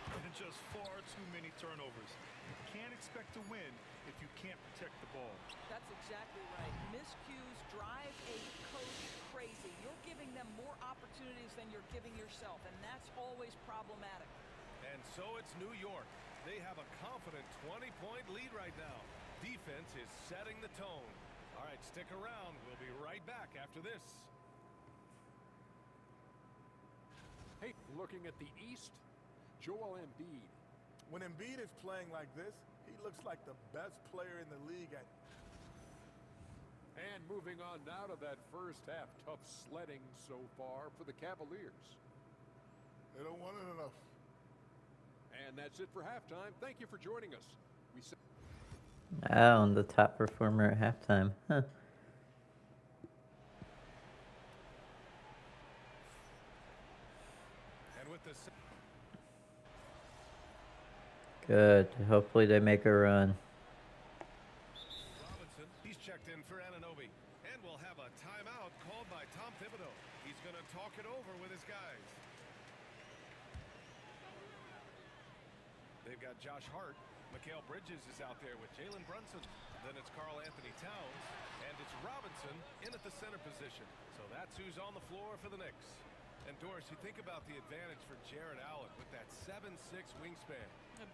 And just far too many turnovers. You can't expect to win if you can't protect the ball. That's exactly right. Miscues drive a coach crazy. You're giving them more opportunities than you're giving yourself, and that's always problematic. And so it's New York. They have a confident 20-point lead right now. Defense is setting the tone. All right, stick around. We'll be right back after this. Hey, looking at the East, Joel Embiid. When Embiid is playing like this, he looks like the best player in the league at... And moving on now to that first half. Tough sledding so far for the Cavaliers. They don't want it enough. And that's it for halftime. Thank you for joining us. Oh, the top performer at halftime. Huh. And with the Good. Hopefully they make a run. Robinson, he's checked in for Anunoby. And we'll have a timeout called by Tom Thibodeau. He's going to talk it over with his guys. They've got Josh Hart. Mikal Bridges is out there with Jalen Brunson. Then it's Karl Anthony Towns. And it's Robinson in at the center position. So that's who's on the floor for the Knicks. And Doris, you think about the advantage for Jared Allen with that 7'6" wingspan.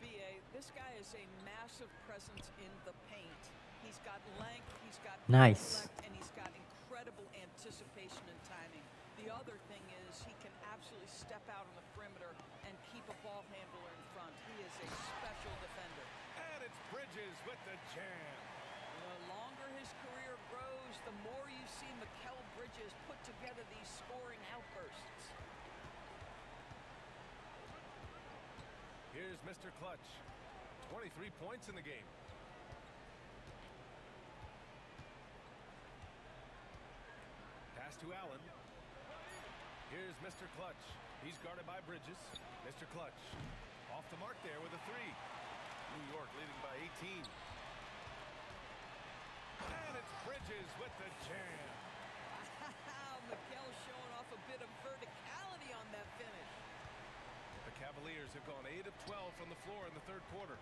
B.A., this guy is a massive presence in the paint. He's got length, he's got Nice. intellect, and he's got incredible anticipation and timing. The other thing is he can absolutely step out on the perimeter and keep a ball handler in front. He is a special defender. And it's Bridges with the jam. The longer his career grows, the more you see Mikal Bridges put together these scoring outbursts. Here's Mr. Clutch. 23 points in the game. Pass to Allen. Here's Mr. Clutch. He's guarded by Bridges. Mr. Clutch off the mark there with a three. New York leading by 18. And it's Bridges with the jam. Mikal showing off a bit of verticality on that finish. The Cavaliers have gone 8 of 12 from the floor in the third quarter.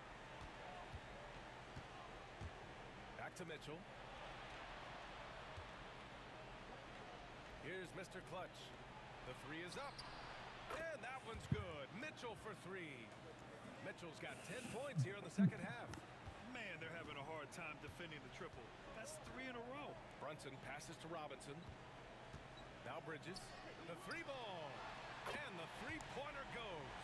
Back to Mitchell. Here's Mr. Clutch. The three is up. And that one's good. Mitchell for three. Mitchell's got 10 points here in the second half. Man, they're having a hard time defending the triple. That's 3 in a row. Brunson passes to Robinson. Now Bridges. The three ball. And the three-pointer goes.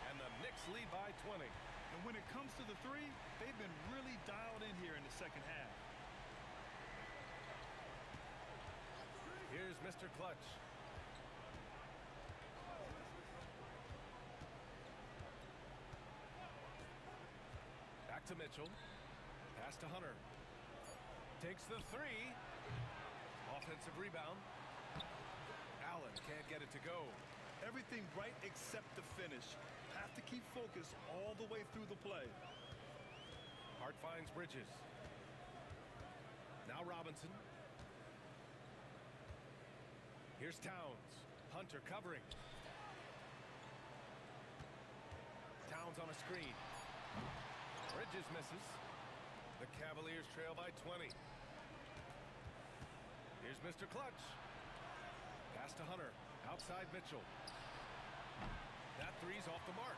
And the Knicks lead by 20. And when it comes to the three, they've been really dialed in here in the second half. Here's Mr. Clutch. Back to Mitchell. Pass to Hunter. Takes the three. Offensive rebound. Allen can't get it to go. Everything right except the finish. Have to keep focused all the way through the play. Hart finds Bridges. Now Robinson. Here's Towns. Hunter covering. Towns on a screen. Bridges misses. The Cavaliers trail by 20. Here's Mr. Clutch. Pass to Hunter. Outside Mitchell. That three's off the mark.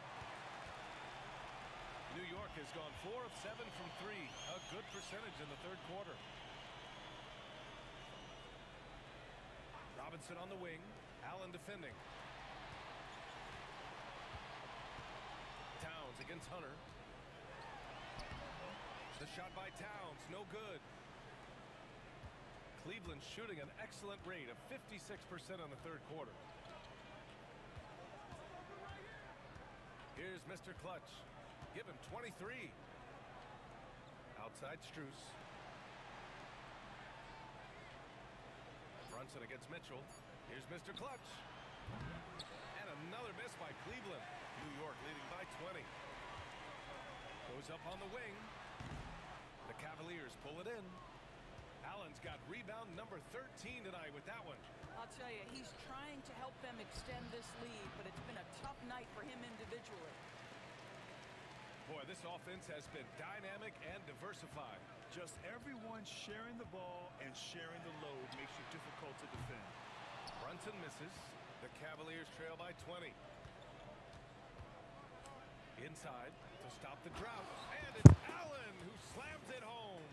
New York has gone 4 of 7 from 3. A good percentage in the third quarter. Robinson on the wing. Allen defending. Towns against Hunter. The shot by Towns, no good. Cleveland shooting an excellent rate of 56% on the third quarter. Here's Mr. Clutch. Give him 23. Outside Strus. Brunson against Mitchell. Here's Mr. Clutch. And another miss by Cleveland. New York leading by 20. Goes up on the wing. The Cavaliers pull it in. Allen's got rebound number 13 tonight with that one. I'll tell you, he's trying to help them extend this lead, but it's been a tough night for him individually. Boy, this offense has been dynamic and diversified. Just everyone sharing the ball and sharing the load makes it difficult to defend. Brunson misses. The Cavaliers trail by 20. Inside to stop the drought. And it's Allen who slams it home.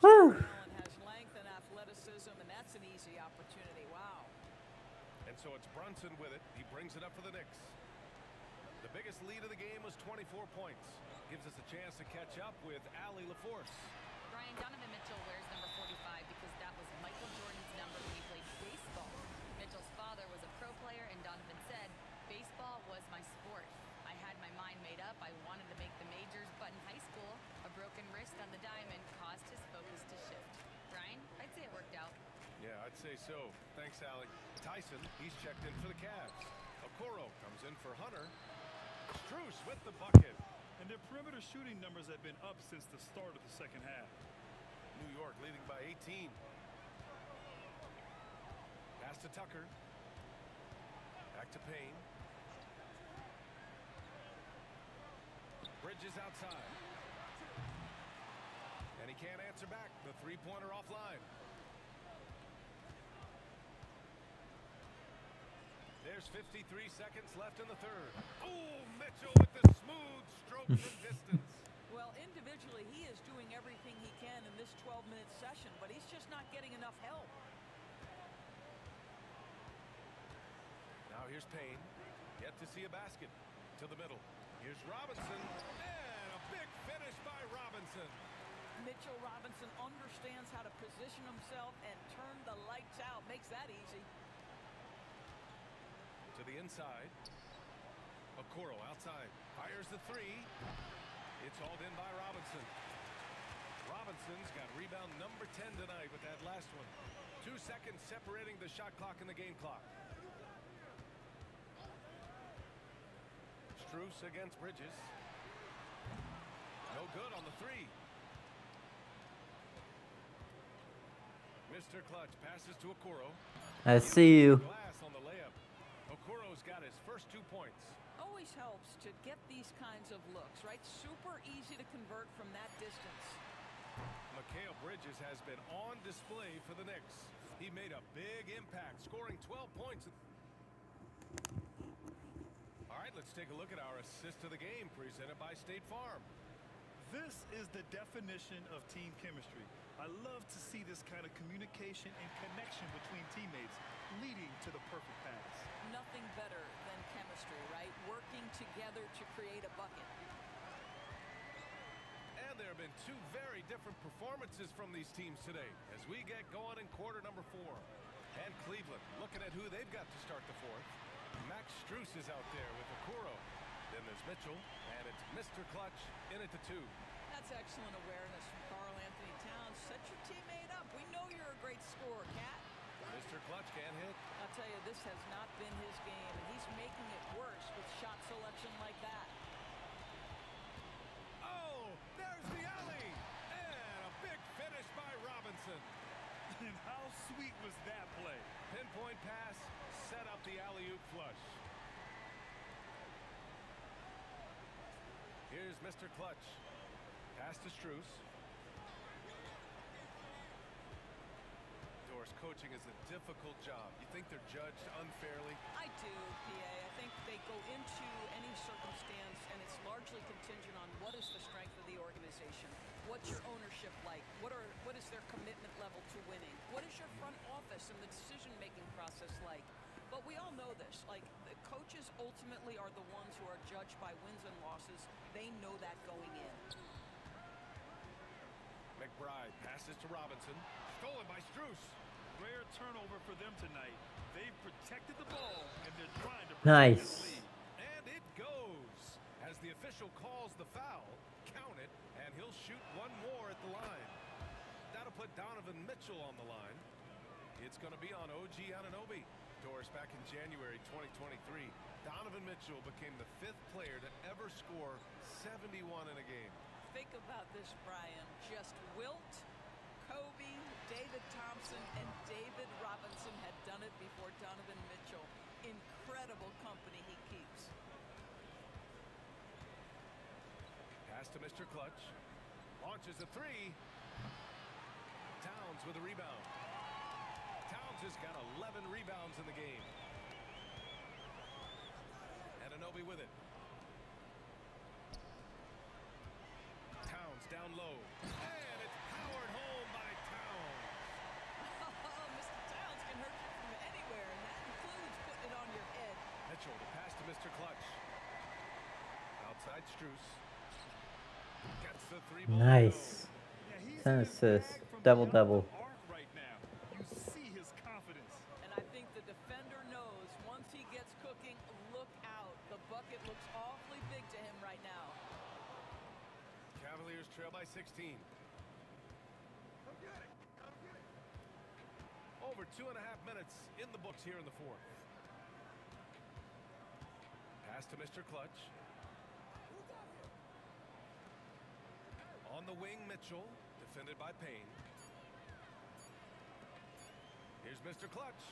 Well, Allen has length and athleticism, and that's an easy opportunity. Wow. And so it's Brunson with it. He brings it up for the Knicks. The biggest lead of the game was 24 points. Gives us a chance to catch up with Allie LaForce. Brian, Donovan Mitchell wears number 45 because that was Michael Jordan's number when he played baseball. Mitchell's father was a pro player, and Donovan said, baseball was my sport. I had my mind made up. I wanted to make the majors, but in high school, a broken wrist on the diamond caused his focus to shift. Brian, I'd say it worked out. Yeah, I'd say so. Thanks, Allie. Tyson, he's checked in for the Cavs. Okoro comes in for Hunter. Strus with the bucket. And their perimeter shooting numbers have been up since the start of the second half. New York leading by 18. Pass to Tucker. Back to Payne. Bridges outside. And he can't answer back. The three-pointer offline. There's 53 seconds left in the third. Oh, Mitchell with the smooth stroke from distance. Well, individually, he is doing everything he can in this 12-minute session, but he's just not getting enough help. Now here's Payne. Yet to see a basket. To the middle. Here's Robinson. And a big finish by Robinson. Mitchell Robinson understands how to position himself and turn the lights out. Makes that easy. To the inside. Okoro outside. Fires the three. It's hauled in by Robinson. Robinson's got rebound number 10 tonight with that last one. 2 seconds separating the shot clock and the game clock. Strus against Bridges. No good on the three. Mr. Clutch passes to Okoro. I see you. Glass on the layup. Okoro's got his first 2 points. Always helps to get these kinds of looks, right? Super easy to convert from that distance. Mikal Bridges has been on display for the Knicks. He made a big impact, scoring 12 points. All right, let's take a look at our assist of the game presented by State Farm. This is the definition of team chemistry. I love to see this kind of communication and connection between teammates leading to the perfect pass. Nothing better than chemistry, right? Working together to create a bucket. And there have been 2 very different performances from these teams today as we get going in quarter number 4. And Cleveland looking at who they've got to start the fourth. Max Strus is out there with Okoro. Then there's Mitchell, and it's Mr. Clutch in at the 2. That's excellent awareness from Karl Anthony Towns. Set your teammate up. We know you're a great scorer, Cat. Mr. Clutch can't hit. I'll tell you, this has not been his game, and he's making it worse with shot selection like that. Oh, there's the alley. And a big finish by Robinson. And how sweet was that play? Pinpoint pass, set up the alley-oop flush. Here's Mr. Clutch. Pass to Strus. Doris, coaching is a difficult job. You think they're judged unfairly? I do, PA. I think they go into any circumstance, and it's largely contingent on what is the strength of the organization. What's your ownership like? What is their commitment level to winning? What is your front office and the decision-making process like? But we all know this. Like, the coaches ultimately are the ones who are judged by wins and losses. They know that going in. McBride passes to Robinson. Stolen by Strus. Rare turnover for them tonight. They've protected the ball, and they're trying to Nice. protect the lead. And it goes. As the official calls the foul, count it, and he'll shoot one more at the line. That'll put Donovan Mitchell on the line. It's going to be on OG Anunoby. Doris, back in January 2023, Donovan Mitchell became the 5th player to ever score 71 in a game. Think about this, Brian. Just Wilt, Kobe, David Thompson, and David Robinson had done it before Donovan Mitchell. Incredible company he keeps. Pass to Mr. Clutch. Launches a 3. Towns with a rebound. Towns has got 11 rebounds in the game. Anunoby with it. Towns down low. And it's powered home by Towns. Oh, Mr. Towns can hurt you from anywhere, and that includes putting it on your head. Mitchell, the pass to Mr. Clutch. Outside Strus. Gets the 3 ball. Nice. 10 assists. Double-double. Right now, you see his confidence. And I think the defender knows once he gets cooking, look out. The bucket looks awfully big to him right now. Cavaliers trail by 16. Over 2.5 minutes in the books here in the 4th. Pass to Mr. Clutch. On the wing, Mitchell, defended by Payne. Here's Mr. Clutch.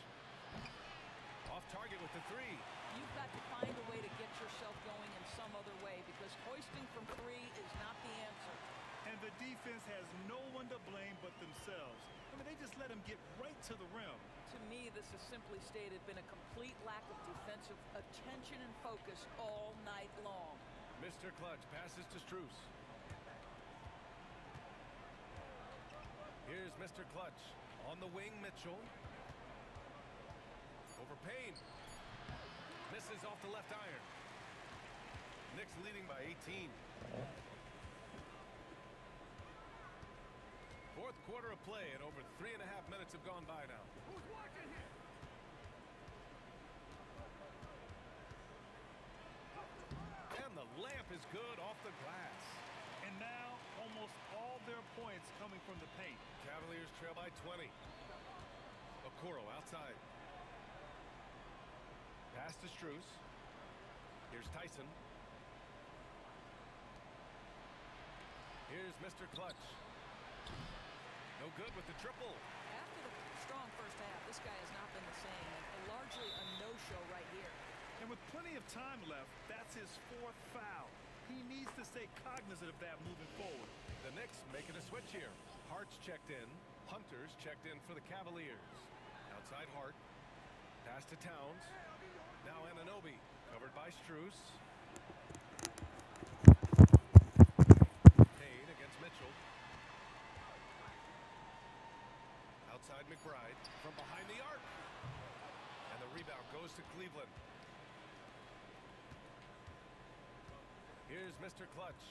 Off target with the 3. You've got to find a way to get yourself going in some other way, because hoisting from 3 is not the answer. And the defense has no one to blame but themselves. I mean, they just let him get right to the rim. To me, this has simply stated been a complete lack of defensive attention and focus all night long. Mr. Clutch passes to Strus. Here's Mr. Clutch. On the wing, Mitchell. Over Payne. Misses off the left iron. Knicks leading by 18. 4th quarter of play, and over 3.5 minutes have gone by now. Who's watching here? And the lamp is good off the glass. And now, almost all their points coming from the paint. Cavaliers trail by 20. Okoro outside. Pass to Strus. Here's Tyson. Here's Mr. Clutch. No good with the triple. After the strong first half, this guy has not been the same, and largely a no-show right here. And with plenty of time left, that's his 4th foul. He needs to stay cognizant of that moving forward. The Knicks making a switch here. Hart's checked in. Hunter's checked in for the Cavaliers. Outside Hart. Pass to Towns. Now Anunoby. Covered by Strus. Payne against Mitchell. Outside McBride. From behind the arc. And the rebound goes to Cleveland. Here's Mr. Clutch.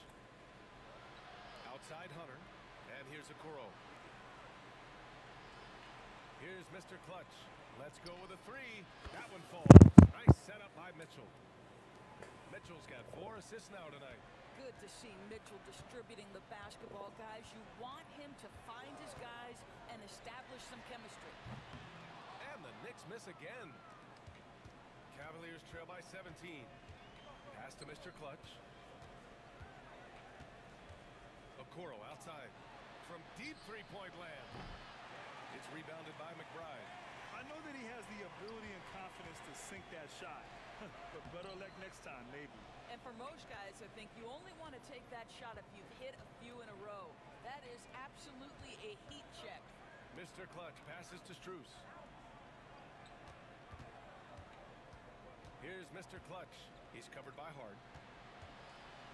Outside Hunter. And here's Okoro. Here's Mr. Clutch. Let's go with a three. That one falls. Nice setup by Mitchell. Mitchell's got 4 assists now tonight. Good to see Mitchell distributing the basketball, guys. You want him to find his guys and establish some chemistry. And the Knicks miss again. Cavaliers trail by 17. Pass to Mr. Clutch. Okoro outside. From deep three-point land. It's rebounded by McBride. I know that he has the ability and confidence to sink that shot. But better luck next time, maybe. And for most guys, I think you only want to take that shot if you've hit a few in a row. That is absolutely a heat check. Mr. Clutch passes to Strus. Here's Mr. Clutch. He's covered by Hart.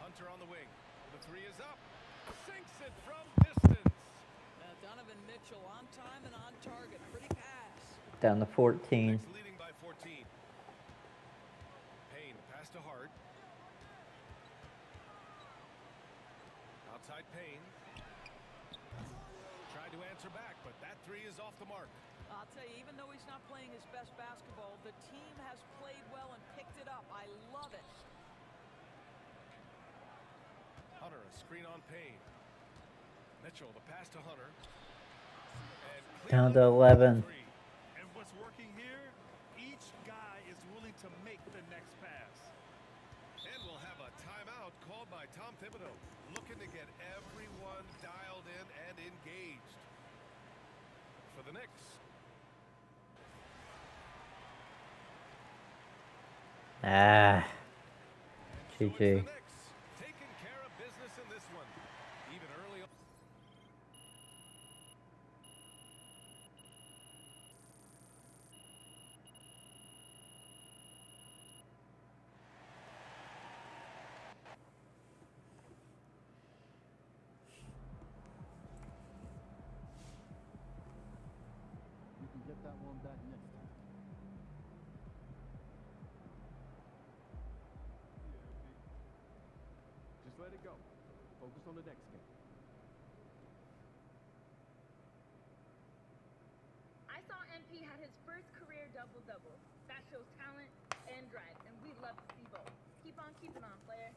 Hunter on the wing. The three is up. Sinks it from distance. Donovan Mitchell on time and on target. Pretty pass. Down to 14. Knicks leading by 14. Payne pass to Hart. Outside Payne. Tried to answer back, but that three is off the mark. I'll tell you, even though he's not playing his best basketball, the team has played well and picked it up. I love it. Hunter, a screen on Payne. Mitchell, the pass to Hunter. Down to 11. And what's working here, each guy is willing to make the next pass. And we'll have a timeout called by Tom Thibodeau, looking to get everyone dialed in and engaged. For the Knicks. Ah. GG. Taking care of business in this one. Even early on. You can get that one back next time. Just let it go. Focus on the next game. I saw MP had his first career double-double. That shows talent and drive, and we love to see both. Keep on keeping on, player.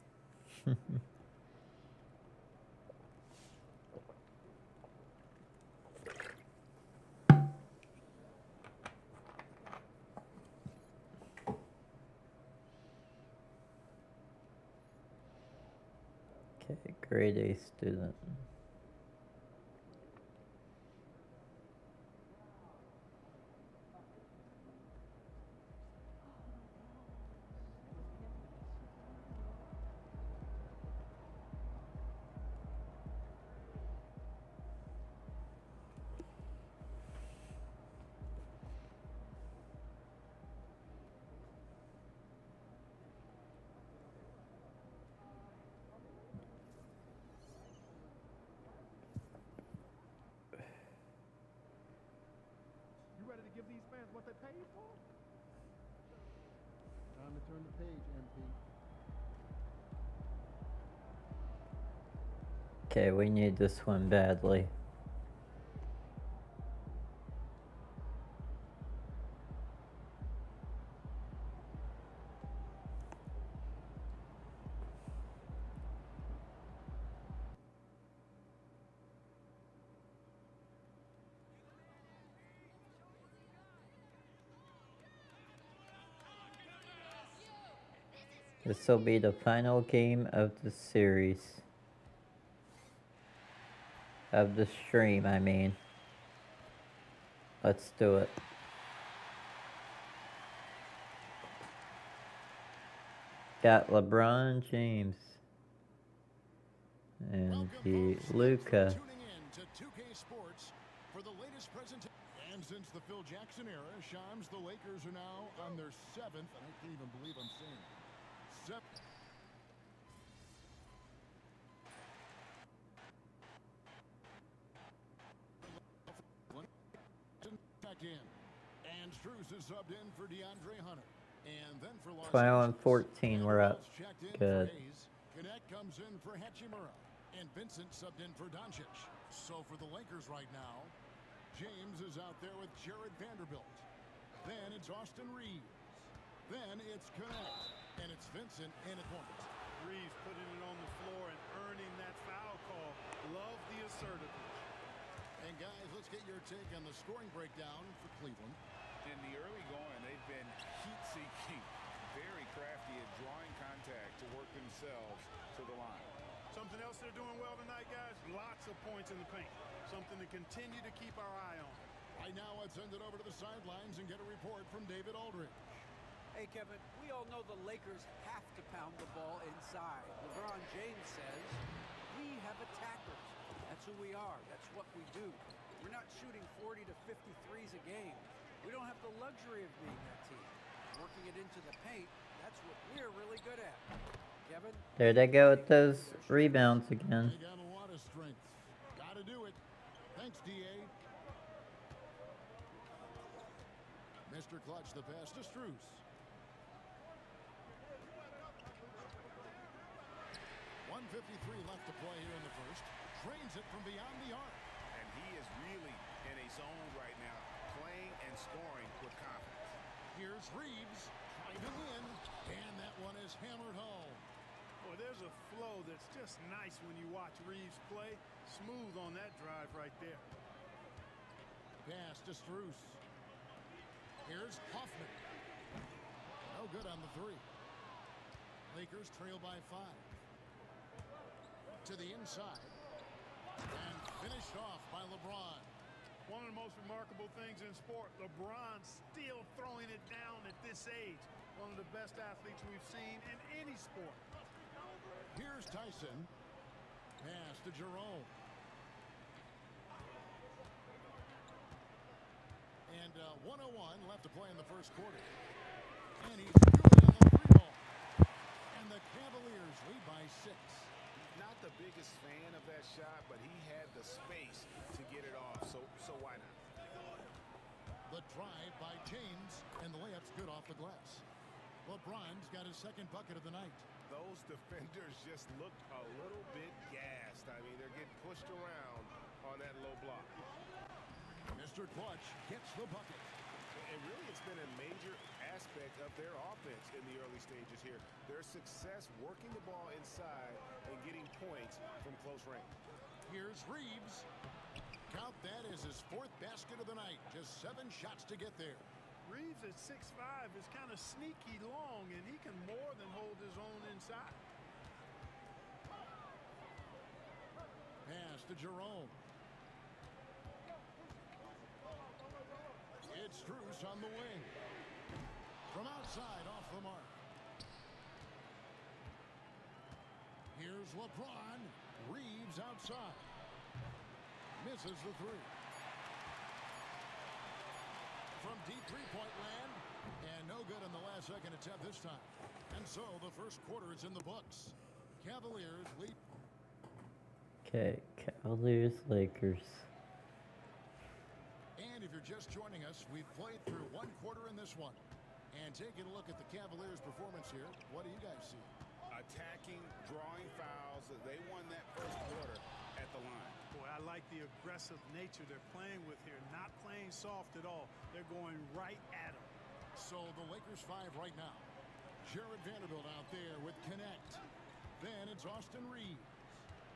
Okay, grade A student. You ready to give these fans what they paid for? Time to turn the page, MP. Okay, we need this one badly. This will be the final game of the series. Of the stream, I mean. Let's do it. Got LeBron James. And the Luka. Tuning in to 2K Sports for the latest presentation. And since the Phil Jackson era, Shams, the Lakers are now on their 7th, and I can't even believe I'm saying it. Back in. And Strus is subbed in for DeAndre Hunter. And then for Los 12 and 14, we're up. Good. Connect comes in for Hachimura. And Vincent subbed in for Doncic. So for the Lakers right now, James is out there with Jared Vanderbilt. Then it's Austin Reeves. Then it's Connect. And it's Vincent in at point. Reeves putting it on the floor and earning that foul call. Love the assertiveness. And guys, let's get your take on the scoring breakdown for Cleveland. In the early going, they've been heat-seeking, very crafty at drawing contact to work themselves to the line. Something else they're doing well tonight, guys, lots of points in the paint. Something to continue to keep our eye on. Right now, let's send it over to the sidelines and get a report from David Aldridge. Hey, Kevin, we all know the Lakers have to pound the ball inside. LeBron James says, we have attackers. That's who we are. That's what we do. We're not shooting 40 to 53s a game. We don't have the luxury of being that team. Working it into the paint, that's what we're really good at. Kevin? There they go with those rebounds again. They got a lot of strength. Gotta do it. Thanks, D.A. Mr. Clutch, the pass to Strus. .153 left to play here in the first. Drains it from beyond the arc. And he is really in a zone right now, playing and scoring with confidence. Here's Reeves driving in, and that one is hammered home. Boy, there's a flow that's just nice when you watch Reeves play. Smooth on that drive right there. Pass to Strus. Here's Hoffman. No good on the three. Lakers trail by 5. To the inside. And finished off by LeBron. One of the most remarkable things in sport, LeBron still throwing it down at this age. One of the best athletes we've seen in any sport. Here's Tyson. Pass to Jerome. And 1:01 left to play in the first quarter. And he's good on the three ball. And the Cavaliers lead by 6. Not the biggest fan of that shot, but he had the space to get it off, so why not? The drive by James, and the layup's good off the glass. LeBron's got his second bucket of the night. Those defenders just looked a little bit gassed. I mean, they're getting pushed around on that low block. Mr. Clutch gets the bucket. And really, it's been a major aspect of their offense in the early stages here. Their success working the ball inside and getting points from close range. Here's Reeves. Count that as his 4th basket of the night. Just 7 shots to get there. Reeves at 6'5" is kind of sneaky long, and he can more than hold his own inside. Pass to Jerome. It's Strus on the wing. From outside, off the mark. Here's LeBron. Reeves outside. Misses the three. From deep three-point land. And no good on the last second attempt this time. And so the first quarter is in the books. Cavaliers lead. Okay, Cavaliers, Lakers. And if you're just joining us, we've played through 1 quarter in this one. And taking a look at the Cavaliers' performance here, what do you guys see? Attacking, drawing fouls. They won that first quarter at the line. Boy, I like the aggressive nature they're playing with here. Not playing soft at all. They're going right at them. So the Lakers 5 right now. Jared Vanderbilt out there with Connect. Then it's Austin Reeves.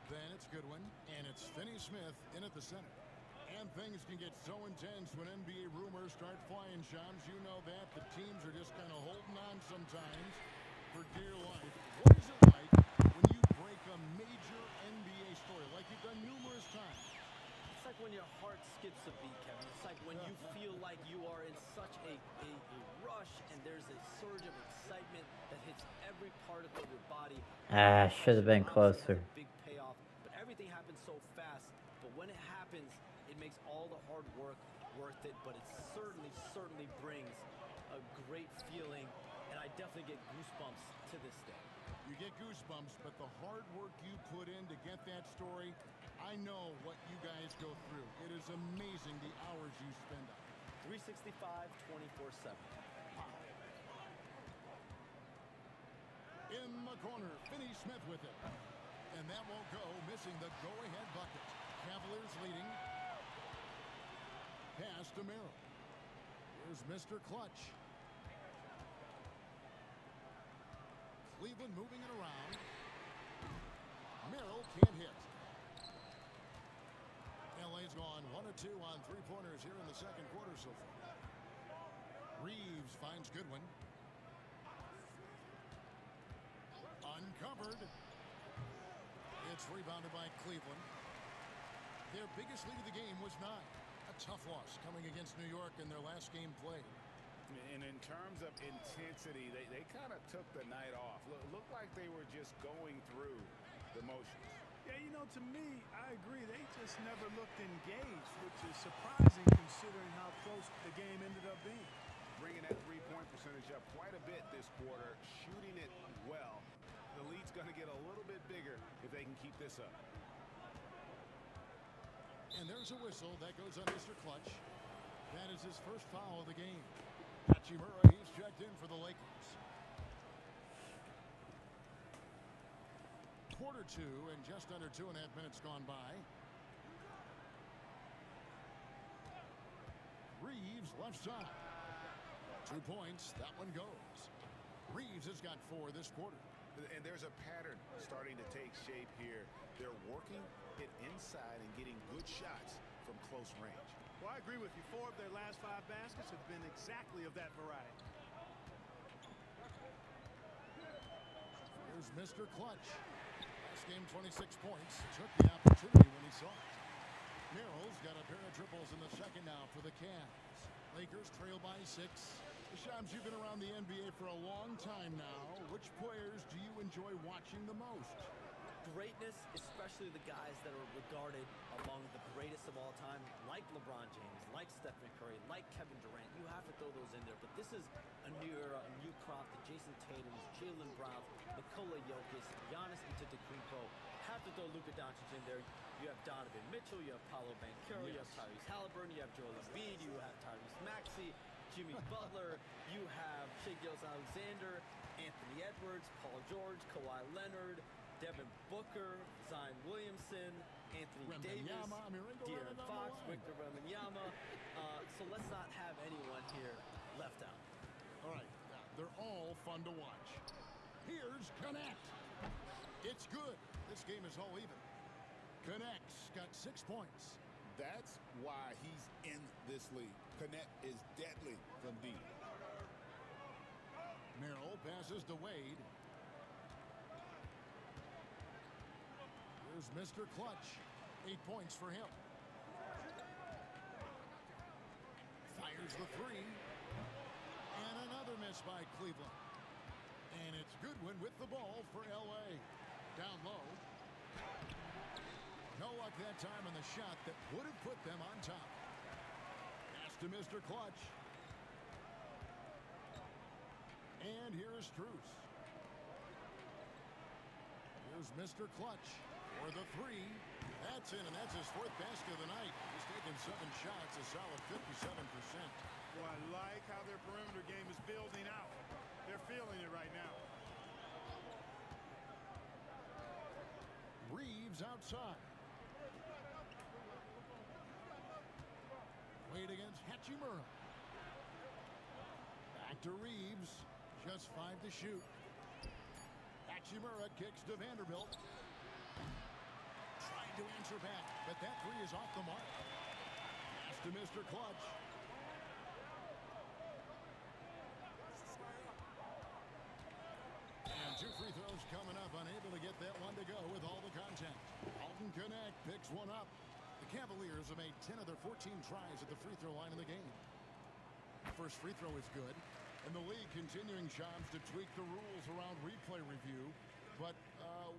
Then it's Goodwin. And it's Finney Smith in at the center. And things can get so intense when NBA rumors start flying, Shams. You know that. The teams are just kind of holding on sometimes for dear life. What is it like when you break a major NBA story like you've done numerous times? It's like when your heart skips a beat, Kevin. It's like when you feel like you are in such a rush and there's a surge of excitement that hits every part of your body. Should have been closer. Big payoff, but everything happens so fast. But when it happens, it makes all the hard work worth it. But it certainly brings a great feeling, and I definitely get goosebumps to this day. You get goosebumps, but the hard work you put in to get that story, I know what you guys go through. It is amazing the hours you spend on it. 365, 24/7. In the corner, Finney Smith with it. And that won't go, missing the go-ahead bucket. Cavaliers leading. Pass to Merrill. Here's Mr. Clutch. Cleveland moving it around. Merrill can't hit. LA's gone 1 of 2 on three-pointers here in the second quarter so far. Reeves finds Goodwin. Uncovered. It's rebounded by Cleveland. Their biggest lead of the game was 9. A tough loss coming against New York in their last game played. And in terms of intensity, they kind of took the night off. Looked like they were just going through the motions. Yeah, you know, to me, I agree. They just never looked engaged, which is surprising considering how close the game ended up being. Bringing that three-point percentage up quite a bit this quarter, shooting it well. The lead's going to get a little bit bigger if they can keep this up. And there's a whistle that goes on Mr. Clutch. That is his first foul of the game. Hachimura, he's checked in for the Lakers. Quarter 2 and just under 2.5 minutes gone by. Reeves left side. 2 points. That one goes. Reeves has got 4 this quarter. And there's a pattern starting to take shape here. They're working it inside and getting good shots from close range. Well, I agree with you. 4 of their last 5 baskets have been exactly of that variety. Here's Mr. Clutch. Last game, 26 points. Took the opportunity when he saw it. Merrill's got a pair of triples in the second now for the Cavs. Lakers trail by 6. Shams, you've been around the NBA for a long time now. Which players do you enjoy watching the most? Greatness, especially the guys that are regarded among the greatest of all time, like LeBron James, like Stephen Curry, like Kevin Durant. You have to throw those in there, but this is a new era, a new crop. The Jason Tatums, Jalen Browns, Nikola Jokic, Giannis Antetokounmpo. Have to throw Luka Doncic in there. You have Donovan Mitchell, you have Paolo Banchero, you have Tyrese Halliburton, you have Joel Embiid, you have Tyrese Maxey, Jimmy Butler, you have Shai Gilgeous-Alexander, Anthony Edwards, Paul George, Kawhi Leonard, Devin Booker, Zion Williamson, Anthony Davis, De'Aaron Fox, Victor Wembanyama. So let's not have anyone here left out. All right, they're all fun to watch. Here's Connect. It's good. This game is all even. Connect's got 6 points. That's why he's in this league. Connect is deadly from deep. Merrill passes to Wade. Here's Mr. Clutch. 8 points for him. Fires the 3. And another miss by Cleveland. And it's Goodwin with the ball for LA. Down low. No luck that time on the shot that would have put them on top. Pass to Mr. Clutch. And here's Strus. Here's Mr. Clutch for the 3. That's in, and that's his 4th basket of the night. He's taken 7 shots, a solid 57%. Well, I like how their perimeter game is building out. They're feeling it right now. Reeves outside. Wade against Hachimura. Back to Reeves. Just 5 to shoot. Hachimura kicks to Vanderbilt. Trying to answer back, but that 3 is off the mark. Pass to Mr. Clutch. And 2 free throws coming up. Unable to get that one to go with all the contact. Alton Connect picks one up. The Cavaliers have made 10 of their 14 tries at the free throw line in the game. First free throw is good. And the league continuing, Shams, to tweak the rules around replay review. But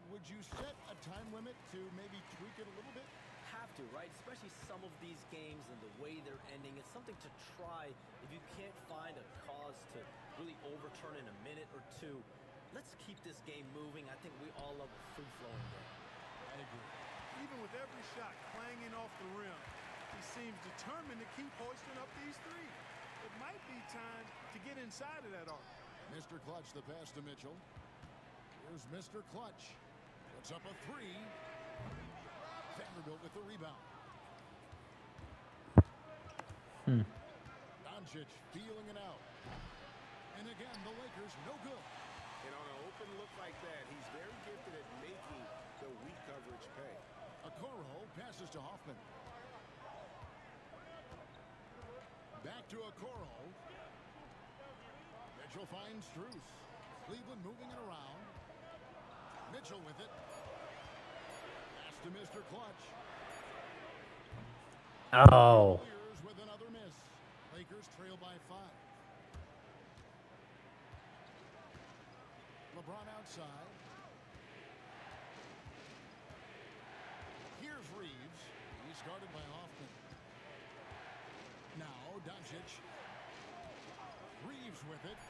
would you set a time limit to maybe tweak it a little bit? Have to, right? Especially some of these games and the way they're ending. It's something to try. If you can't find a cause to really overturn in a minute or 2, let's keep this game moving. I think we all love a free-flowing game. I agree. Even with every shot clanging off the rim, he seems determined to keep hoisting up these 3. It might be time to get inside of that arc. Mr. Clutch, the pass to Mitchell. Here's Mr. Clutch. Puts up a 3. Vanderbilt with the rebound. Doncic feeling it out. And again, the Lakers no good. And on an open look like that, he's very gifted at making the weak coverage pay. Okoro passes to Hoffman. Back to Okoro. Mitchell finds Strus. Cleveland moving it around. Mitchell with it. Pass to Mr. Clutch. Oh. Clears with another miss. Lakers trail by 5. LeBron outside. Here's Reeves. He's guarded by Hoffman. Now Doncic. Reeves with it.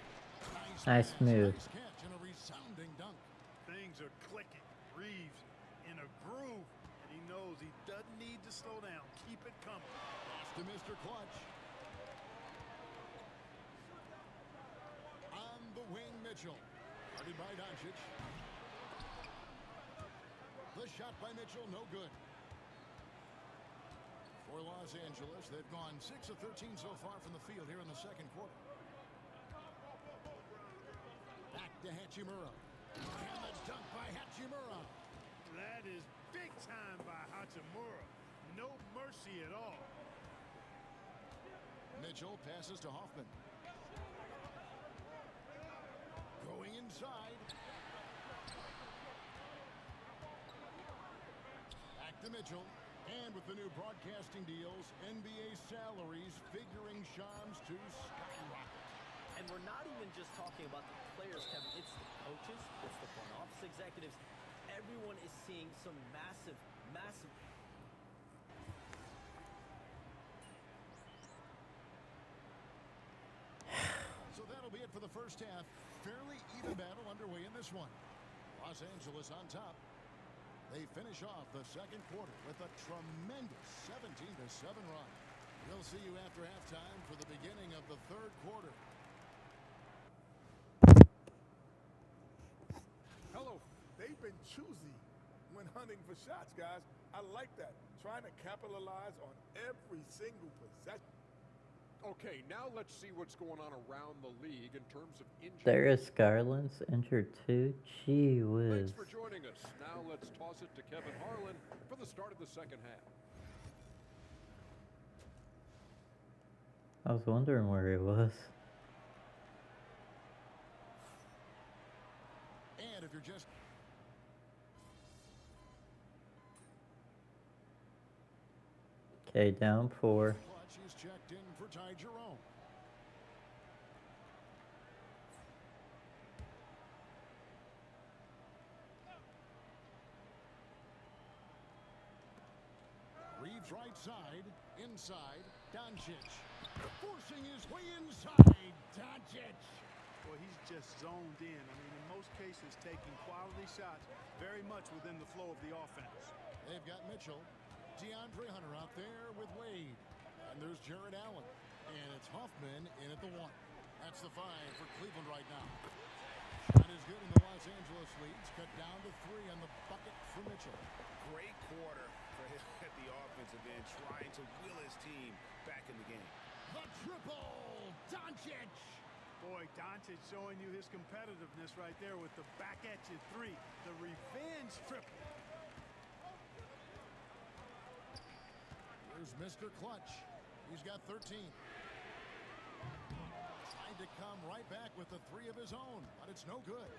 Nice move. Nice catch and a resounding dunk. Things are clicking. Reeves in a groove, and he knows he doesn't need to slow down. Keep it coming. Pass to Mr. Clutch. On the wing, Mitchell. Guarded by Doncic. The shot by Mitchell, no good. For Los Angeles, they've gone 6 of 13 so far from the field here in the second quarter. Back to Hachimura. And the dunk by Hachimura. That is big time by Hachimura. No mercy at all. Mitchell passes to Hoffman. Going inside. Back to Mitchell. And with the new broadcasting deals, NBA salaries figuring Shams to skyrocket. And we're not even just talking about the players, Kevin. It's the coaches, it's the front office executives. Everyone is seeing some massive, massive. So that'll be it for the first half. Fairly even battle underway in this one. Los Angeles on top. They finish off the second quarter with a tremendous 17-7 run. We'll see you after halftime for the beginning of the third quarter. Hello. They've been choosy when hunting for shots, guys. I like that. Trying to capitalize on every single possession. Okay, now let's see what's going on around the league in terms of injuries. Darius Garland's injured too. Gee whiz. Thanks for joining us. Now let's toss it to Kevin Harlan for the start of the second half. I was wondering where he was. And if you're just... Okay, down 4. Clutch is checked in for Ty Jerome. Reeves right side, inside, Doncic. Forcing his way inside, Doncic. Well, he's just zoned in. I mean, in most cases, taking quality shots very much within the flow of the offense. They've got Mitchell. DeAndre Hunter out there with Wade. And there's Jared Allen. And it's Hoffman in at the 1. That's the 5 for Cleveland right now. Shot is good, and the Los Angeles leads cut down to 3 on the bucket for Mitchell. Great quarter for him at the offensive end, trying to will his team back in the game. The triple, Doncic. Boy, Doncic showing you his competitiveness right there with the back at you 3. The revenge triple. Here's Mr. Clutch. He's got 13. Trying to come right back with the 3 of his own, but it's no good.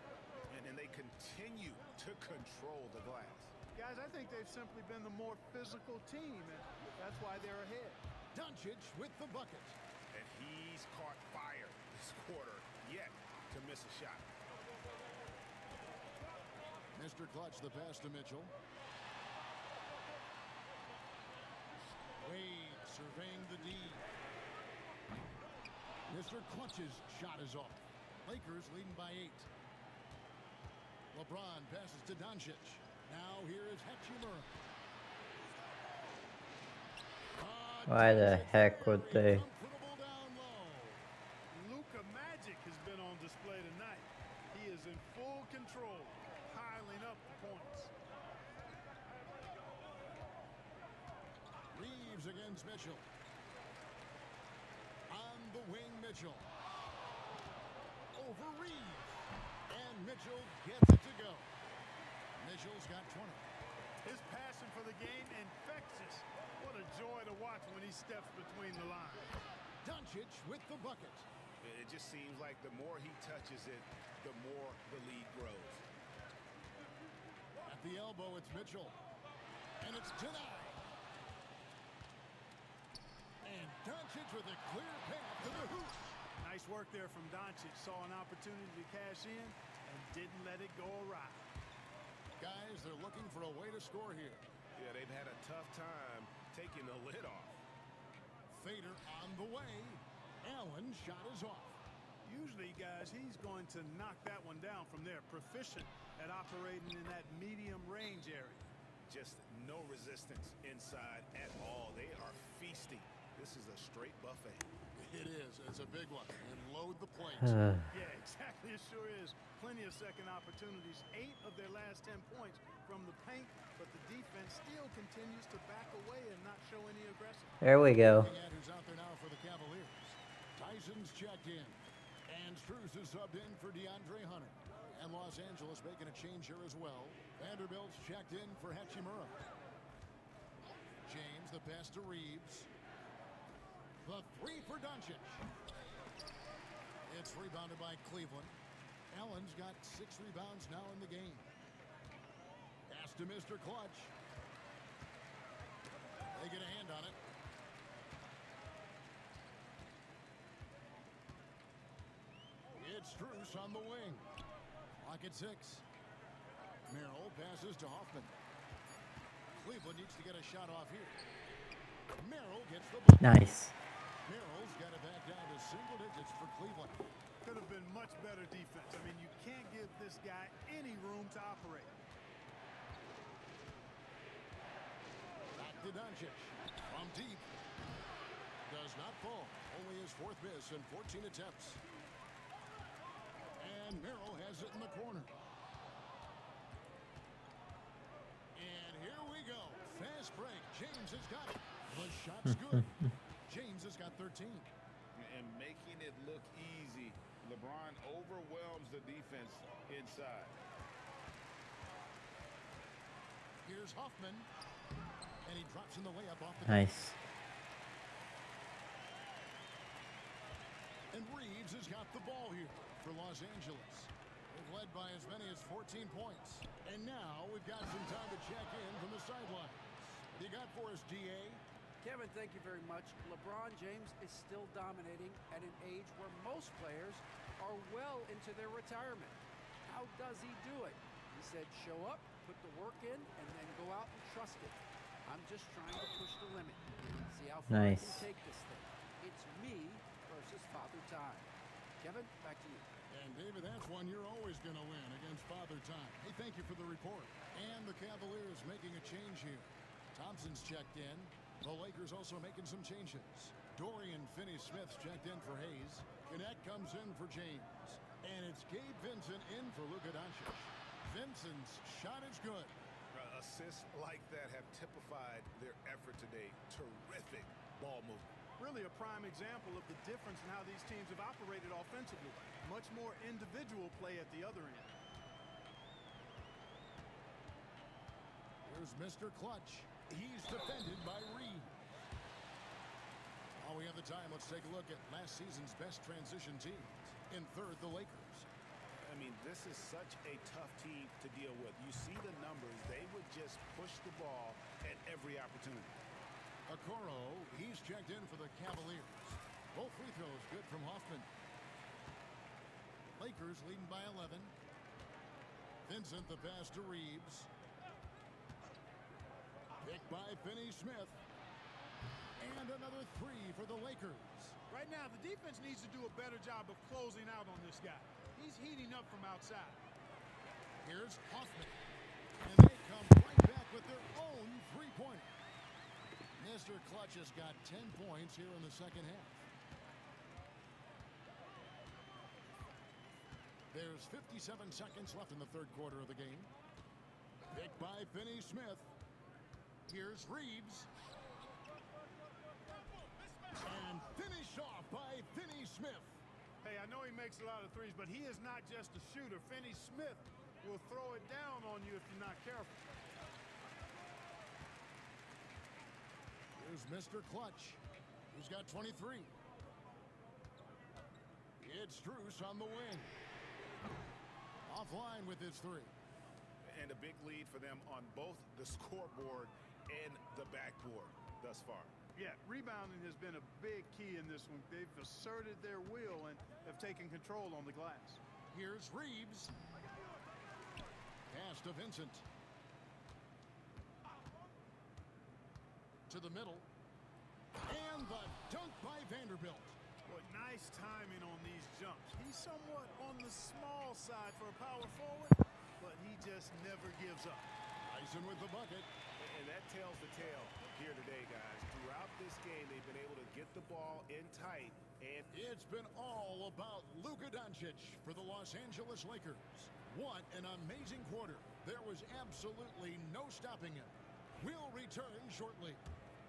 And they continue to control the glass. Guys, I think they've simply been the more physical team, and that's why they're ahead. Doncic with the bucket. And he's caught fire this quarter, yet to miss a shot. Mr. Clutch, the pass to Mitchell. Wade surveying the D. Mr. Clutch's shot is off. Lakers leading by 8. LeBron passes to Doncic. Now here is Hachimura. Why the heck would they? Luka Magic has been on display tonight. He is in full control, piling up the points. Reeves against Mitchell. On the wing, Mitchell. Over Reeves. And Mitchell gets it to go. Mitchell's got 20. His passion for the game infectious. What a joy to watch when he steps between the lines. Doncic with the bucket. It just seems like the more he touches it, the more the lead grows. At the elbow, it's Mitchell. And it's denied. And Doncic with a clear path to the hoop. Nice work there from Doncic. Saw an opportunity to cash in and didn't let it go awry. Guys, they're looking for a way to score here. Yeah, they've had a tough time taking the lid off. Fader on the way. Allen shot is off. Usually, guys, he's going to knock that one down from there. Proficient at operating in that medium range area. Just no resistance inside at all. They are feasting. This is a straight buffet. It is. It's a big one. And load the plate. Yeah, exactly. It sure is. Plenty of second opportunities. 8 of their last 10 points from the paint, but the defense still continues to back away and not show any aggression. There we go. Who's out there now for the Cavaliers? Tyson's checked in. And Strus is subbed in for DeAndre Hunter. And Los Angeles making a change here as well. Vanderbilt's checked in for Hachimura. James, the pass to Reeves. The three for Doncic. It's rebounded by Cleveland. Allen's got 6 rebounds now in the game. Pass to Mr. Clutch. They get a hand on it. It's Strus on the wing. Clock at 6. Merrill passes to Hoffman. Cleveland needs to get a shot off here. Merrill gets the ball. Nice. Merrill's got it back down to single digits for Cleveland. Could have been much better defense. I mean, you can't give this guy any room to operate. Back to Doncic. From deep. Does not fall. Only his 4th miss in 14 attempts. And Merrill has it in the corner. And here we go. Fast break. James has got it. The shot's good. James has got 13. And making it look easy. LeBron overwhelms the defense inside. Here's Hoffman. And he drops in the layup off the Nice. And Reeves has got the ball here for Los Angeles. They've led by as many as 14 points. And now we've got some time to check in from the sidelines. You got for us, DA? Kevin, thank you very much. LeBron James is still dominating at an age where most players are well into their retirement. How does he do it? He said, show up, put the work in, and then go out and trust it. I'm just trying to push the limit. See how far I Nice. can take this thing. It's me versus Father Time. Kevin, back to you. And David, that's one you're always going to win against Father Time. Hey, thank you for the report. And the Cavaliers making a change here. Thompson's checked in. The Lakers also making some changes. Dorian Finney-Smith's checked in for Hayes. Gannett comes in for James. And it's Gabe Vincent in for Luka Doncic. Vincent's shot is good. Assists like that have typified their effort today. Terrific ball movement. Really a prime example of the difference in how these teams have operated offensively. Much more individual play at the other end. Here's Mr. Clutch. He's defended by Reeves. While we have the time, let's take a look at last season's best transition teams. In third, the Lakers. I mean, this is such a tough team to deal with. You see the numbers. They would just push the ball at every opportunity. Okoro, he's checked in for the Cavaliers. Both free throws good from Hoffman. Lakers leading by 11. Vincent the pass to Reeves. Picked by Finney-Smith. And another 3 for the Lakers. Right now, the defense needs to do a better job of closing out on this guy. He's heating up from outside. Here's Hoffman. And they come right back with their own three-pointer. Mr. Clutch has got 10 points here in the second half. There's 57 seconds left in the third quarter of the game. Picked by Finney-Smith. Here's Reeves. And Finished off by Finney Smith. Hey, I know he makes a lot of threes, but he is not just a shooter. Finney Smith will throw it down on you if you're not careful. Here's Mr. Clutch. He's got 23. It's Strus on the wing. Offline with his three. And a big lead for them on both the scoreboard and the backboard thus far. Yeah, rebounding has been a big key in this one. They've asserted their will and have taken control on the glass. Here's Reeves. Pass to Vincent. To the middle. And the dunk by Vanderbilt. What nice timing on these jumps. He's somewhat on the small side for a power forward, but he just never gives up. Tyson with the bucket. And that tells the tale here today, guys. Throughout this game, they've been able to get the ball in tight. And it's been all about Luka Doncic for the Los Angeles Lakers. What an amazing quarter. There was absolutely no stopping him. We'll return shortly.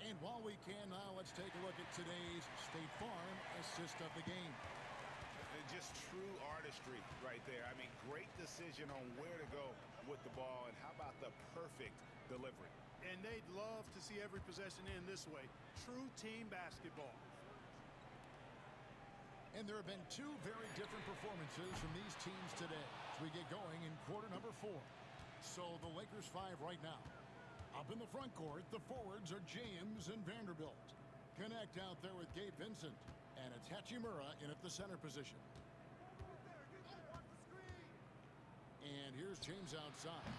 And while we can now, let's take a look at today's State Farm assist of the game. Just true artistry right there. I mean, great decision on where to go with the ball, and how about the perfect delivery? And they'd love to see every possession end this way. True team basketball. And there have been two very different performances from these teams today as we get going in quarter number 4. So the Lakers 5 right now. Up in the front court, the forwards are James and Vanderbilt. Connect out there with Gabe Vincent. And it's Hachimura in at the center position. And here's James outside.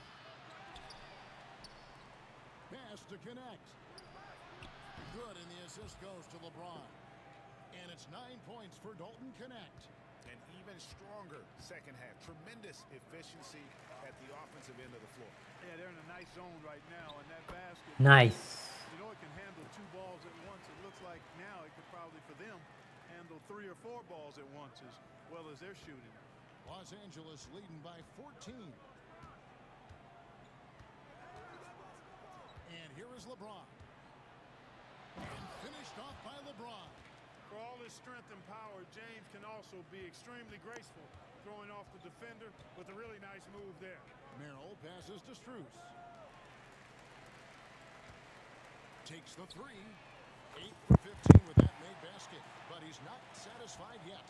Pass to connect. Good, and the assist goes to LeBron. And it's 9 points for Dalton Connect. An even stronger second half. Tremendous efficiency at the offensive end of the floor. Yeah, they're in a nice zone right now, and that basket. Nice. You know, it can handle 2 balls at once. It looks like now it could probably, for them, handle 3 or 4 balls at once as well as they're shooting. Los Angeles leading by 14. And here is LeBron. And finished off by LeBron. For all his strength and power, James can also be extremely graceful, throwing off the defender with a really nice move there. Merrill passes to Strus. Takes the 3. 8 for 15 with that made basket, but he's not satisfied yet.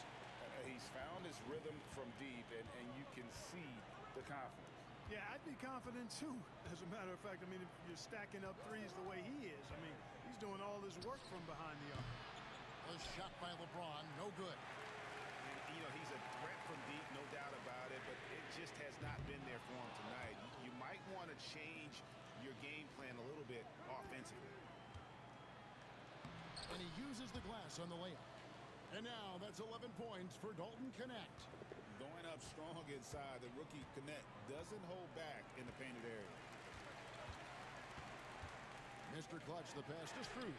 He's found his rhythm from deep, and you can see the confidence. Yeah, I'd be confident too. As a matter of fact, I mean, if you're stacking up threes the way he is, I mean, he's doing all this work from behind the arc. A shot by LeBron, no good. And, you know, he's a threat from deep, no doubt about it, but it just has not been there for him tonight. You might want to change your game plan a little bit offensively. And he uses the glass on the layup. And now that's 11 points for Dalton Connect. Going up strong inside, the rookie Connect doesn't hold back in the painted area. Mr. Clutch, the pass to Strus.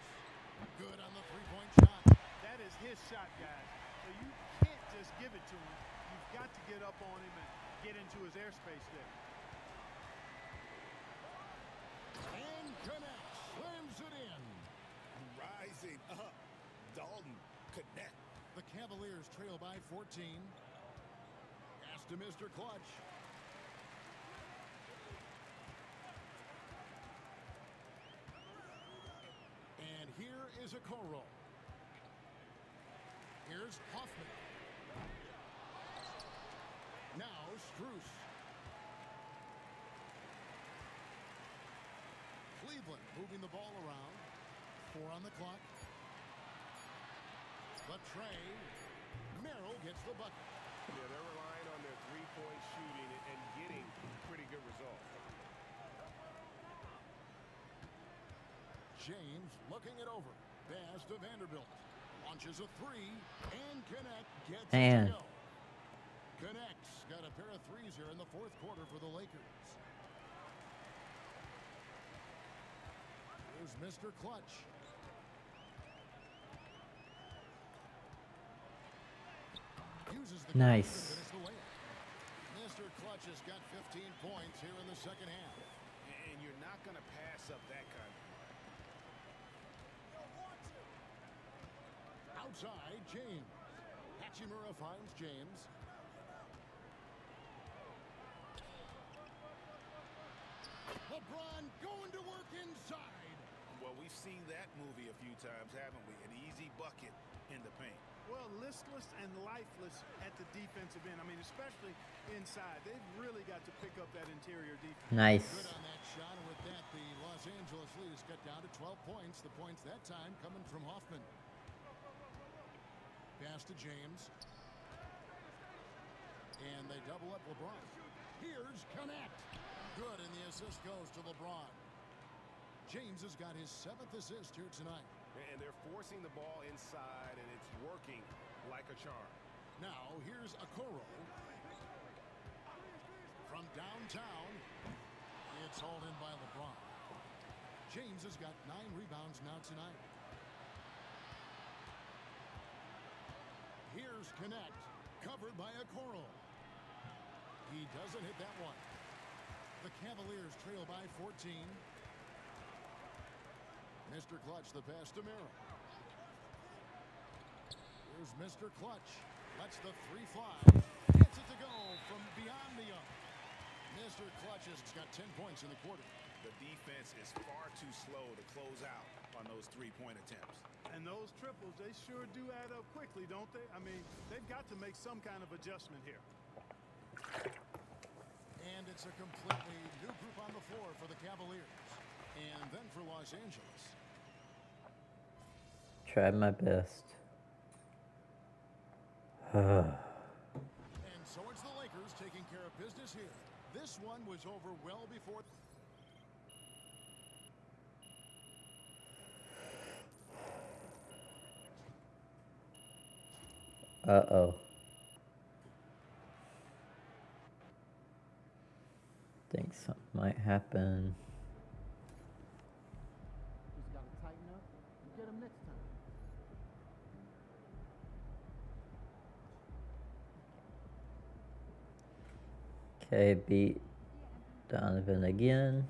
Good on the three-point shot. That is his shot, guys. So you can't just give it to him. You've got to get up on him and get into his airspace there. And Connect slams it in. Rising up, Dalton Connect. The Cavaliers trail by 14. Pass to Mr. Clutch. And here is a Okoro. Here's Hoffman. Now Strus. Cleveland moving the ball around. 4 on the clock. The tray. Merrill gets the bucket. Yeah, they're relying on their three-point shooting and getting pretty good results. James looking it over. Pass to Vanderbilt. Launches a 3. And Connect gets it to go. Connect's got a pair of threes here in the fourth quarter for the Lakers. Here's Mr. Clutch. Uses the nice. To finish the layup. Mr. Clutch has got 15 points here in the second half. And you're not going to pass up that kind of. outside, James. Hachimura finds James. LeBron going to work inside. Well, we've seen that movie a few times, haven't we? An easy bucket in the paint. Well, listless and lifeless at the defensive end. I mean, especially inside. They've really got to pick up that interior defense. Nice. Good on that shot, and with that, the Los Angeles lead is cut down to 12 points. The points that time coming from Hoffman. Pass to James. And they double up LeBron. Here's Connect. Good, and the assist goes to LeBron. James has got his 7th assist here tonight. And they're forcing the ball inside, and it's working like a charm. Now, here's Okoro. From downtown, it's hauled in by LeBron. James has got 9 rebounds now tonight. Here's Connect, covered by Okoro. He doesn't hit that one. The Cavaliers trail by 14. Mr. Clutch, the pass to Miro. Here's Mr. Clutch. Lets the 3 fly. Gets it to go from beyond the arc. Mr. Clutch has got 10 points in the quarter. The defense is far too slow to close out on those 3-point attempts. And those triples, they sure do add up quickly, don't they? I mean, they've got to make some kind of adjustment here. And it's a completely new group on the floor for the Cavaliers. And then for Los Angeles. Tried my best. And so it's the Lakers taking care of business here. This one was over well before. Uh-oh. Think something might happen. Just got to tighten up and get them next time. Okay, beat Donovan again.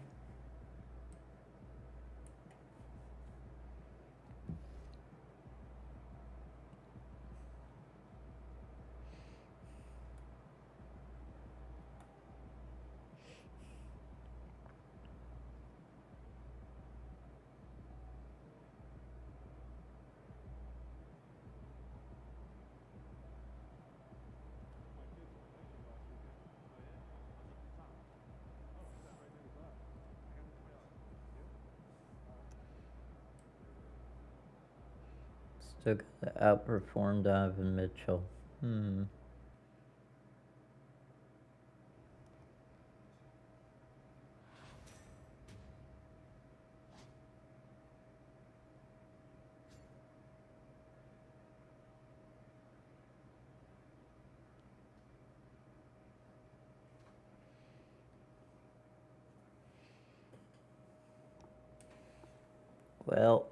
Still got to outperform Donovan Mitchell. Well,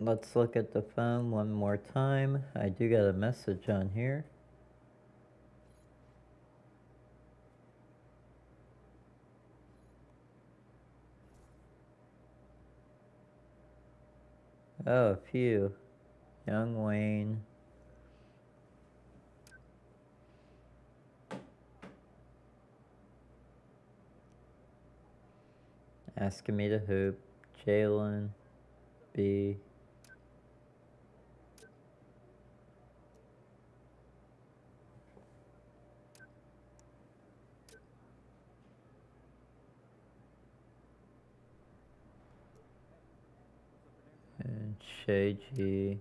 let's look at the phone one more time. I do got a message on here. Oh, a few. Young Wayne. Asking me to hoop. Jalen. B. And Shay G.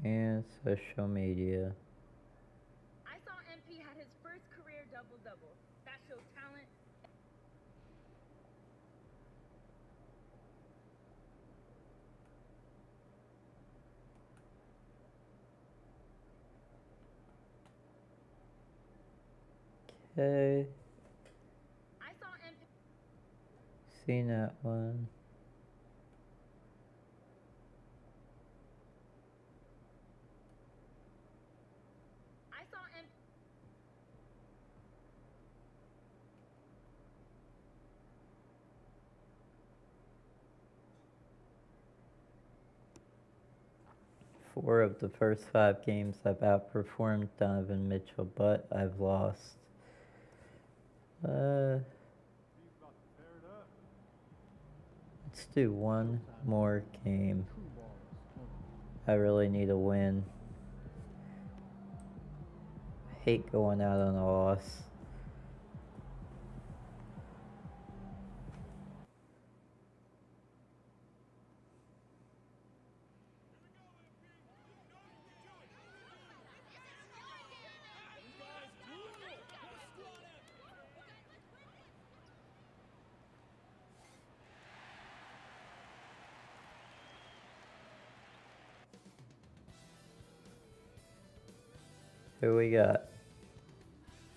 And social media. I saw MP had his first career double-double. That shows talent. Okay. I saw MP. Seen that one. I saw MP. 4 of the first 5 games I've outperformed Donovan Mitchell, but I've lost. Let's do one more game. I really need a win. I hate going out on a loss. Who we got?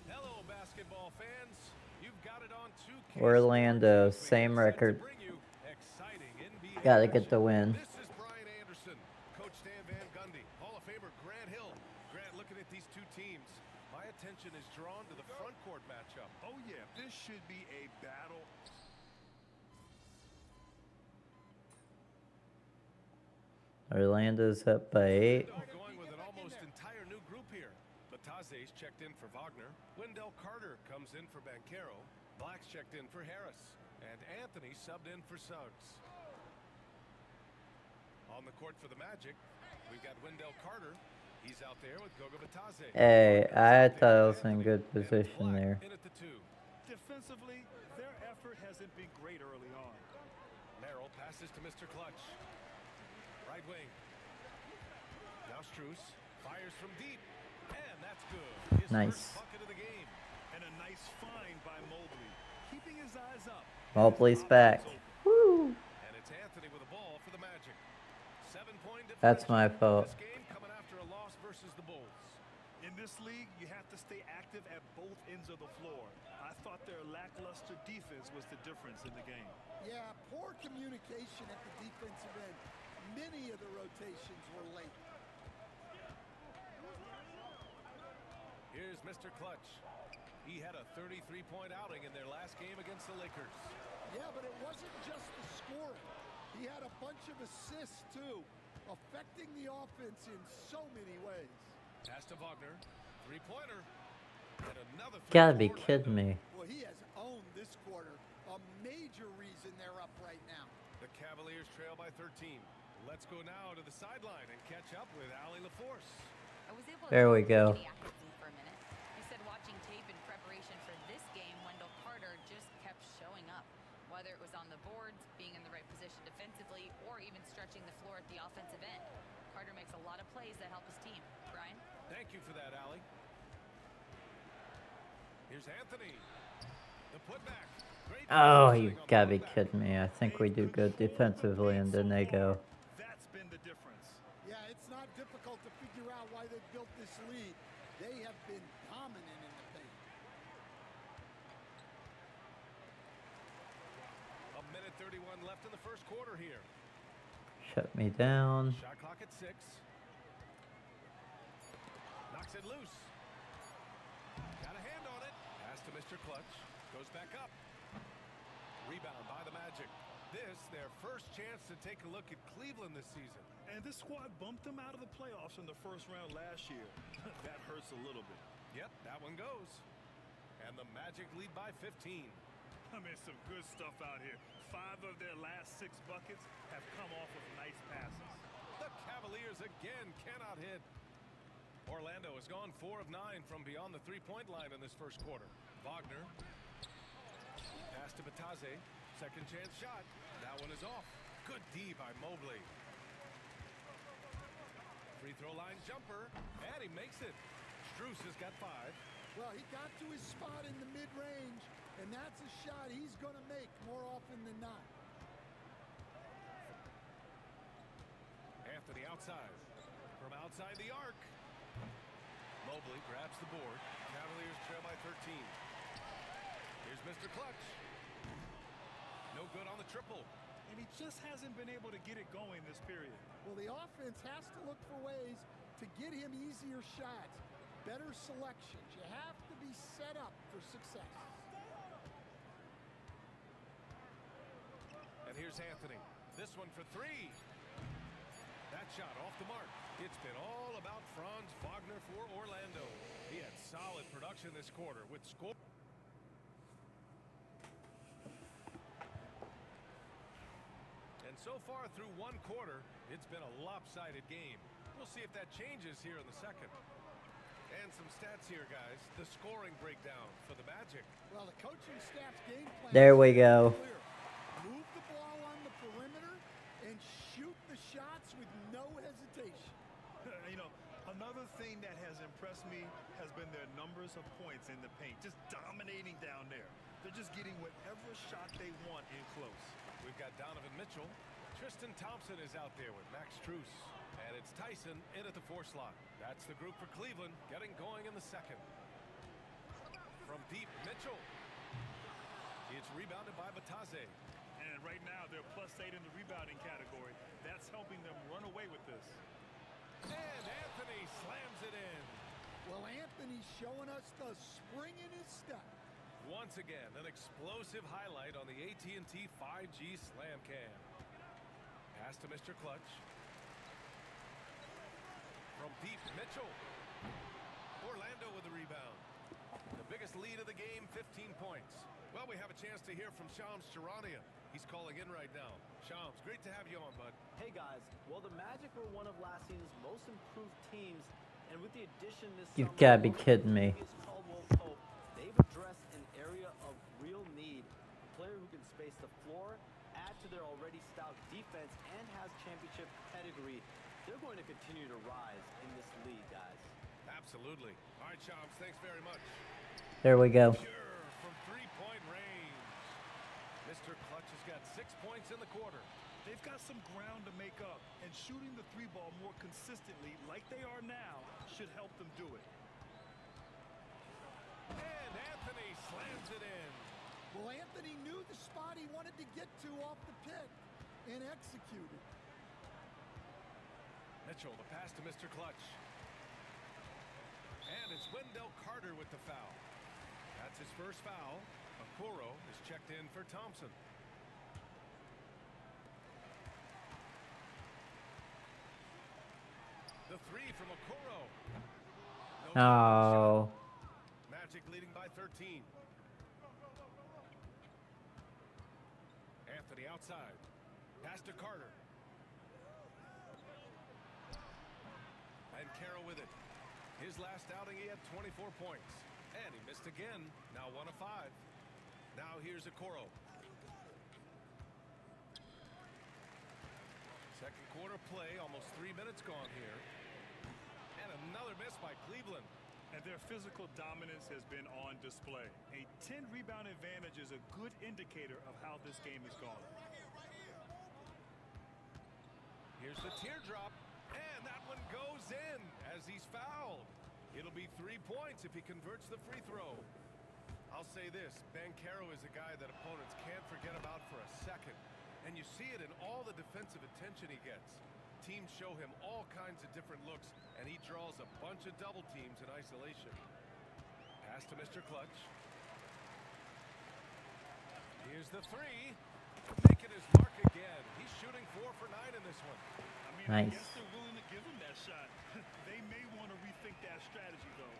Hello, basketball fans. You've got it on 2K. Orlando, same record. Exciting NBA Gotta get the win. This is Brian Anderson, Coach Stan Van Gundy, Hall of Famer Grant Hill. Grant, looking at these two teams, my attention is drawn to the front court matchup. Oh, yeah, this should be a battle. Orlando's up by 8. Going with an almost entire new group here. Bataze's checked in for Wagner. Wendell Carter comes in for Banchero. Black's checked in for Harris. And Anthony subbed in for Suggs. On the court for the Magic, we've got Wendell Carter. He's out there with Goga Bataze. Hey, I thought I was in good position there. In at the 2. Defensively, their effort hasn't been great early on. Merrill passes to Mr. Clutch. Right wing. Now Strus fires from deep. And that's good. His Nice. first bucket of the game. And a nice find by Mobley. Keeping his eyes up. Mobley's back. Woo! And it's Anthony with a ball for the Magic. 7-point difference. That's my fault. This game coming after a loss versus the Bulls. In this league, you have to stay active at both ends of the floor. I thought their lackluster defense was the difference in the game. Yeah, poor communication at the defensive end. Many of the rotations were late. Here's Mr. Clutch. He had a 33-point outing in their last game against the Lakers. Yeah, but it wasn't just the scoring. He had a bunch of assists, too, affecting the offense in so many ways. Pass to Wagner. 3-pointer. And another Gotta be kidding me. Well, he has owned this quarter. A major reason they're up right now. The Cavaliers trail by 13. Let's go now to the sideline and catch up with Allie LaForce. I was able to There we go. for a minute. He said watching tape in preparation for this game, Wendell Carter just kept showing up. Whether it was on the boards, being in the right position defensively, or even stretching the floor at the offensive end. Carter makes a lot of plays that help his team. Brian? Thank you for that, Allie. Here's Anthony. The putback. Great Oh, you gotta be kidding me. I think we do good defensively, and then they go. That's been the difference. Yeah, it's not difficult to figure out why they built this lead. They have been dominant in the paint. A minute 31 left in the first quarter here. Shut me down. Shot clock at 6. Knocks it loose. Got a hand on it. Pass to Mr. Clutch. Goes back up. Rebound by the Magic. This, their first chance to take a look at Cleveland this season. And this squad bumped them out of the playoffs in the first round last year. That hurts a little bit. Yep, that one goes. And the Magic lead by 15. I mean, some good stuff out here. 5 of their last 6 buckets have come off of nice passes. The Cavaliers again cannot hit. Orlando has gone 4 of 9 from beyond the three-point line in this first quarter. Wagner. Pass to Bataze. Second chance shot. That one is off. Good D by Mobley. Free throw line jumper. And he makes it. Strus has got 5. Well, he got to his spot in the mid-range, and that's a shot he's going to make more often than not. Anthony outside. From outside the arc. Mobley grabs the board. Cavaliers trail by 13. Here's Mr. Clutch. No good on the triple. And he just hasn't been able to get it going this period. Well, the offense has to look for ways to get him easier shots, better selections. You have to be set up for success. And here's Anthony. This one for 3. That shot off the mark. It's been all about Franz Wagner for Orlando. He had solid production this quarter with score. And so far through one quarter, it's been a lopsided game. We'll see if that changes here in the second. And some stats here, guys. The scoring breakdown for the Magic. Well, the coaching staff's game plan. There we go. Clear. Move the ball on the perimeter and shoot the shots with no hesitation. You know, another thing that has impressed me has been their numbers of points in the paint, just dominating down there. They're just getting whatever shot they want in close. We've got Donovan Mitchell. Tristan Thompson is out there with Max Strus. And it's Tyson in at the 4 slot. That's the group for Cleveland getting going in the second. From deep, Mitchell. It's rebounded by Batadze. And right now, they're +8 in the rebounding category. That's helping them run away with this. And Anthony slams it in. Well, Anthony's showing us the spring in his step. Once again, an explosive highlight on the AT&T 5G Slam Cam. Pass to Mr. Clutch. From deep, Mitchell. Orlando with the rebound. The biggest lead of the game, 15 points. Well, we have a chance to hear from Shams Charania. He's calling in right now. Shams, great to have you on, bud. Hey, guys. Well, the Magic were one of last season's most improved teams, and with the addition this You've summer gotta be of kidding me. Caldwell Pope, they've addressed an area of real need. A player who can space the floor, add to their already stout defense, and has championship pedigree. They're going to continue to rise in this league, guys. Absolutely. All right, Shams, thanks very much. There we go. Pure from three-point range. Mr. Clutch has got 6 points in the quarter. They've got some ground to make up, and shooting the 3-ball more consistently, like they are now, should help them do it. And Anthony slams it in. Well, Anthony knew the spot he wanted to get to off the pick and executed. Mitchell, the pass to Mr. Clutch. And it's Wendell Carter with the foul. That's his first foul. Okoro is checked in for Thompson. The 3 from Okoro. Oh. Magic leading by 13. Anthony outside. Pass to Carter. And Carroll with it. His last outing, he had 24 points. And he missed again. Now 1 of 5. Now here's Okoro. Second quarter play, almost 3 minutes gone here. And another miss by Cleveland. And their physical dominance has been on display. A 10-rebound advantage is a good indicator of how this game is going. Here's the teardrop. And that one goes in as he's fouled. It'll be 3 points if he converts the free throw. I'll say this, Banchero is a guy that opponents can't forget about for a second. And you see it in all the defensive attention he gets. Teams show him all kinds of different looks, and he draws a bunch of double teams in isolation. Pass to Mr. Clutch. Here's the 3. Making his mark again. He's shooting 4 for 9 in this one. I mean, Nice. I guess they're willing to give him that shot. They may want to rethink that strategy, though.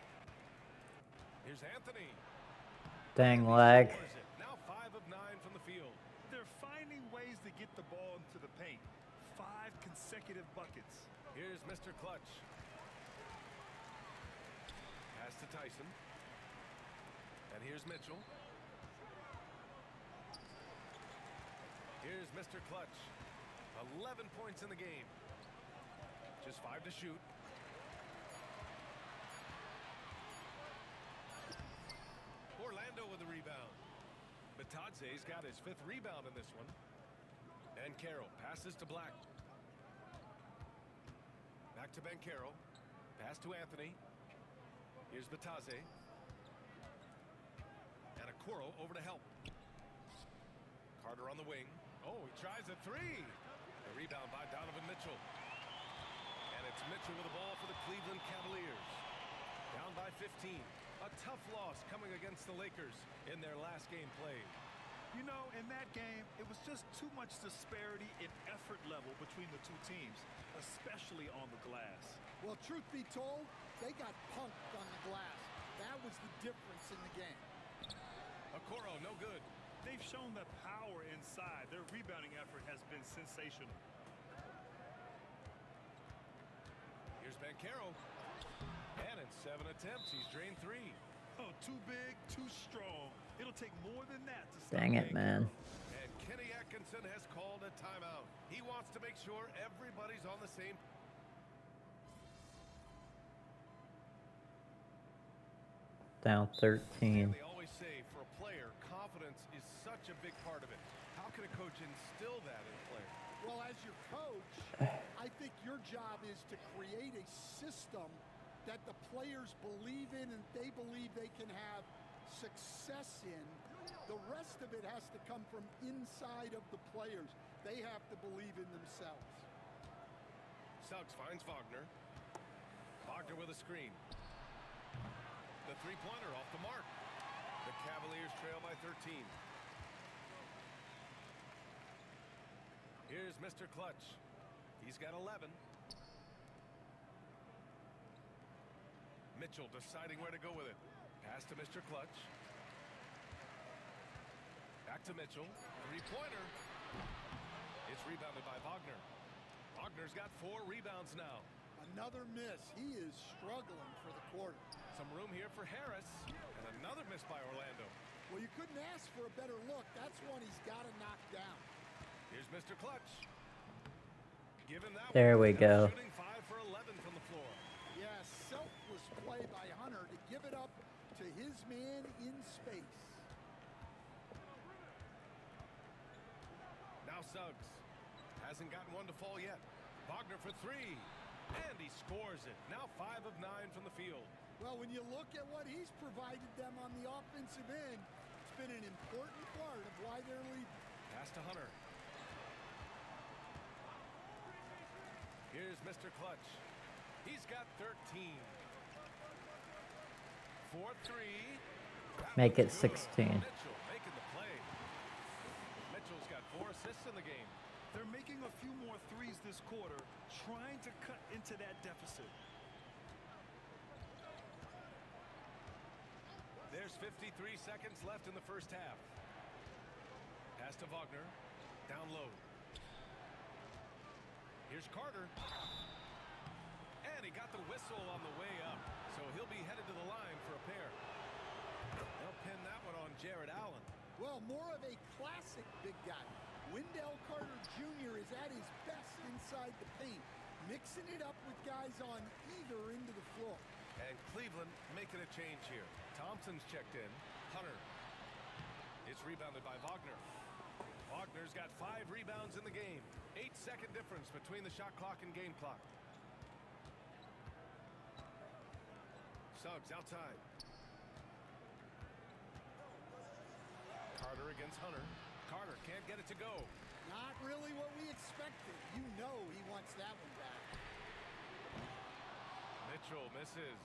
Here's Anthony. Dang lag. Now 5 of 9 from the field. They're finding ways to get the ball into the paint. 5 consecutive buckets. Here's Mr. Clutch. Pass to Tyson. And here's Mitchell. Here's Mr. Clutch. 11 points in the game. Just 5 to shoot. Orlando with the rebound. Batadze's got his 5th rebound in this one. And Carroll passes to Black. Back to Banchero. Pass to Anthony. Here's Batadze. And Okoro over to help. Carter on the wing. Oh, he tries a 3. The rebound by Donovan Mitchell. And it's Mitchell with the ball for the Cleveland Cavaliers. Down by 15. A tough loss coming against the Lakers in their last game played. You know, in that game, it was just too much disparity in effort level between the two teams, especially especially on the glass. Well, truth be told, they got punked on the glass. That was the difference in the game. Okoro, no good. They've shown the power inside. Their rebounding effort has been sensational. Here's Bancaro. And in 7 attempts, he's drained 3. Oh, too big, too strong. It'll take more than that to stop Dang it, man. And Kenny Atkinson has called a timeout. He wants to make sure everybody's on the same. Down 13. They always say for a player, confidence is such a big part of it. How can a coach instill that in a player? Well, as your coach, I think your job is to create a system that the players believe in and they believe they can have success in. The rest of it has to come from inside of the players. They have to believe in themselves. Suggs finds Wagner. Wagner with a screen. The three-pointer off the mark. The Cavaliers trail by 13. Here's Mr. Clutch. He's got 11. Mitchell deciding where to go with it. Pass to Mr. Clutch. Back to Mitchell. Three-pointer. It's rebounded by Wagner. Wagner's got 4 rebounds now. Another miss. He is struggling for the quarter. Some room here for Harris. And another miss by Orlando. Well, you couldn't ask for a better look. That's one he's got to knock down. Here's Mr. Clutch. Given that There we go. Shooting 5 for 11 from the floor. Yeah, selfless play by Hunter to give it up to his man in space. Now Suggs. Hasn't gotten one to fall yet. Wagner for 3. And he scores it. Now 5 of 9 from the field. Well, when you look at what he's provided them on the offensive end, it's been an important part of why they're leading. Pass to Hunter. Here's Mr. Clutch. He's got 13. 4-3. Make it 16. Mitchell making the play. Mitchell's got 4 assists in the game. They're making a few more threes this quarter, trying to cut into that deficit. There's 53 seconds left in the first half. Pass to Wagner. Down low. Here's Carter. And he got the whistle on the way up. So he'll be headed to the line for a pair. They'll pin that one on Jared Allen. Well, more of a classic big guy. Wendell Carter Jr. is at his best inside the paint, mixing it up with guys on either end of the floor. And Cleveland making a change here. Thompson's checked in. Hunter. It's rebounded by Wagner. Wagner's got 5 rebounds in the game. 8-second difference between the shot clock and game clock. Suggs outside. Carter against Hunter. Carter can't get it to go. Not really what we expected. You know he wants that one back. Mitchell misses.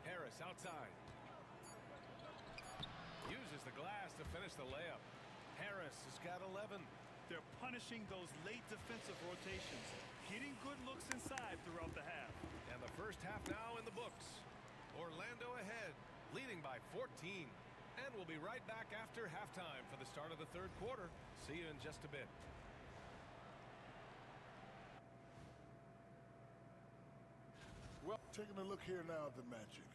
Harris outside. Uses the glass to finish the layup. Harris has got 11. They're punishing those late defensive rotations, getting good looks inside throughout the half. And the first half now in the books. Orlando ahead, leading by 14. And we'll be right back after halftime for the start of the third quarter. See you in just a bit. Well, taking a look here now at the Magic.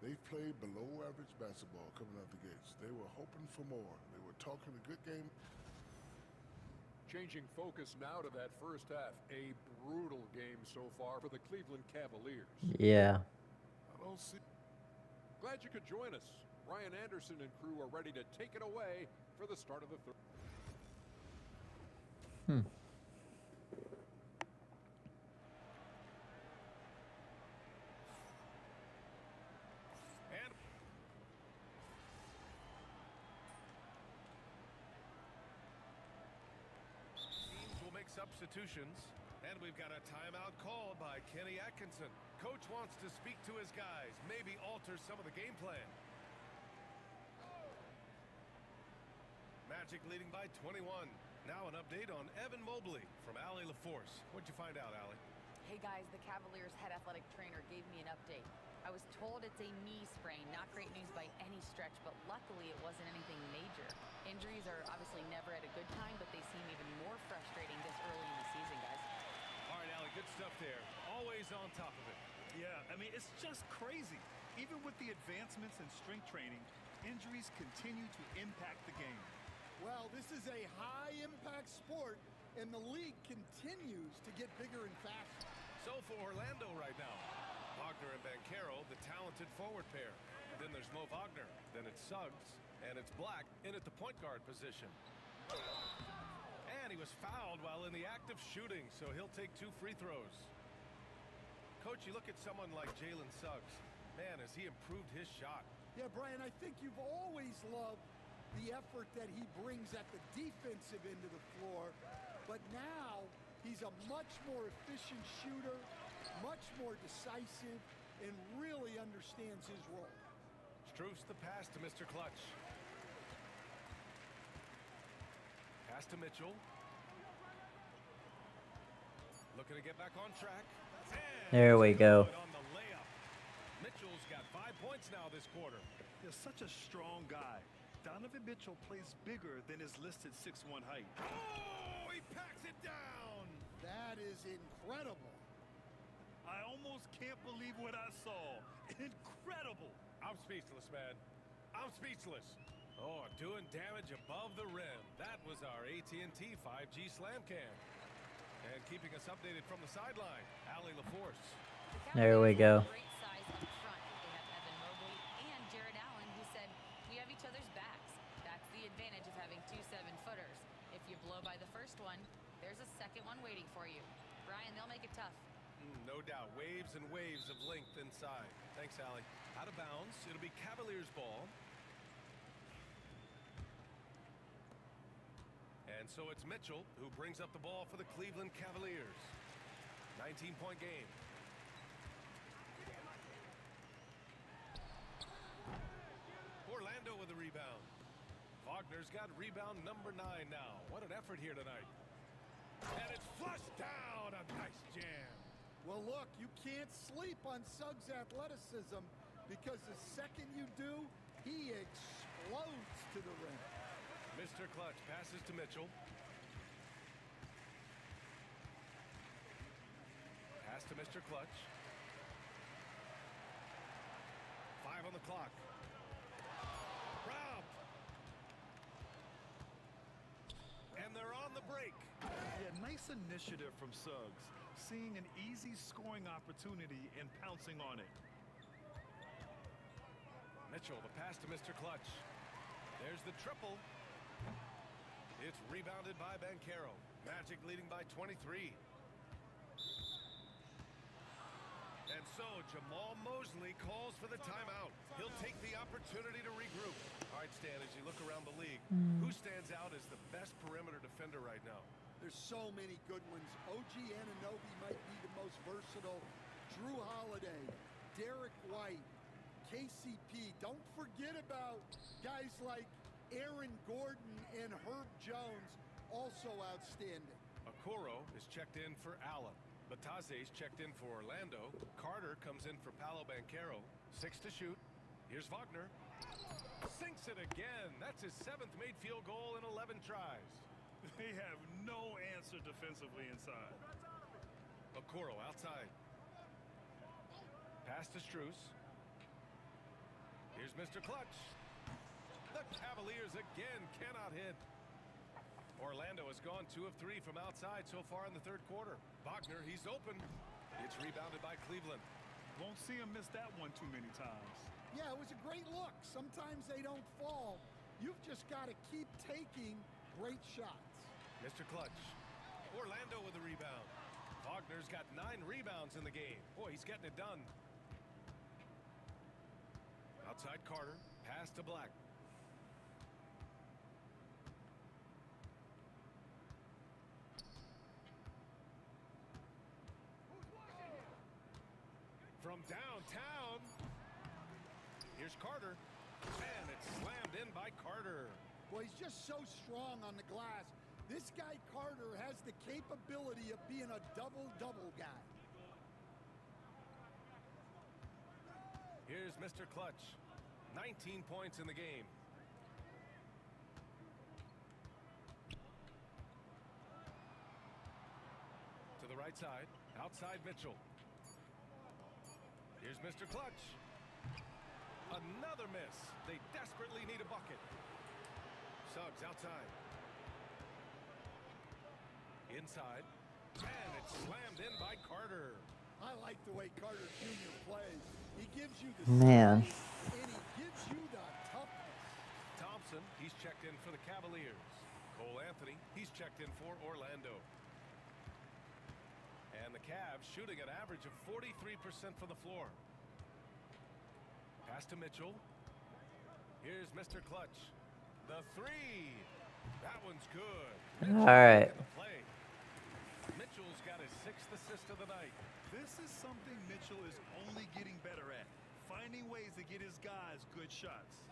They've played below average basketball coming out the gates. They were hoping for more. They were talking a good game. Changing focus now to that first half. A brutal game so far for the Cleveland Cavaliers. Yeah. I don't see. Glad you could join us. Ryan Anderson and crew are ready to take it away for the start of the third. Substitutions, and we've got a timeout called by Kenny Atkinson. Coach wants to speak to his guys, maybe alter some of the game plan. Magic leading by 21. Now an update on Evan Mobley from Allie LaForce. What'd you find out, Allie? Hey guys, the Cavaliers head athletic trainer gave me an update. I was told it's a knee sprain, not great news by any stretch, but luckily it wasn't anything major. Injuries are obviously never at a good time, but they seem even more frustrating this early in the season, guys. All right, Allie, good stuff there. Always on top of it. Yeah, I mean, it's just crazy. Even with the advancements in strength training, injuries continue to impact the game. Well, this is a high-impact sport, and the league continues to get bigger and faster. So for Orlando right now, Wagner and Banchero, the talented forward pair. Then there's Mo Wagner. Then it's Suggs. And it's Black in at the point guard position. And he was fouled while in the act of shooting, so he'll take 2 free throws. Coach, you look at someone like Jalen Suggs. Man, has he improved his shot. Yeah, Brian, I think you've always loved the effort that he brings at the defensive end of the floor. But now he's a much more efficient shooter, much more decisive, and really understands his role. Strus the pass to Mr. Clutch. Pass to Mitchell. Looking to get back on track. There we go. On the layup. Mitchell's got 5 points now this quarter. He's such a strong guy. Donovan Mitchell plays bigger than his listed 6'1" height. Oh, he packs it down. That is incredible. I almost can't believe what I saw. Incredible. I'm speechless, man. I'm speechless. Oh, doing damage above the rim. That was our AT&T 5G slam cam. And keeping us updated from the sideline, Allie LaForce. There we go. Great size up front. They have Evan Mobley and Jared Allen, who said, we have each other's backs. That's the advantage of having 2 7-footers. If you blow by the first one, there's a second one waiting for you. Brian, they'll make it tough. No doubt. Waves and waves of length inside. Thanks, Allie. Out of bounds. It'll be Cavaliers ball. And so it's Mitchell who brings up the ball for the Cleveland Cavaliers. 19-point game. Orlando with the rebound. Wagner's got rebound number 9 now. What an effort here tonight. And it's flushed down. A nice jam. Well, look, you can't sleep on Suggs' athleticism because the second you do, he explodes to the rim. Mr. Clutch passes to Mitchell. Pass to Mr. Clutch. 5 on the clock. Robbed. And they're on the break. Yeah, nice initiative from Suggs. Seeing an easy scoring opportunity and pouncing on it. Mitchell, the pass to Mr. Clutch. There's the triple. It's rebounded by Banchero. Magic leading by 23. And so Jamal Mosley calls for the timeout. He'll take the opportunity to regroup. All right, Stan, as you look around the league, who stands out as the best perimeter defender right now? There's so many good ones. OG Anunoby might be the most versatile. Drew Holiday, Derek White, KCP. Don't forget about guys like Aaron Gordon and Herb Jones, also outstanding. Okoro is checked in for Allen. Bataze's checked in for Orlando. Carter comes in for Paolo Banchero. 6 to shoot. Here's Wagner. Sinks it again. That's his 7th made field goal in 11 tries. They have no answer defensively inside. Okoro outside. Pass to Strus. Here's Mr. Clutch. The Cavaliers again cannot hit. Orlando has gone 2 of 3 from outside so far in the 3rd quarter. Wagner, he's open. It's rebounded by Cleveland. Won't see him miss that one too many times. Yeah, it was a great look. Sometimes they don't fall. You've just got to keep taking great shots. Mr. Clutch. Orlando with the rebound. Wagner's got 9 rebounds in the game. Boy, he's getting it done. Outside Carter. Pass to Black. From downtown. Here's Carter. And it's slammed in by Carter. Well, he's just so strong on the glass. This guy Carter has the capability of being a double-double guy. Here's Mr. Clutch. 19 points in the game. To the right side. Outside Mitchell. Here's Mr. Clutch. Another miss. They desperately need a bucket. Suggs outside. Inside. And it's slammed in by Carter. I like the way Carter Jr. plays. He gives you the Man. size, and he gives you the toughness. Thompson, he's checked in for the Cavaliers. Cole Anthony, he's checked in for Orlando. And the Cavs shooting an average of 43% from the floor. Pass to Mitchell. Here's Mr. Clutch. The three. That one's good. All right. Play. Mitchell's got his 6th assist of the night. This is something Mitchell is only getting better at. Finding ways to get his guys good shots.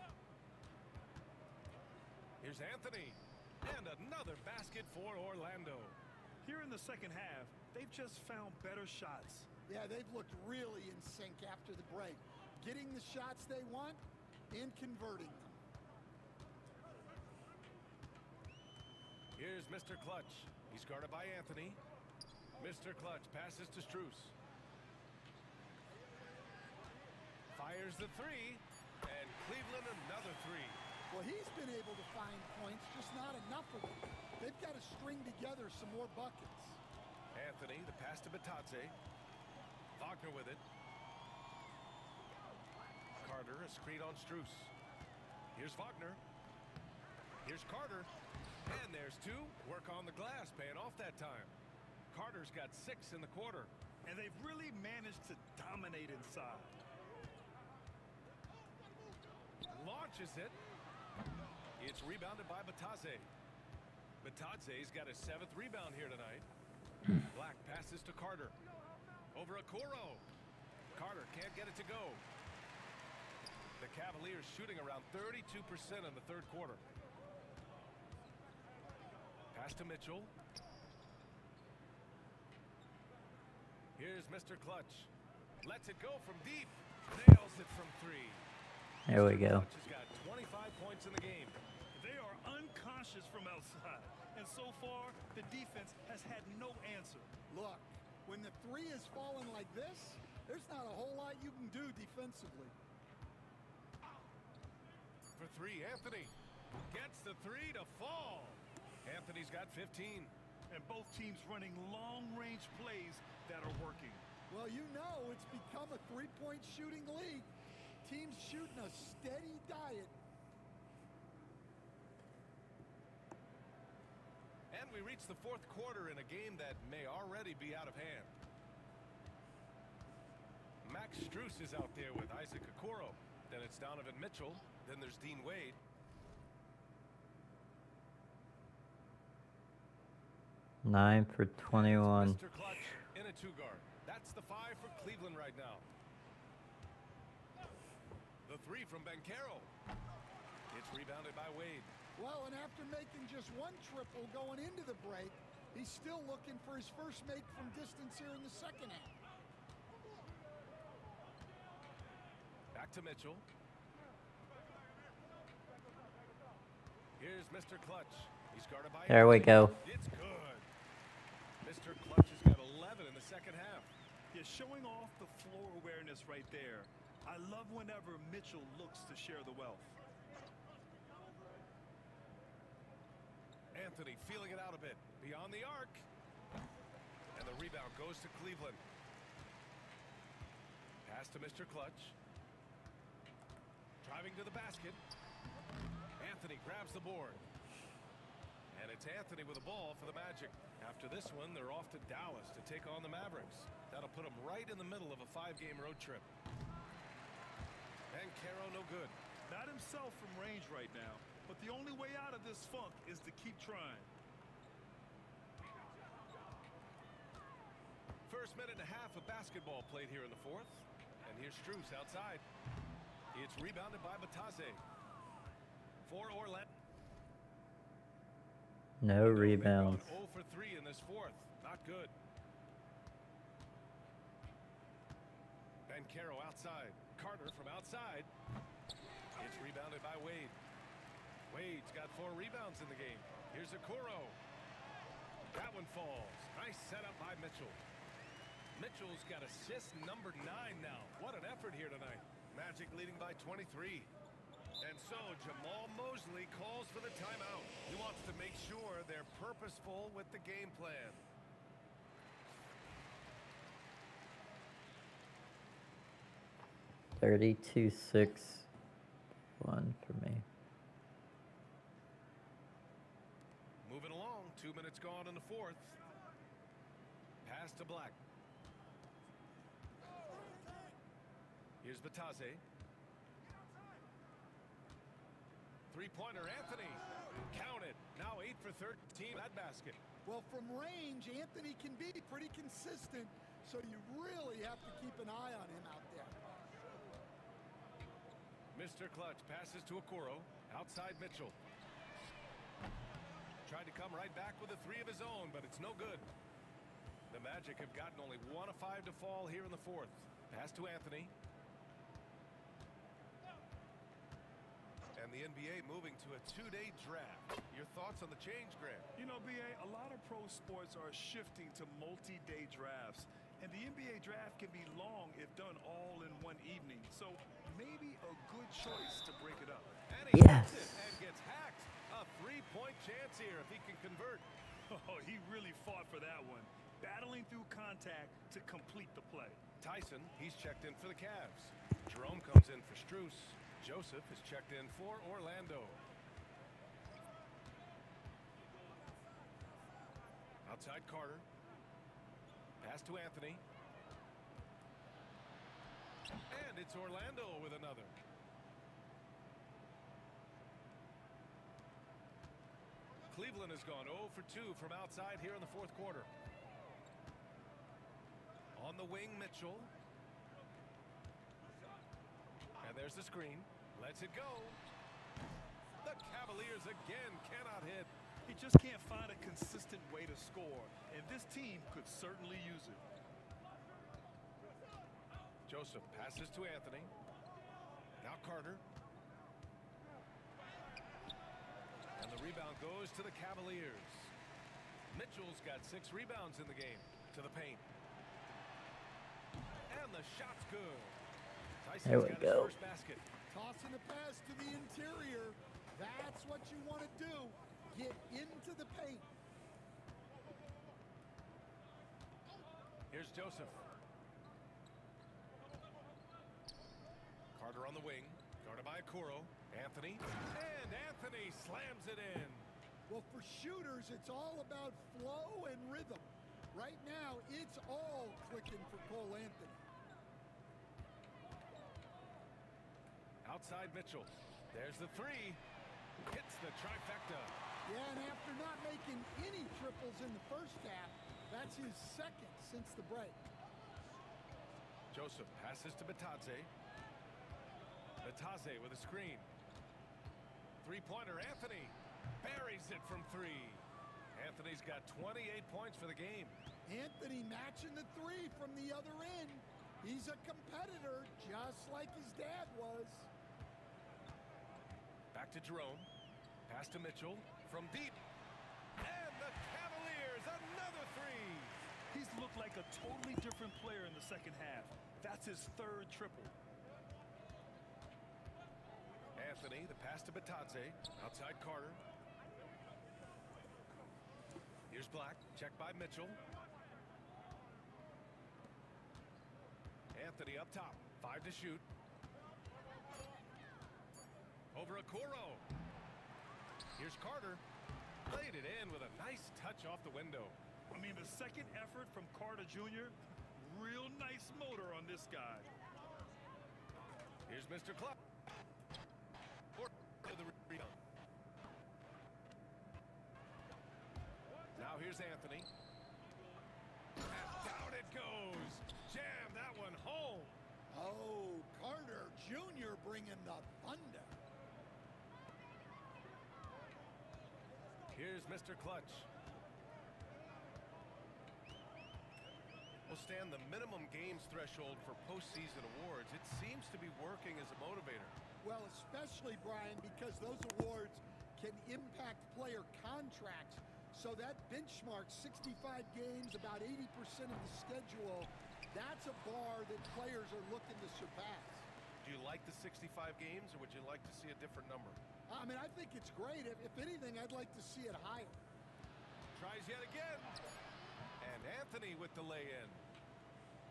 Here's Anthony. And another basket for Orlando. Here in the second half, they've just found better shots. Yeah, they've looked really in sync after the break. Getting the shots they want and converting them. Here's Mr. Clutch. He's guarded by Anthony. Mr. Clutch passes to Strus. Fires the three. And Cleveland another three. Well, he's been able to find points, just not enough of them. They've got to string together some more buckets. Anthony, the pass to Batadze. Wagner with it. Carter, a screen on Strus. Here's Wagner. Here's Carter. And there's two. Work on the glass, paying off that time. Carter's got 6 in the quarter. And they've really managed to dominate inside. Launches it. It's rebounded by Batadze. Batadze's got his 7th rebound here tonight. Black passes to Carter. Over Okoro. Carter can't get it to go. The Cavaliers shooting around 32% in the 3rd quarter. Pass to Mitchell. Here's Mr. Clutch. Lets it go from deep. Nails it from 3. There we go. Clutch has got 25 points in the game. They are unconscious from outside. And so far, the defense has had no answer. Look, when the three is falling like this, there's not a whole lot you can do defensively. For 3, Anthony gets the 3 to fall. Anthony's got 15. And both teams running long-range plays that are working. Well, you know it's become a three-point shooting league. Teams shooting a steady diet. And we reach the 4th quarter in a game that may already be out of hand. Max Strus is out there with Isaac Okoro. Then it's Donovan Mitchell. Then there's Dean Wade. Nine for 21. Mr. Clutch in a 2-guard. That's the 5 for Cleveland right now. The 3 from Banchero. It's rebounded by Wade. Well, and after making just one triple going into the break, he's still looking for his first make from distance here in the second half. Back to Mitchell. Here's Mr. Clutch. He's guarded by There we go. It's good. Mr. Clutch has got 11 in the second half. Yeah, showing off the floor awareness right there. I love whenever Mitchell looks to share the wealth. Anthony feeling it out a bit. Beyond the arc. And the rebound goes to Cleveland. Pass to Mr. Clutch. Driving to the basket. Anthony grabs the board. And it's Anthony with the ball for the Magic. After this one, they're off to Dallas to take on the Mavericks. That'll put them right in the middle of a 5-game road trip. And Caro no good. Not himself from range right now, but the only way out of this funk is to keep trying. First minute and a half of basketball played here in the 4th. And here's Strus outside. It's rebounded by Batadze. For Orlando. No rebounds. 0 for 3 in this fourth. Not good. Caro outside. Carter from outside. It's rebounded by Wade. Wade's got 4 rebounds in the game. Here's Okoro. That one falls. Nice setup by Mitchell. Mitchell's got assist number 9 now. What an effort here tonight. Magic leading by 23. And so Jamal Mosley calls for the timeout. He wants to make sure they're purposeful with the game plan. $32-6-1 for me. Moving along, 2 minutes gone in the fourth. Pass to Black. Here's Batase. Three-pointer, Anthony. Count it. Now 8 for 13. That basket. Well, from range, Anthony can be pretty consistent, so you really have to keep an eye on him out there. Mr. Clutch passes to Okoro. Outside Mitchell. Tried to come right back with a 3 of his own, but it's no good. The Magic have gotten only 1 of 5 to fall here in the fourth. Pass to Anthony. And the NBA moving to a 2-day draft. Your thoughts on the change, Grant? You know, BA, a lot of pro sports are shifting to multi-day drafts. And the NBA draft can be long if done all in one evening. So maybe a good choice to break it up. And he hits it and gets hacked. A 3-point chance here if he can convert. Oh, he really fought for that one. Battling through contact to complete the play. Tyson, he's checked in for the Cavs. Jerome comes in for Strus. Joseph is checked in for Orlando. Outside Carter. Pass to Anthony. And it's Orlando with another. Cleveland has gone 0 for 2 from outside here in the fourth quarter. On the wing, Mitchell. And there's the screen. Lets it go. The Cavaliers again cannot hit. He just can't find a consistent way to score, and this team could certainly use it. Joseph passes to Anthony. Now Carter. And the rebound goes to the Cavaliers. Mitchell's got 6 rebounds in the game. To the paint. And the shot's good. Tyson's There we got go. his first basket. Tossing the pass to the interior. That's what you want to do. Get into the paint. Here's Joseph. Carter on the wing. Guarded by Okoro. Anthony. And Anthony slams it in. Well, for shooters, it's all about flow and rhythm. Right now, it's all clicking for Cole Anthony. Outside Mitchell. There's the 3. Hits the trifecta. Yeah, and after not making any triples in the first half, that's his second since the break. Joseph passes to Batase. Batase with a screen. 3-pointer, Anthony. Buries it from 3. Anthony's got 28 points for the game. Anthony matching the 3 from the other end. He's a competitor, just like his dad was. Back to Jerome. Pass to Mitchell from deep. And the Cavaliers, another 3. He's looked like a totally different player in the second half. That's his 3rd triple. Anthony, the pass to Batase. Outside Carter. Here's Black. Checked by Mitchell. Anthony up top. 5 to shoot. Over Okoro. Here's Carter. Laid it in with a nice touch off the window. I mean, the second effort from Carter Jr., real nice motor on this guy. Here's Mr. Clutch. To the rebound. Now here's Anthony. And down it goes. Jam that one home. Oh, Carter Jr. bringing the thunder. Here's Mr. Clutch. Will stand the minimum games threshold for postseason awards. It seems to be working as a motivator. Well, especially, Brian, because those awards can impact player contracts. So that benchmark, 65 games, about 80% of the schedule, that's a bar that players are looking to surpass. Do you like the 65 games, or would you like to see a different number? I mean, I think it's great. If anything, I'd like to see it higher. Tries yet again. And Anthony with the lay-in.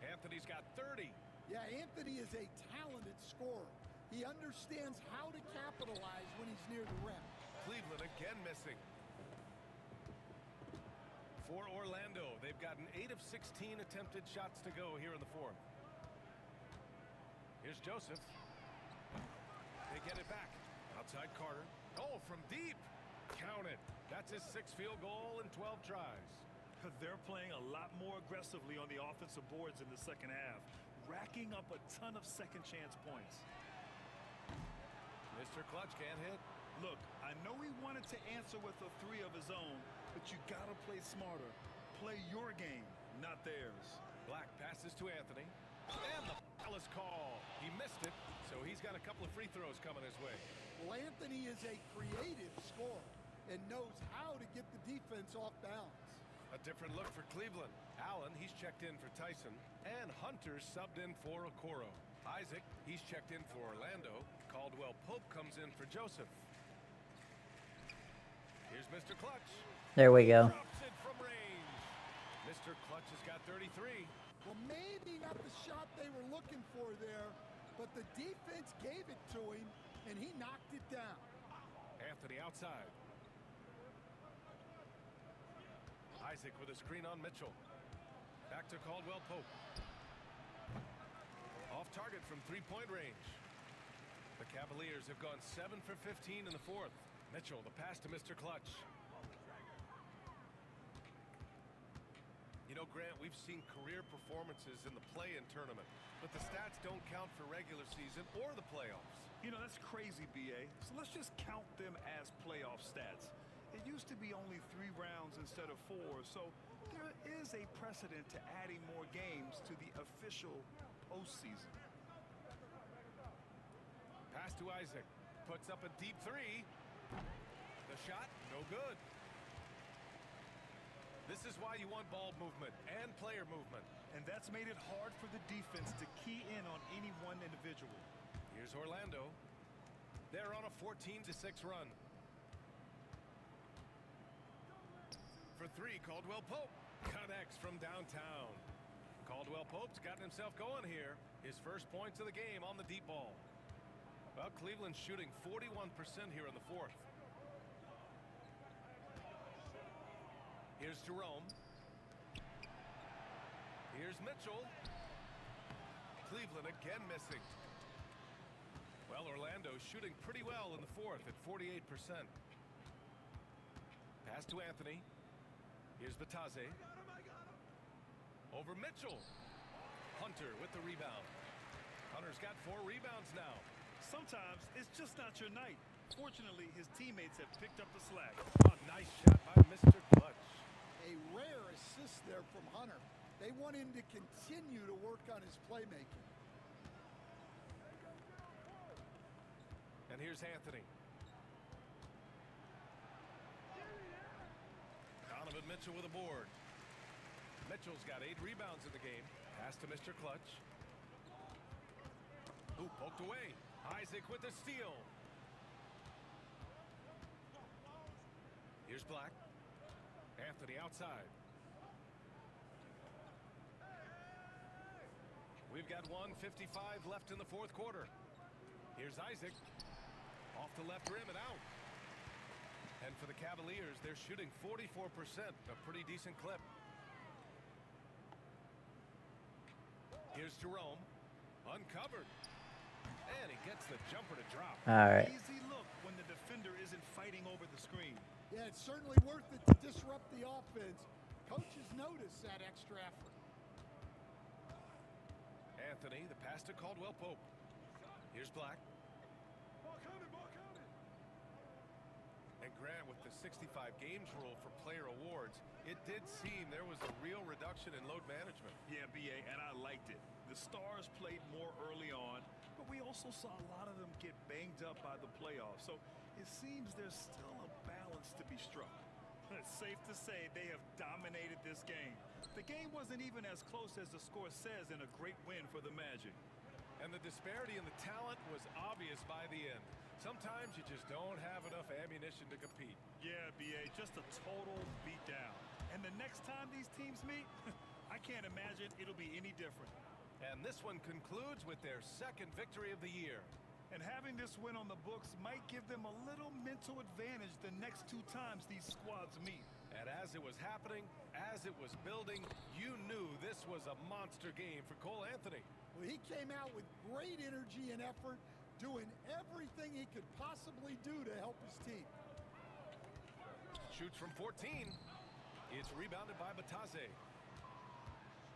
Anthony's got 30. Yeah, Anthony is a talented scorer. He understands how to capitalize when he's near the rim. Cleveland again missing. For Orlando, they've gotten 8 of 16 attempted shots to go here in the fourth. Here's Joseph. They get it back. Outside Carter. Oh, from deep. Count it. That's his 6th field goal in 12 tries. They're playing a lot more aggressively on the offensive boards in the second half, racking up a ton of second chance points. Mr. Clutch can't hit. Look, I know he wanted to answer with a 3 of his own, but you gotta play smarter. Play your game, not theirs. Black passes to Anthony. And the foul is called. He missed it, so he's got a couple of free throws coming his way. Well, Anthony is a creative scorer and knows how to get the defense off balance. A different look for Cleveland. Allen, he's checked in for Tyson. And Hunter subbed in for Okoro. Isaac, he's checked in for Orlando. Caldwell Pope comes in for Joseph. Here's Mr. Clutch. There we go. Drops it from range. Mr. Clutch has got 33. Well, maybe not the shot they were looking for there, but the defense gave it to him, and he knocked it down. Anthony outside. Isaac with a screen on Mitchell. Back to Caldwell Pope. Off target from three-point range. The Cavaliers have gone 7 for 15 in the fourth. Mitchell, the pass to Mr. Clutch. You know, Grant, we've seen career performances in the play-in tournament, but the stats don't count for regular season or the playoffs. You know, that's crazy, B.A. So let's just count them as playoff stats. It used to be only 3 rounds instead of 4, so there is a precedent to adding more games to the official postseason. Pass to Isaac. Puts up a deep 3. The shot, no good. This is why you want ball movement and player movement. And that's made it hard for the defense to key in on any one individual. Here's Orlando. They're on a 14-6 run. For 3, Caldwell Pope connects from downtown. Caldwell Pope's gotten himself going here. His first points of the game on the deep ball. Well, Cleveland's shooting 41% here in the fourth. Here's Jerome. Here's Mitchell. Cleveland again missing. Well, Orlando's shooting pretty well in the fourth at 48%. Pass to Anthony. Here's Batase. Over Mitchell. Hunter with the rebound. Hunter's got 4 rebounds now. Sometimes it's just not your night. Fortunately, his teammates have picked up the slack. A nice shot by Mr. Clutch. A rare assist there from Hunter. They want him to continue to work on his playmaking. And here's Anthony. Donovan Mitchell with a board. Mitchell's got 8 rebounds in the game. Pass to Mr. Clutch. Ooh, poked away. Isaac with the steal. Here's Black. Anthony outside. We've got 1:55 left in the fourth quarter. Here's Isaac. Off the left rim and out. And for the Cavaliers, they're shooting 44%, a pretty decent clip. Here's Jerome. Uncovered. And he gets the jumper to drop. All right. Easy look when the defender isn't fighting over the screen. Yeah, it's certainly worth it to disrupt the offense. Coaches notice that extra effort. Anthony, the pass to Caldwell Pope. Here's Black. And Grant, with the 65 games rule for player awards, it did seem there was a real reduction in load management. Yeah, BA, and I liked it. The Stars played more early on, but we also saw a lot of them get banged up by the playoffs. So it seems there's still a balance to be struck. It's safe to say they have dominated this game. The game wasn't even as close as the score says in a great win for the Magic. And the disparity in the talent was obvious by the end. Sometimes you just don't have enough ammunition to compete. Yeah, BA, just a total beatdown. And the next time these teams meet, I can't imagine it'll be any different. And this one concludes with their second victory of the year. And having this win on the books might give them a little mental advantage the next two times these squads meet. And as it was happening, as it was building, you knew this was a monster game for Cole Anthony. Well, he came out with great energy and effort, doing everything he could possibly do to help his team. Shoots from 14. It's rebounded by Batase.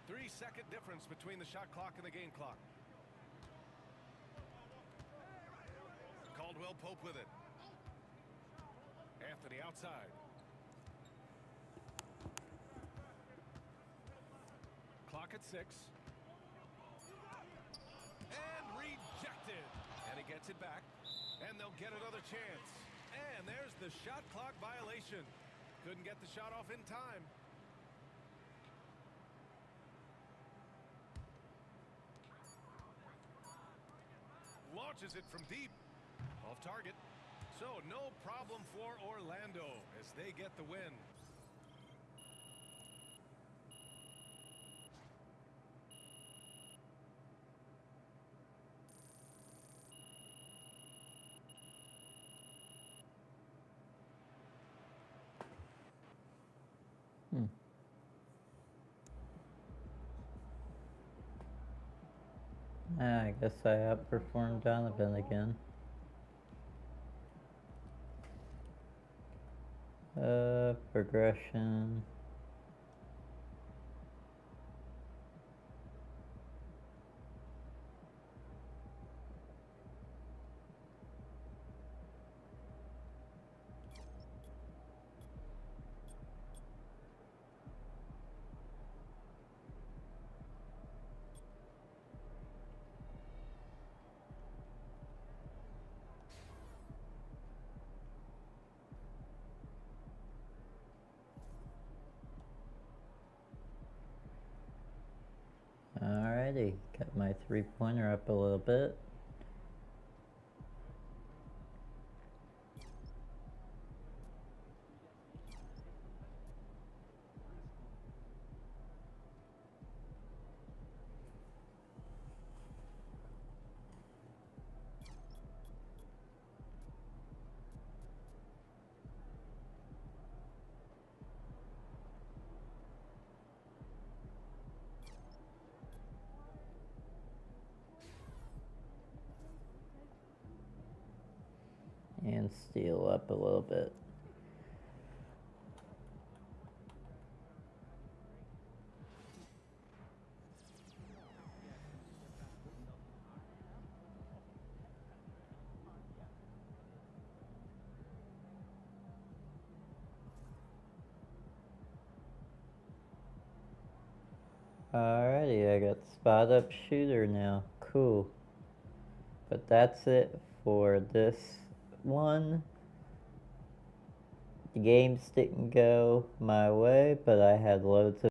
3-second difference between the shot clock and the game clock. Caldwell Pope with it. Anthony outside. Clock at 6. And rejected. And he gets it back. And they'll get another chance. And there's the shot clock violation. Couldn't get the shot off in time. Launches it from deep. Off target. So no problem for Orlando as they get the win. I guess I outperformed Donovan again. Progression. Alrighty, got my three-pointer up a little bit. And steal up a little bit. Alrighty, I got spot up shooter now. Cool. But that's it for this one. The games didn't go my way, but I had loads of